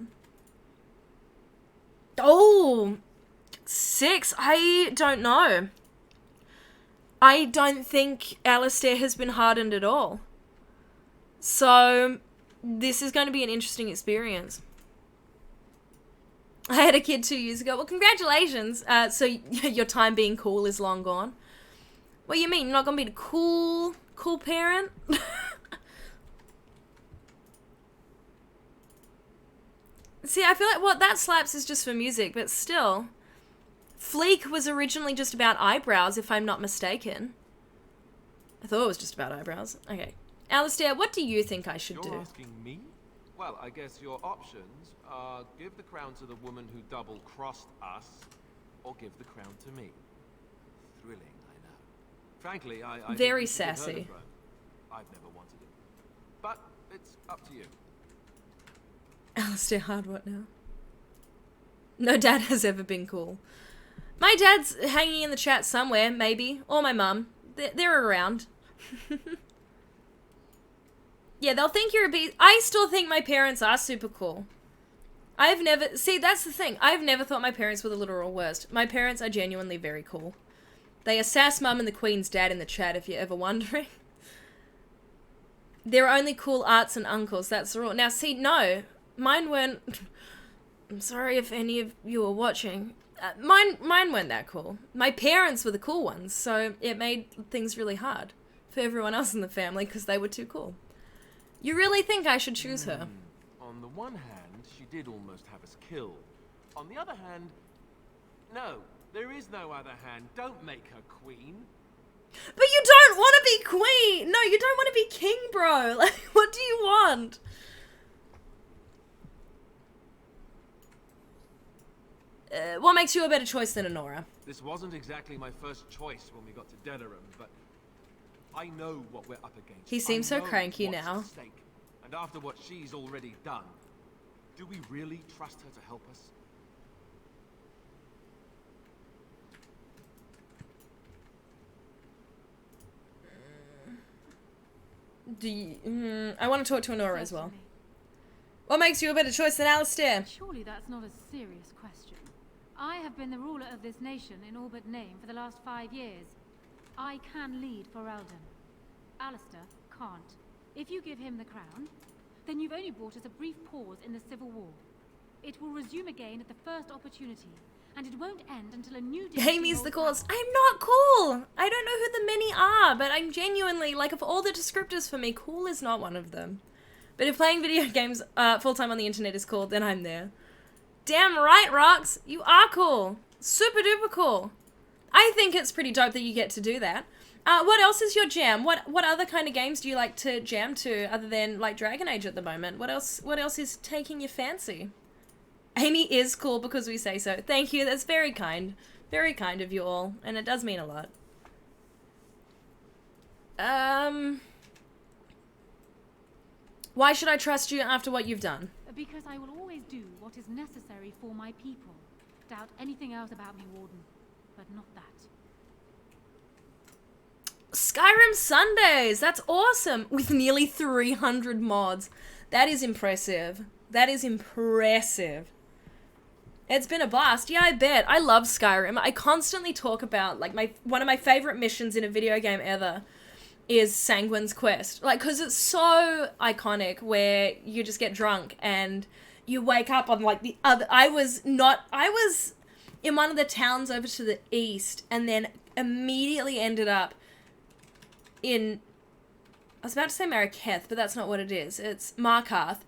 Oh! 6? I don't know. I don't think Alistair has been hardened at all. So, this is going to be an interesting experience. I had a kid 2 years ago. Well, congratulations. So, your time being cool is long gone. What do you mean? You're not going to be the cool parent? See, I feel like what that slaps is just for music, but still. Fleek was originally just about eyebrows, if I'm not mistaken. I thought it was just about eyebrows. Okay. Alistair, what do you think I should do? You're asking me? Well, I guess your options are give the crown to the woman who double-crossed us, or give the crown to me. Thrilling, I know. Frankly, I very think you should have heard sassy. of her. I've never wanted it. But it's up to you. Alistair hard what now? No dad has ever been cool. My dad's hanging in the chat somewhere, maybe. Or my mum. They're around. Yeah, they'll think you're a beast. I still think my parents are super cool. I've never... See, that's the thing. I've never thought my parents were the literal worst. My parents are genuinely very cool. They are Sass Mum and the Queen's dad in the chat, if you're ever wondering. They're only cool aunts and uncles, that's the rule. Now, see, no. Mine weren't... I'm sorry if any of you are watching. Mine weren't that cool. My parents were the cool ones, so it made things really hard for everyone else in the family because they were too cool. You really think I should choose her? On the one hand, she did almost have us killed. On the other hand, no, there is no other hand. Don't make her queen. But you don't want to be queen! No, you don't want to be king, bro! Like, what do you want? What makes you a better choice than Honora? This wasn't exactly my first choice when we got to Denerim, but I know what we're up against. He seems so I know cranky what's now. at stake. And after what she's already done, do we really trust her to help us? I want to talk to Honora as well. What makes you a better choice than Alistair? Surely that's not a serious question. I have been the ruler of this nation in all but name for the last 5 years. I can lead for Eldon. Alistair can't. If you give him the crown, then you've only brought us a brief pause in the Civil War. It will resume again at the first opportunity, and it won't end until a new Amy's the coolest. I'm not cool! I don't know who the many are, but I'm genuinely, like, of all the descriptors for me, cool is not one of them. But if playing video games full-time on the internet is cool, then I'm there. Damn right, Rox! You are cool! Super duper cool! I think it's pretty dope that you get to do that. What else is your jam? What other kind of games do you like to jam to other than like Dragon Age at the moment? What else is taking your fancy? Amy is cool because we say so. Thank you, that's very kind. Very kind of you all, and it does mean a lot. Why should I trust you after what you've done? Because I will always do what is necessary for my people. Doubt anything else about me, Warden, but not that. Skyrim Sundays! That's awesome! With nearly 300 mods. That is impressive. That is impressive. It's been a blast. Yeah, I bet. I love Skyrim. I constantly talk about, like, one of my favorite missions in a video game ever is Sanguine's Quest. Like, because it's so iconic where you just get drunk and you wake up on, like, the other... I was in one of the towns over to the east and then immediately ended up in... I was about to say Marrakech, but that's not what it is. It's Markarth.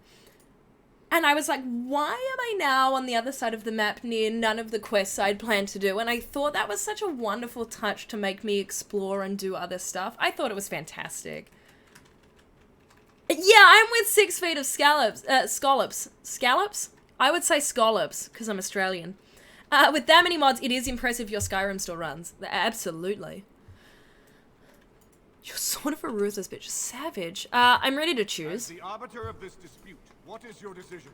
And I was like, why am I now on the other side of the map near none of the quests I'd planned to do? And I thought that was such a wonderful touch to make me explore and do other stuff. I thought it was fantastic. Yeah, I'm with 6 feet of scallops. Scallops? I would say scallops, because I'm Australian. With that many mods, it is impressive your Skyrim still runs. Absolutely. You're sort of a ruthless bitch. Savage. I'm ready to choose. As the arbiter of this dispute, what is your decision?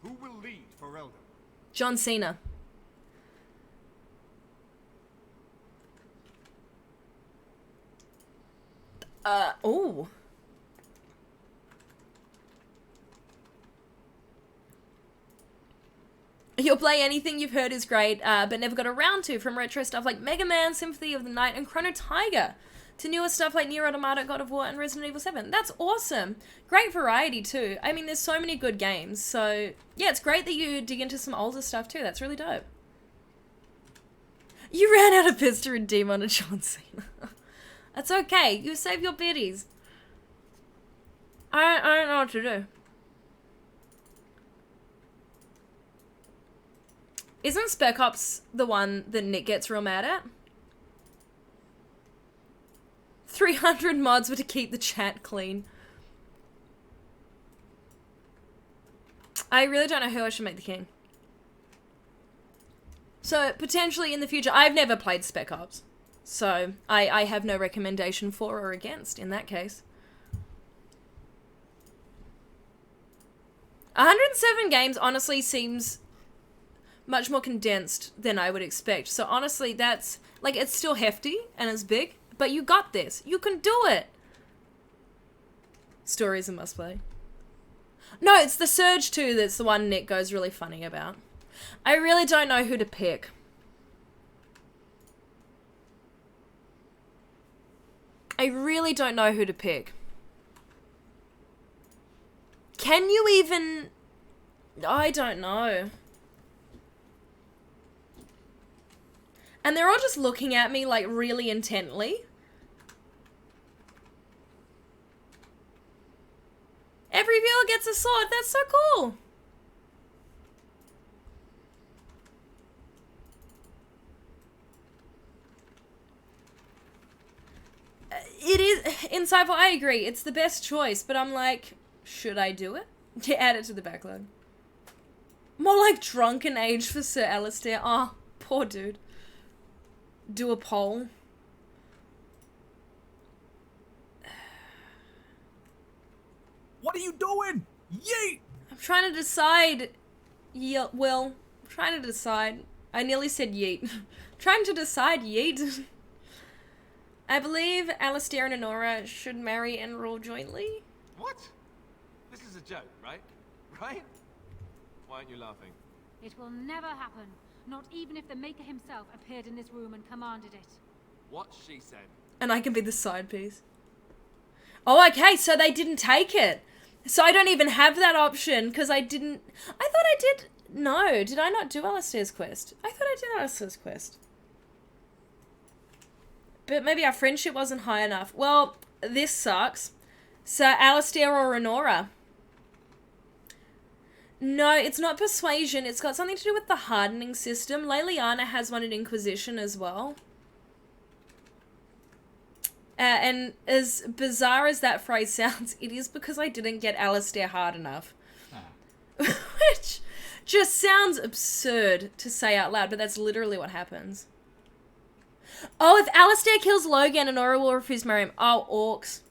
Who will lead Ferelden? John Cena. Oh. You'll play anything you've heard is great, but never got around to, from retro stuff like Mega Man, Symphony of the Night, and Chrono Tiger, to newer stuff like Nier Automata, God of War, and Resident Evil 7. That's awesome. Great variety, too. I mean, there's so many good games, so... Yeah, it's great that you dig into some older stuff, too. That's really dope. You ran out of bits to redeem on a John Cena. That's okay. You save your biddies. I don't know what to do. Isn't Spec Ops the one that Nick gets real mad at? 300 mods were to keep the chat clean. I really don't know who I should make the king. So, potentially in the future, I've never played Spec Ops. So, I have no recommendation for or against in that case. 107 games honestly seems much more condensed than I would expect. So honestly, that's, like, it's still hefty and it's big, but you got this. You can do it. Story is a must play. No, it's the Surge 2 that's the one Nick goes really funny about. I really don't know who to pick. I really don't know who to pick. Can you even... I don't know. And they're all just looking at me, like, really intently. Every viewer gets a sword. That's so cool. It is... Insightful, I agree. It's the best choice, but I'm like, should I do it? To add it to the backlog. More like drunken age for Sir Alistair. Oh, poor dude. Do a poll. What are you doing? Yeet! I'm trying to decide. Yeah, well, I'm trying to decide. I nearly said yeet. Trying to decide yeet. I believe Alistair and Honora should marry and rule jointly. What? This is a joke, right? Right? Why aren't you laughing? It will never happen. Not even if the Maker himself appeared in this room and commanded it. What she said. And I can be the side piece. Oh, okay, so they didn't take it. So I don't even have that option, because I didn't... I thought I did... No, did I not do Alistair's quest? I thought I did Alistair's quest. But maybe our friendship wasn't high enough. Well, this sucks. So Alistair or Honora? No, it's not persuasion. It's got something to do with the hardening system. Leliana has one in Inquisition as well. And as bizarre as that phrase sounds, it is because I didn't get Alistair hard enough. Which just sounds absurd to say out loud, but that's literally what happens. Oh, if Alistair kills Logan, Honora will refuse to marry him. Oh, orcs.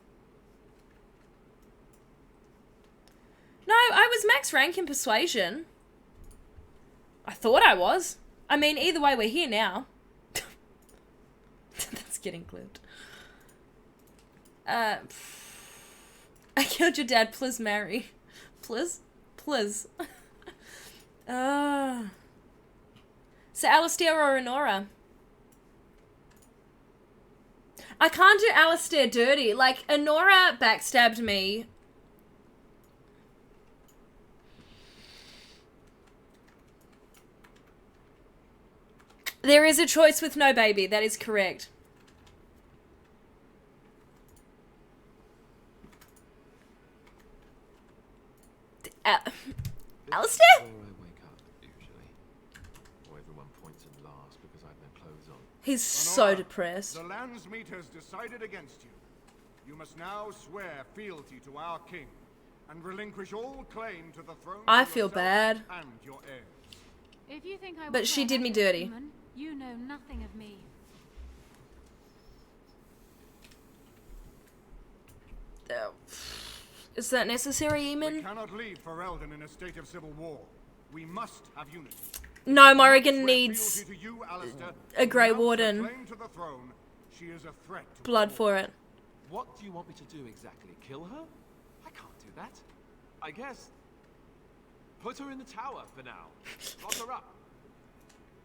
No, I was max rank in Persuasion. I thought I was. I mean, either way, we're here now. That's getting clipped. I killed your dad, please marry. Please? Please. So Alistair or Honora? I can't do Alistair dirty. Like, Honora backstabbed me. There is a choice with no baby. That is correct. Alistair? Before I wake up, usually. Or everyone points and laughs because I have no clothes on. He's so depressed. The Landsmeet has decided against you. You must now swear fealty to our king and relinquish all claim to the throne. I feel bad. And your heirs. If you think I But she did me dirty. Demon, you know nothing of me. Is that necessary, Eamon? We cannot leave Ferelden in a state of civil war. We must have unity. No, Morrigan needs To you, Alistair, a Grey without Warden. her claim to the throne, she is a threat to Blood for it. What do you want me to do exactly? Kill her? I can't do that. I guess... put her in the tower for now. Lock her up.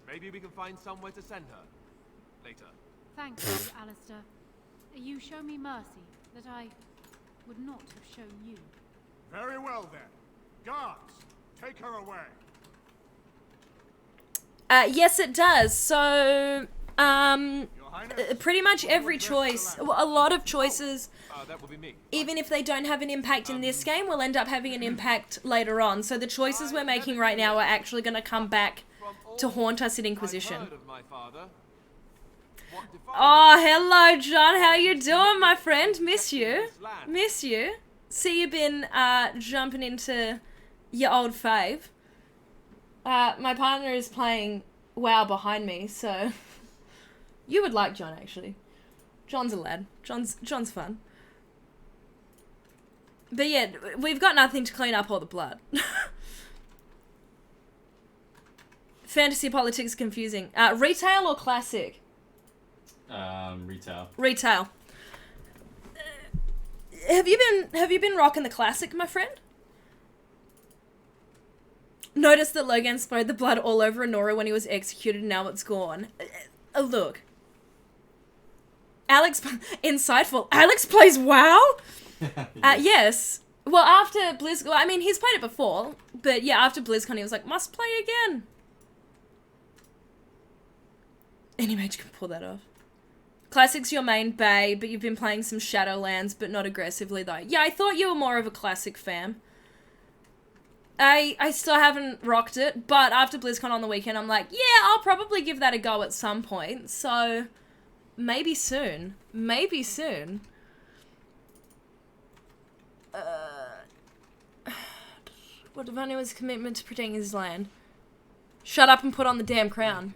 Maybe we can find somewhere to send her. Later. Thank you, Alistair. You show me mercy that I would not have shown you. Very well then. Guards, take her away. Yes, it does. So, pretty much every choice, a lot of choices, that will be me. even if they don't have an impact in this game, will end up having an impact later on. So the choices we're making right now are actually going to come back to haunt us in Inquisition. Oh, hello, John. How you doing, my friend? Miss you. Miss you. See you been jumping into your old fave. My partner is playing WoW behind me, so you would like John, actually. John's a lad. John's fun. But yeah, we've got nothing to clean up all the blood. Fantasy politics confusing. Retail or classic? Retail. Retail. Have you been rocking the classic, my friend? Notice that Logan sprayed the blood all over Honora when he was executed, and now it's gone. Look. Alex, insightful. Alex plays WoW? Yes. Well, after BlizzCon, I mean, he's played it before, but yeah, after BlizzCon, he was like, must play again. Any mage can pull that off. Classic's your main bay, but you've been playing some Shadowlands, but not aggressively, though. Yeah, I thought you were more of a classic fam. I still haven't rocked it, but after BlizzCon on the weekend, I'm like, yeah, I'll probably give that a go at some point, so maybe soon. Maybe soon. What Devanua's commitment to protecting his land? Shut up and put on the damn crown.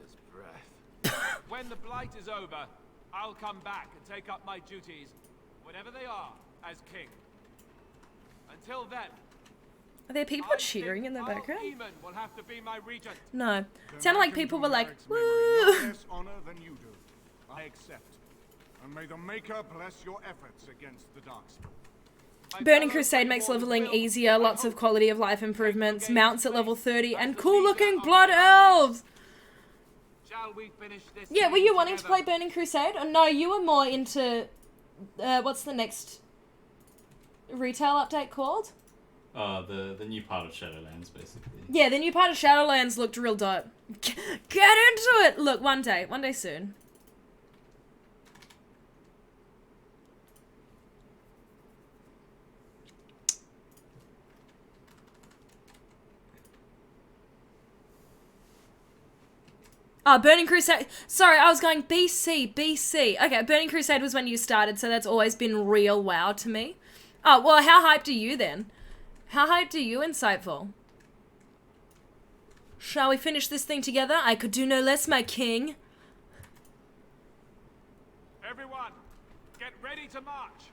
When the blight is over, I'll come back and take up my duties, whatever they are, as king. Until then, Are there people cheering in the background? Eamon will have to be my regent. No. It sounded like people were like, No woo! less honor than you do. I accept. And may the Maker bless your efforts against the Darkspawn. Burning Crusade makes leveling easier, lots of quality of life improvements, mounts at level 30, and cool looking blood elves! Shall we finish this? Yeah, were you wanting to play Burning Crusade? Or no, you were more into, what's the next retail update called? The new part of Shadowlands, basically. Yeah, the new part of Shadowlands looked real dope. Get into it! Look, one day soon. Oh, Burning Crusade. Sorry, I was going BC. Okay, Burning Crusade was when you started, so that's always been real wow to me. Oh, well, how hyped are you then? How hyped are you, Insightful? Shall we finish this thing together? I could do no less, my king. Everyone, get ready to march.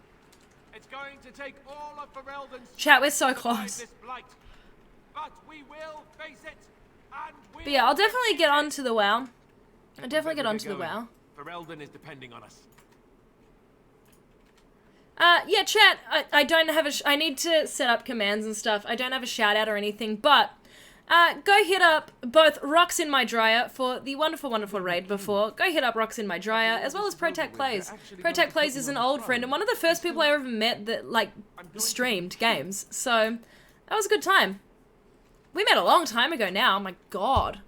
It's going to take all of Ferelden's Chat, we're so to survive close. this blight. But we will face it, and we But yeah, I'll definitely get onto the WoW. I'll definitely get onto the WoW. Ferelden is depending on us. Yeah, chat, I don't have I need to set up commands and stuff. I don't have a shout out or anything, but go hit up both Rocks in My Dryer for the wonderful, wonderful raid before. Go hit up Rocks in My Dryer, as well as Protect Plays. Protect Plays is an old friend and one of the first people I ever met that, like, streamed games. So, that was a good time. We met a long time ago now, oh my god.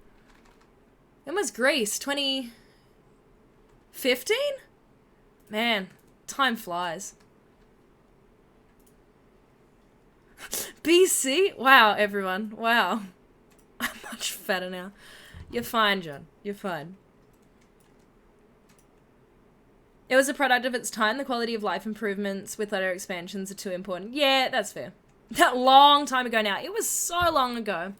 When was Greece? 2015? Man, time flies. BC? Wow, everyone. Wow. I'm much fatter now. You're fine, John. You're fine. It was a product of its time. The quality of life improvements with later expansions are too important. Yeah, that's fair. That long time ago now. It was so long ago.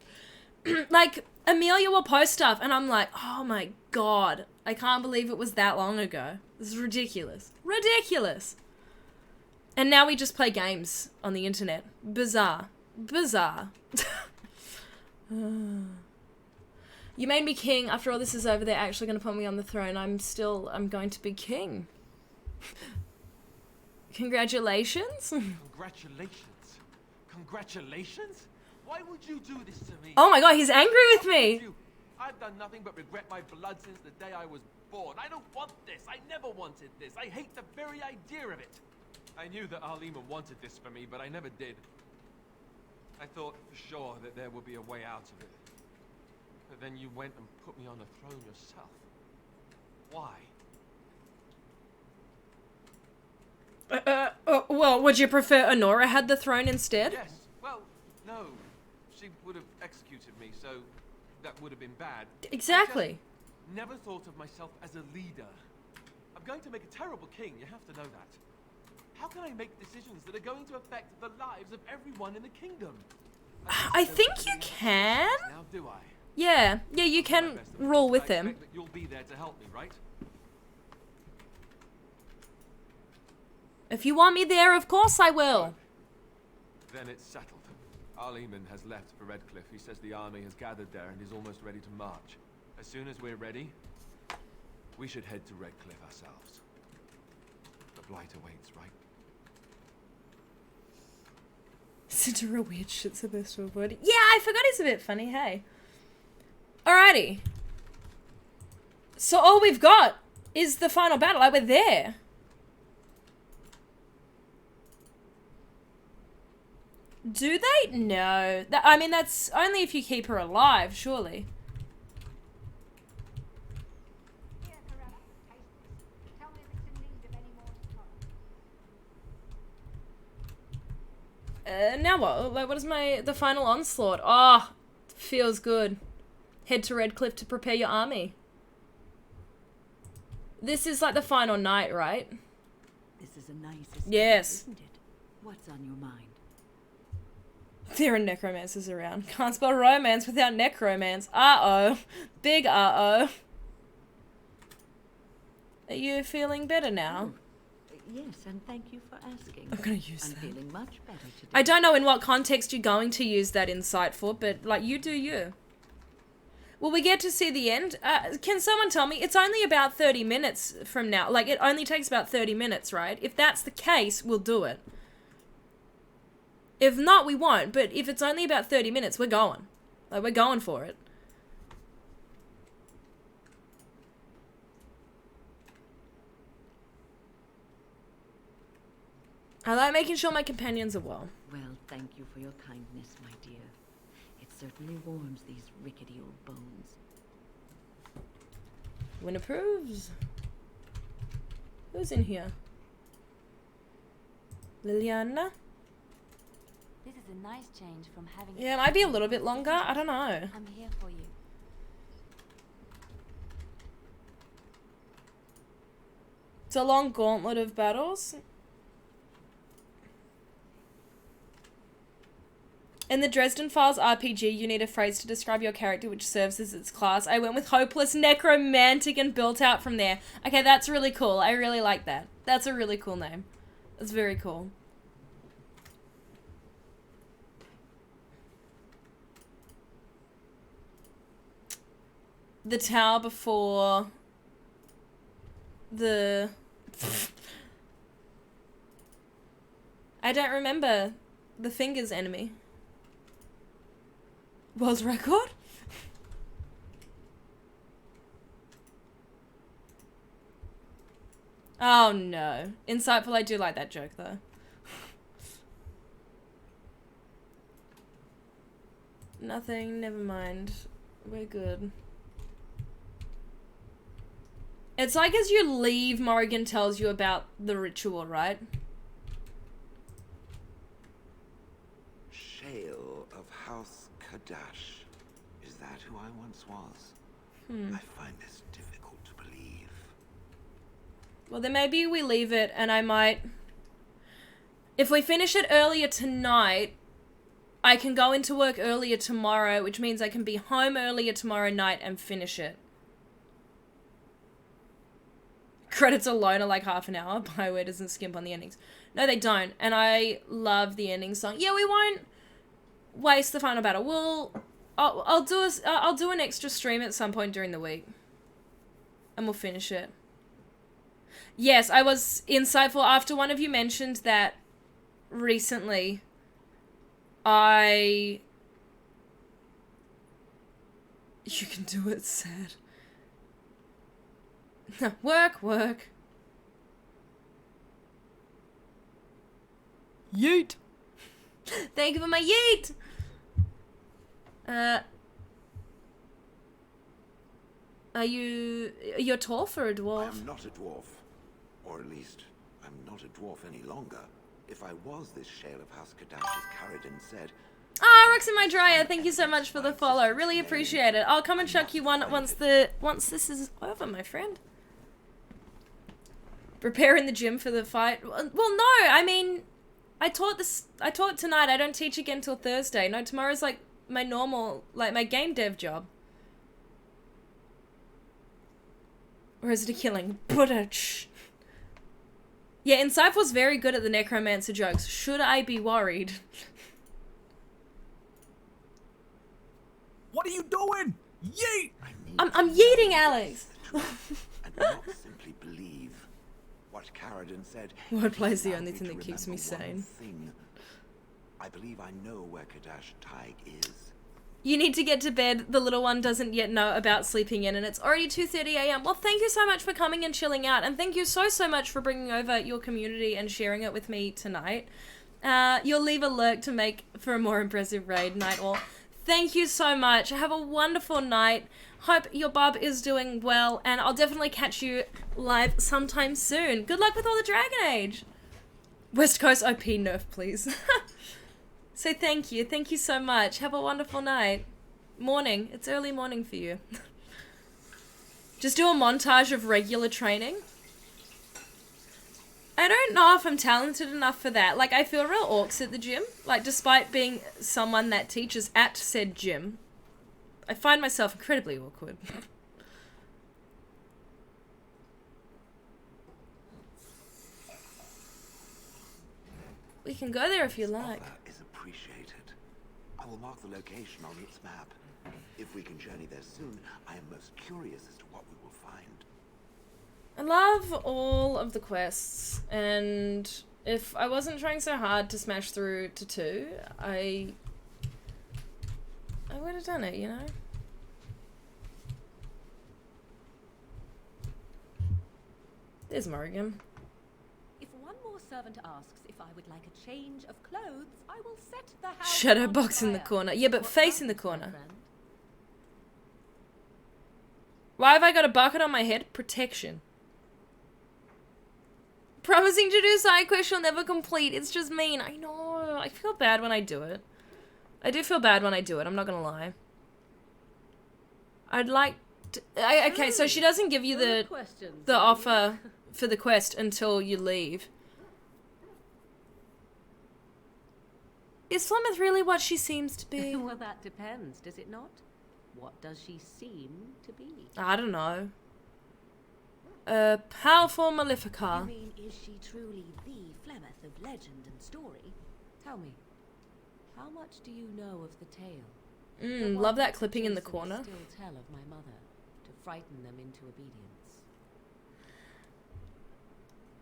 Like, Amelia will post stuff and I'm like, oh my god. I can't believe it was that long ago. This is ridiculous. Ridiculous. And now we just play games on the internet. Bizarre. Bizarre. You made me king. After all this is over, they're actually going to put me on the throne. I'm going to be king. Congratulations. Congratulations? Congratulations? Why would you do this to me? Oh my god, he's angry with me. I've done nothing but regret my blood since the day I was born. I don't want this. I never wanted this. I hate the very idea of it. I knew that Arlema wanted this for me, but I never did. I thought for sure that there would be a way out of it. But then you went and put me on the throne yourself. Why? Well, would you prefer Honora had the throne instead? Yes. Well, no. She would have executed me, so that would have been bad. Exactly. I never thought of myself as a leader. I'm going to make a terrible king, you have to know that. How can I make decisions that are going to affect the lives of everyone in the kingdom? I think you can. Now do I? Yeah, you can roll with him. I expect that you'll be there to help me, right? If you want me there, of course I will. Then it's settled. Arleman has left for Redcliffe. He says the army has gathered there and is almost ready to march. As soon as we're ready, we should head to Redcliffe ourselves. The blight awaits, right? Such a real weird shit's supposed to avoid. Yeah, I forgot he's a bit funny, hey. Alrighty. So all we've got is the final battle. Like, we're there. Do they? No. I mean, that's only if you keep her alive, surely. Now what? Like, what is the final onslaught? Oh, feels good. Head to Redcliffe to prepare your army. This is like the final night, right? This is a nice escape, yes. Isn't it? What's on your mind? There are necromancers around. Can't spell romance without necromance. Uh-oh. Big uh-oh. Are you feeling better now? Yes, and thank you for asking. I'm gonna use I'm that. feeling much better today. I don't know in what context you're going to use that insight for, but, like, you do you. Will we get to see the end? Can someone tell me? It's only about 30 minutes from now. Like, it only takes about 30 minutes, right? If that's the case, we'll do it. If not, we won't. But if it's only about 30 minutes, we're going. Like, we're going for it. I like making sure my companions are well. Well, thank you for your kindness, my dear. It certainly warms these rickety old bones. Win approves. Who's in here? Liliana? This is a nice change from having... Yeah, it might be a little bit longer. I don't know. I'm here for you. It's a long gauntlet of battles. In the Dresden Files RPG, you need a phrase to describe your character which serves as its class. I went with hopeless, necromantic, and built out from there. Okay, that's really cool. I really like that. That's a really cool name. That's very cool. The tower before the... I don't remember the fingers enemy. World record? Oh no. Insightful, I do like that joke though. Nothing, never mind. We're good. It's like as you leave, Morrigan tells you about the ritual, right? Shale of House Kadash. Is that who I once was? I find this difficult to believe. Well, then maybe we leave it and I might... If we finish it earlier tonight, I can go into work earlier tomorrow, which means I can be home earlier tomorrow night and finish it. Credits alone are like half an hour. Bioware doesn't skimp on the endings. No, they don't. And I love the ending song. Yeah, we won't waste the final battle. I'll do an extra stream at some point during the week. And we'll finish it. Yes, I was insightful after one of you mentioned that recently. You can do it, sad. Work. Yeet. Thank you for my yeet. You're tall for a dwarf. I am not a dwarf. Or at least, I'm not a dwarf any longer. If I was this Shale of House Kadash, as Caridin said... Ah, Roxy My Dryer, thank you so much for the follow. Really appreciate it. I'll come and chuck you one once this is over, my friend. Preparing the gym for the fight. Well, no, I mean, I taught tonight. I don't teach again till Thursday. No, tomorrow's like my normal, like my game dev job. Or is it a killing? Yeah, Insightful's very good at the necromancer jokes. Should I be worried? What are you doing? Yeet! I'm yeeting, Alex. And not simply believe what Caridin said. Wordplay's the only thing that keeps me sane. I believe I know where Kadash Taig is. You need to get to bed. The little one doesn't yet know about sleeping in, and it's already 2:30 a.m. Well, thank you so much for coming and chilling out, and thank you so much for bringing over your community and sharing it with me tonight. You'll leave a lurk to make for a more impressive raid night all. Thank you so much. Have a wonderful night. Hope your bub is doing well, and I'll definitely catch you live sometime soon. Good luck with all the Dragon Age. West Coast OP nerf, please. So thank you. Thank you so much. Have a wonderful night. Morning. It's early morning for you. Just do a montage of regular training. I don't know if I'm talented enough for that. Like, I feel real orcs at the gym. Like, despite being someone that teaches at said gym, I find myself incredibly awkward. We can go there if you like. Is appreciated. I will mark the location on its map. If we can journey there soon, I am most curious as to what we will find. I love all of the quests, and if I wasn't trying so hard to smash through to 2, I would have done it, you know? There's Morrigan. If one more servant asks if I would like a change of clothes, I will set the house Shadow on box in the fire. corner. Yeah, but What face in the matters, corner. my friend? Why have I got a bucket on my head? Protection. Promising to do side quests you'll never complete. It's just mean. I know. I feel bad when I do it. I do feel bad when I do it. I'm not gonna lie. I'd like to... okay, so she doesn't give you the offer for the quest until you leave. Is Flemeth really what she seems to be? Well, that depends, does it not? What does she seem to be? I don't know. A powerful Malefica. You mean, is she truly the Flemeth of legend and story? Tell me, how much do you know of the tale? Love that clipping in the corner. Still tell of my mother, to frighten them into obedience.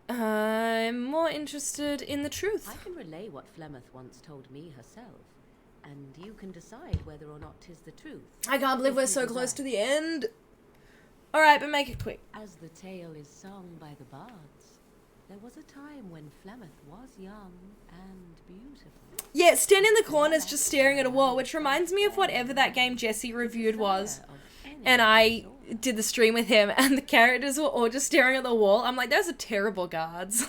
I'm more interested in the truth. I can relay what Flemeth once told me herself, and you can decide whether or not 'tis the truth. I can't believe we're so close to the end. Alright, but make it quick. As the tale is sung by the bards, there was a time when Flemeth was young and beautiful. Yeah, stand in the corners just staring at a wall, which reminds me of whatever that game Jesse reviewed was. And I did the stream with him, and the characters were all just staring at the wall. I'm like, those are terrible guards.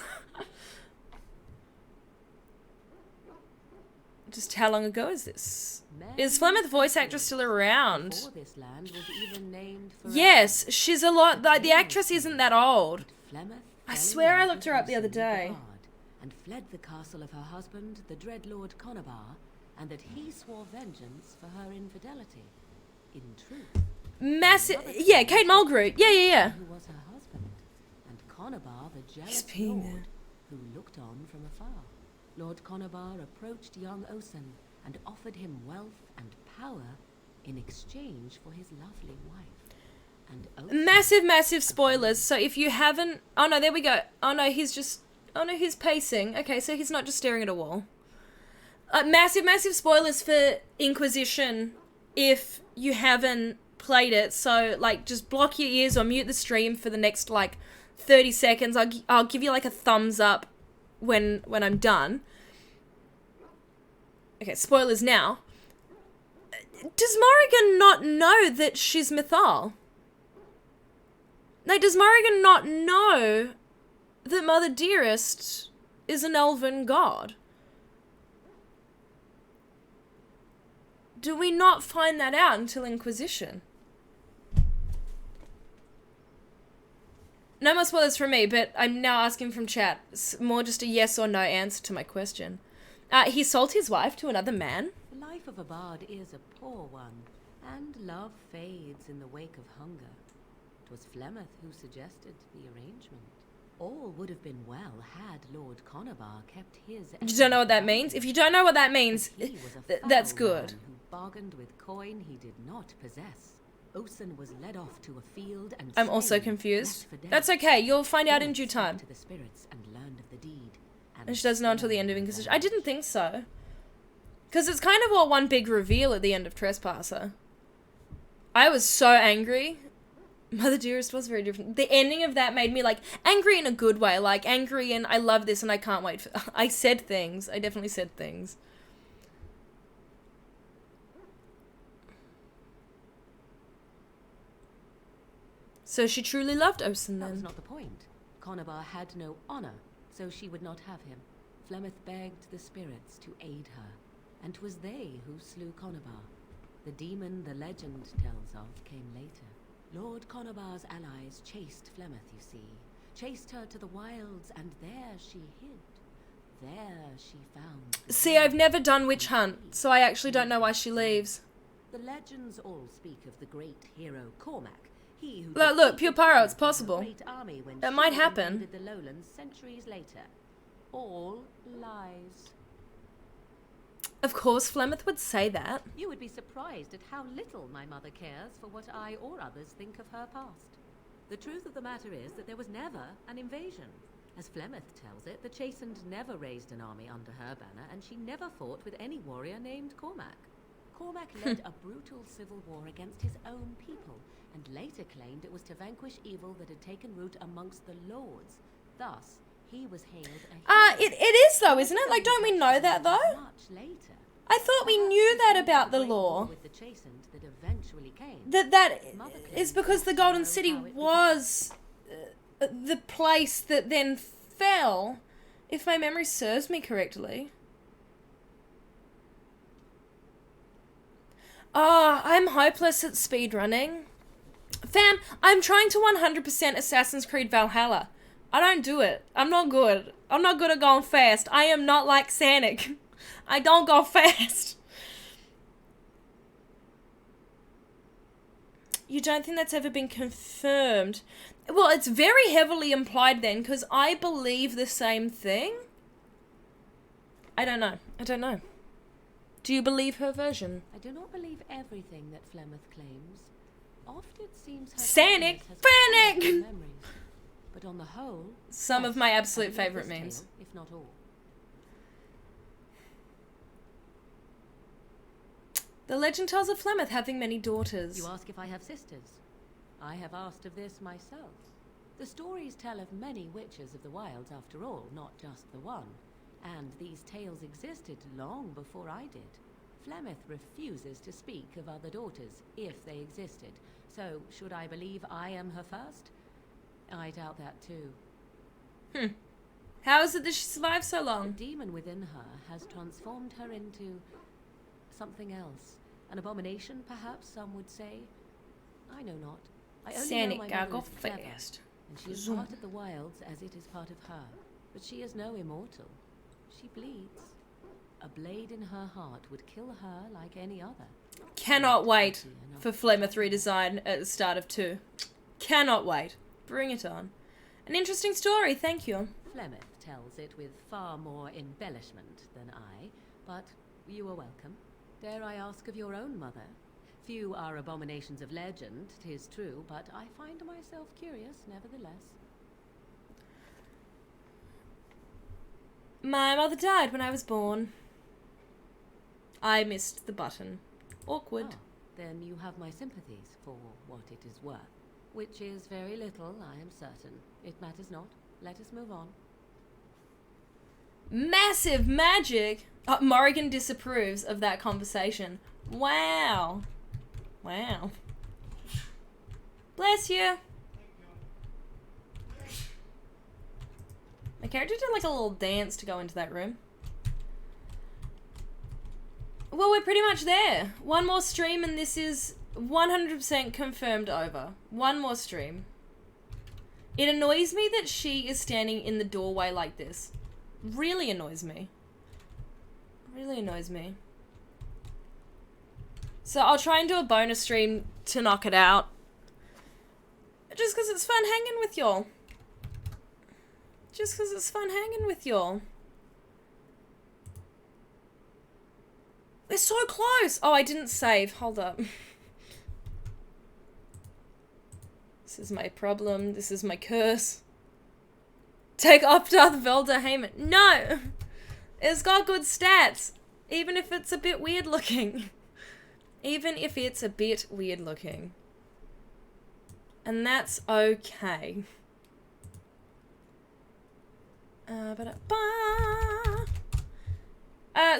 Just how long ago is this? Is Flemeth voice actress still around? Yes, she's a lot. Like, the actress isn't that old. I swear I looked her up the other day. And fled the castle of her husband, the dread Lord Conabar, and that he swore vengeance for her infidelity. In truth, massive. Yeah, Kate Mulgrew. Yeah. Who was her husband, and Conabar, the jealous lord, who looked on from afar. Lord Conabar approached young Osen and offered him wealth and power in exchange for his lovely wife. And Massive spoilers. So if you haven't... Oh no, there we go. Oh no, he's just... Oh no, he's pacing. Okay, so he's not just staring at a wall. Massive spoilers for Inquisition if you haven't played it. So, like, just block your ears or mute the stream for the next, like, 30 seconds. I'll give you, like, a thumbs up when I'm done. Okay, spoilers now. Does Morrigan not know that she's Mythal? Like, does Morrigan not know that Mother Dearest is an elven god? Do we not find that out until Inquisition? No more spoilers from me, but I'm now asking from chat. It's more just a yes or no answer to my question. He sold his wife to another man? The life of a bard is a poor one, and love fades in the wake of hunger. 'Twas Flemeth who suggested the arrangement. All would have been well had Lord Conabar kept his... You don't know what that means? If you don't know what that means, that's good. Who bargained with coin he did not possess. Osen was led off to a field and I'm also confused. That's okay, you'll find out in due time. To the spirits and learned of the deed. And she doesn't know until the end of Inquisition. I didn't think so. Because it's kind of all one big reveal at the end of Trespasser. I was so angry. Mother Dearest was very different. The ending of that made me, like, angry in a good way. Like, angry and I love this and I can't wait for... I said things. I definitely said things. So she truly loved Osen then? That was not the point. Conabar had no honor, so she would not have him. Flemeth begged the spirits to aid her, and 'twas they who slew Conabar. The demon the legend tells of came later. Lord Conabar's allies chased Flemeth, you see. Chased her to the wilds, and there she hid. There she found... See, I've never done Witch Hunt, so I actually don't know why she leaves. The legends all speak of the great hero Cormac. He who look, Pure Pyro, it's possible. That might happen. Invaded the lowlands centuries later. All lies. Of course, Flemeth would say that. You would be surprised at how little my mother cares for what I or others think of her past. The truth of the matter is that there was never an invasion. As Flemeth tells it, the Chastened never raised an army under her banner, and she never fought with any warrior named Cormac. Cormac led a brutal civil war against his own people, and later claimed it was to vanquish evil that had taken root amongst the lords. Thus, he was hailed a hero. It is though, isn't it? Like, don't we know that though? Much later. I thought we knew that about the lore. With the Chastened that eventually came. That is because the Golden City was the place that then fell, if my memory serves me correctly. I'm hopeless at speedrunning. Fam, I'm trying to 100% Assassin's Creed Valhalla. I don't do it. I'm not good. I'm not good at going fast. I am not like Sanic. I don't go fast. You don't think that's ever been confirmed? Well, it's very heavily implied then, because I believe the same thing. I don't know. I don't know. Do you believe her version? I do not believe everything that Flemeth claims. Oft it seems her Sanic Panic! Panic! But on the whole, Some yes, of my I absolute believe favorite this memes. tale, if not all. The legend tells of Flemeth having many daughters. You ask if I have sisters. I have asked of this myself. The stories tell of many witches of the wilds after all, not just the one. And these tales existed long before I did. Flemeth refuses to speak of other daughters, if they existed. So, should I believe I am her first? I doubt that too. How is it that she survived so long? The demon within her has transformed her into something else. An abomination, perhaps, some would say. I know not. I only know my mother is clever, fast. and she is part of the wilds as it is part of her. But she is no immortal. She bleeds. A blade in her heart would kill her like any other. Cannot wait for Flemeth redesign at the start of 2. Cannot wait. Bring it on. An interesting story, thank you. Flemeth tells it with far more embellishment than I, but you are welcome. Dare I ask of your own mother? Few are abominations of legend, 'tis true, but I find myself curious nevertheless. My mother died when I was born. I missed the button. Awkward. Ah, then you have my sympathies for what it is worth. Which is very little, I am certain. It matters not. Let us move on. Massive magic! Morrigan disapproves of that conversation. Wow. Wow. Bless you. My character did like a little dance to go into that room. Well, we're pretty much there. One more stream and this is 100% confirmed over. One more stream. It annoys me that she is standing in the doorway like this. Really annoys me. Really annoys me. So I'll try and do a bonus stream to knock it out. Just because it's fun hanging with y'all. Just because it's fun hanging with y'all. They're so close! Oh, I didn't save. Hold up. This is my problem. This is my curse. Take Optarth Velda Heyman. No! It's got good stats. Even if it's a bit weird looking. Even if it's a bit weird looking. And that's okay.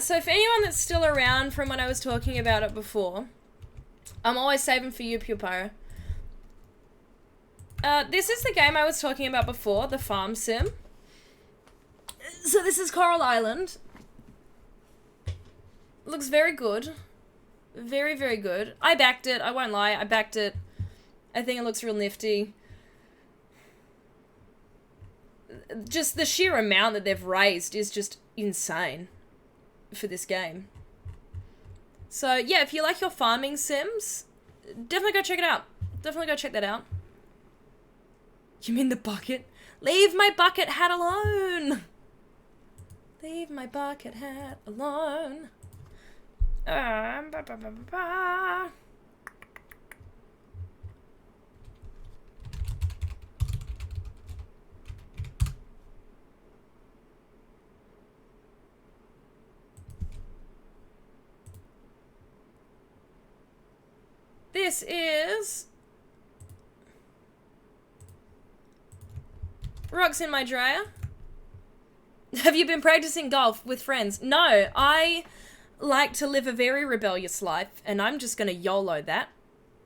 So for anyone that's still around from when I was talking about it before, I'm always saving for you, Pupara. This is the game I was talking about before, the farm sim. So this is Coral Island. Looks very good. Very, very good. I backed it, I won't lie, I backed it. I think it looks real nifty. Just the sheer amount that they've raised is just insane for this game. So yeah, if you like your farming sims, definitely go check it out. Definitely go check that out. You mean the bucket? Leave my bucket hat alone! Leave my bucket hat alone. This is rocks in my dryer. Have you been practicing golf with friends? No, I like to live a very rebellious life, and I'm just gonna YOLO that.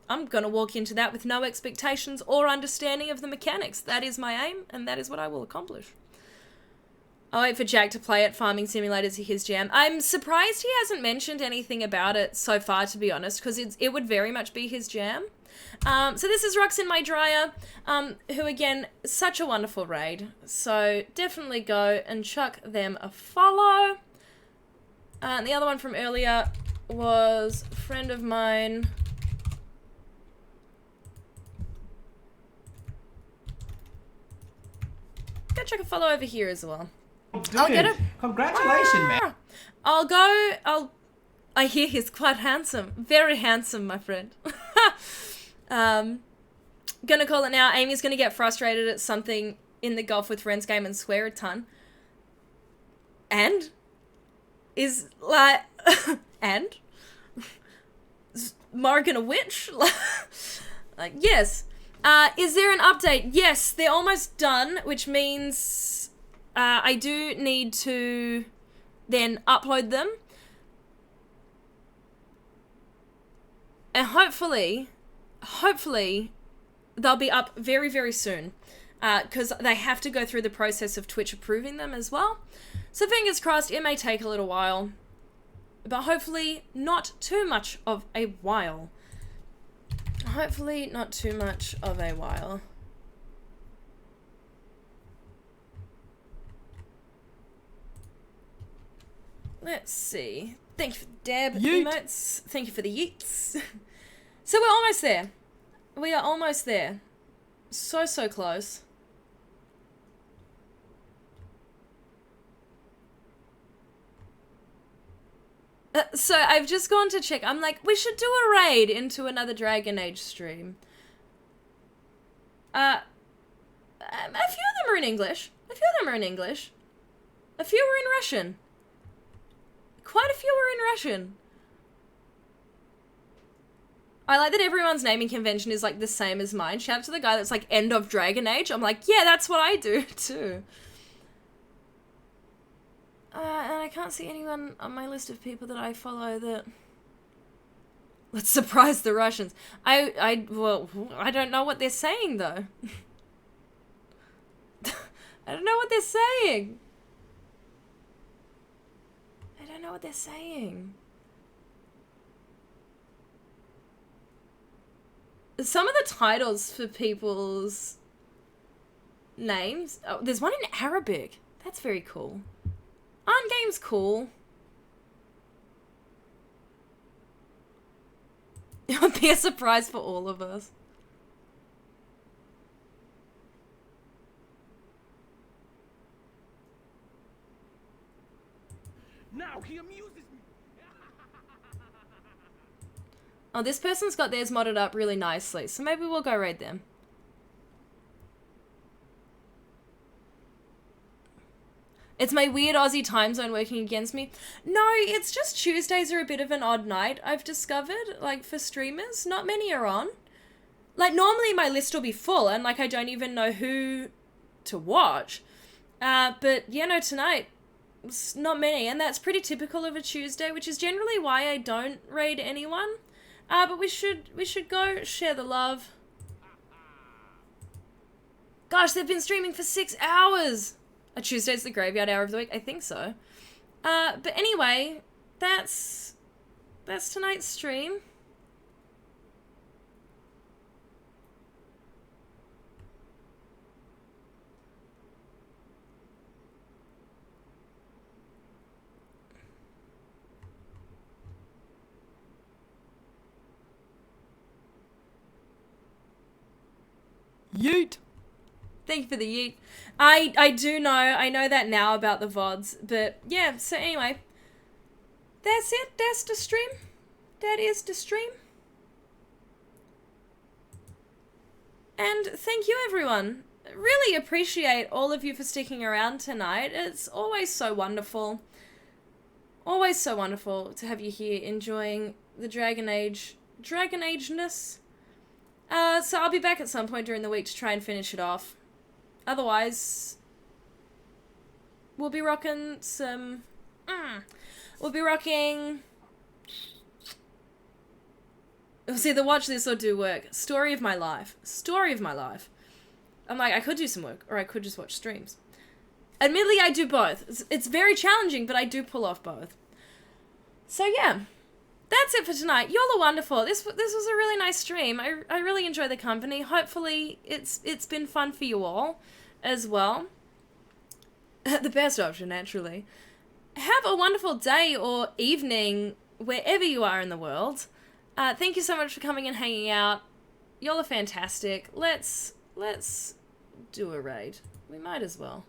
I'm gonna walk into that with no expectations or understanding of the mechanics. That is my aim, and that is what I will accomplish. I'll wait for Jack to play it. Farming Simulator's his jam. I'm surprised he hasn't mentioned anything about it so far, to be honest, because it would very much be his jam. So this is Rocks in My Dryer, who, again, such a wonderful raid. So definitely go and chuck them a follow. And the other one from earlier was a friend of mine. Go check a follow over here as well. Dude, I'll get it. Congratulations, man. I hear he's quite handsome. Very handsome, my friend. Gonna call it now. Amy's gonna get frustrated at something in the Golf with Friends game and swear a ton. And? Is, like... and? Is Morgan a witch? Like, yes. Is there an update? Yes, they're almost done, which means I do need to then upload them. And hopefully, they'll be up very, very soon. Because they have to go through the process of Twitch approving them as well. So fingers crossed, it may take a little while. But hopefully not too much of a while. Hopefully not too much of a while. Let's see. Thank you for the dab emotes. Thank you for the yeets. So we're almost there. We are almost there. So close. So I've just gone to check. I'm like, we should do a raid into another Dragon Age stream. A few of them are in English. A few of were in Russian. Quite a few were in Russian. I like that everyone's naming convention is like the same as mine. Shout out to the guy that's like end of Dragon Age. I'm like, yeah, that's what I do too. And I can't see anyone on my list of people that I follow that... Let's surprise the Russians. Well, I don't know what they're saying, though. I don't know what they're saying. Some of the titles for people's names... Oh, there's one in Arabic. That's very cool. Aren't games cool? It would be a surprise for all of us. Now he amuses me. Oh, this person's got theirs modded up really nicely, so maybe we'll go raid them. It's my weird Aussie time zone working against me. No, it's just Tuesdays are a bit of an odd night, I've discovered. Like, for streamers, not many are on. Like, normally my list will be full, and, like, I don't even know who to watch. But, yeah, no, tonight, it's not many, and that's pretty typical of a Tuesday, which is generally why I don't raid anyone. But we should go share the love. Gosh, they've been streaming for 6 hours! A Tuesday's the graveyard hour of the week? I think so. But anyway, that's tonight's stream. Yeet! Thank you for the yeet. I do know, I know that now about the VODs, but yeah, so anyway. That's it, that's the stream. That is the stream. And thank you everyone. Really appreciate all of you for sticking around tonight. It's always so wonderful. Always so wonderful to have you here enjoying the Dragon Age-ness. So I'll be back at some point during the week to try and finish it off. Otherwise, we'll be rocking some... We'll be rocking... It's either watch this or do work. Story of my life. Story of my life. I'm like, I could do some work, or I could just watch streams. Admittedly, I do both. It's very challenging, but I do pull off both. So yeah, that's it for tonight. Y'all are wonderful. This was a really nice stream. I really enjoy the company. Hopefully, it's been fun for you all as well. The best option, naturally. Have a wonderful day or evening wherever you are in the world. Thank you so much for coming and hanging out. Y'all are fantastic. Let's do a raid. We might as well.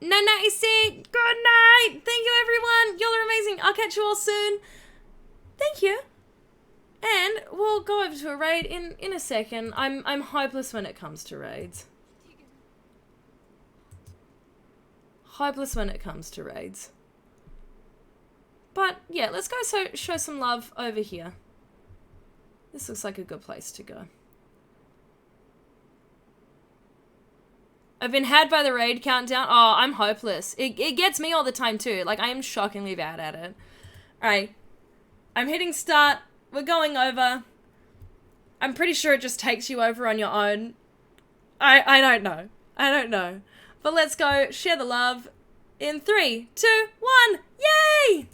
Night, good night. Thank you, everyone. Y'all are amazing. I'll catch you all soon. Thank you. And we'll go over to a raid in a second. I'm hopeless when it comes to raids. Hopeless when it comes to raids. But yeah, let's go show some love over here. This looks like a good place to go. I've been had by the raid countdown. Oh, I'm hopeless. It gets me all the time too. Like, I am shockingly bad at it. Alright. I'm hitting start. We're going over. I'm pretty sure it just takes you over on your own. I don't know. I don't know. But let's go share the love in 3, 2, 1. Yay!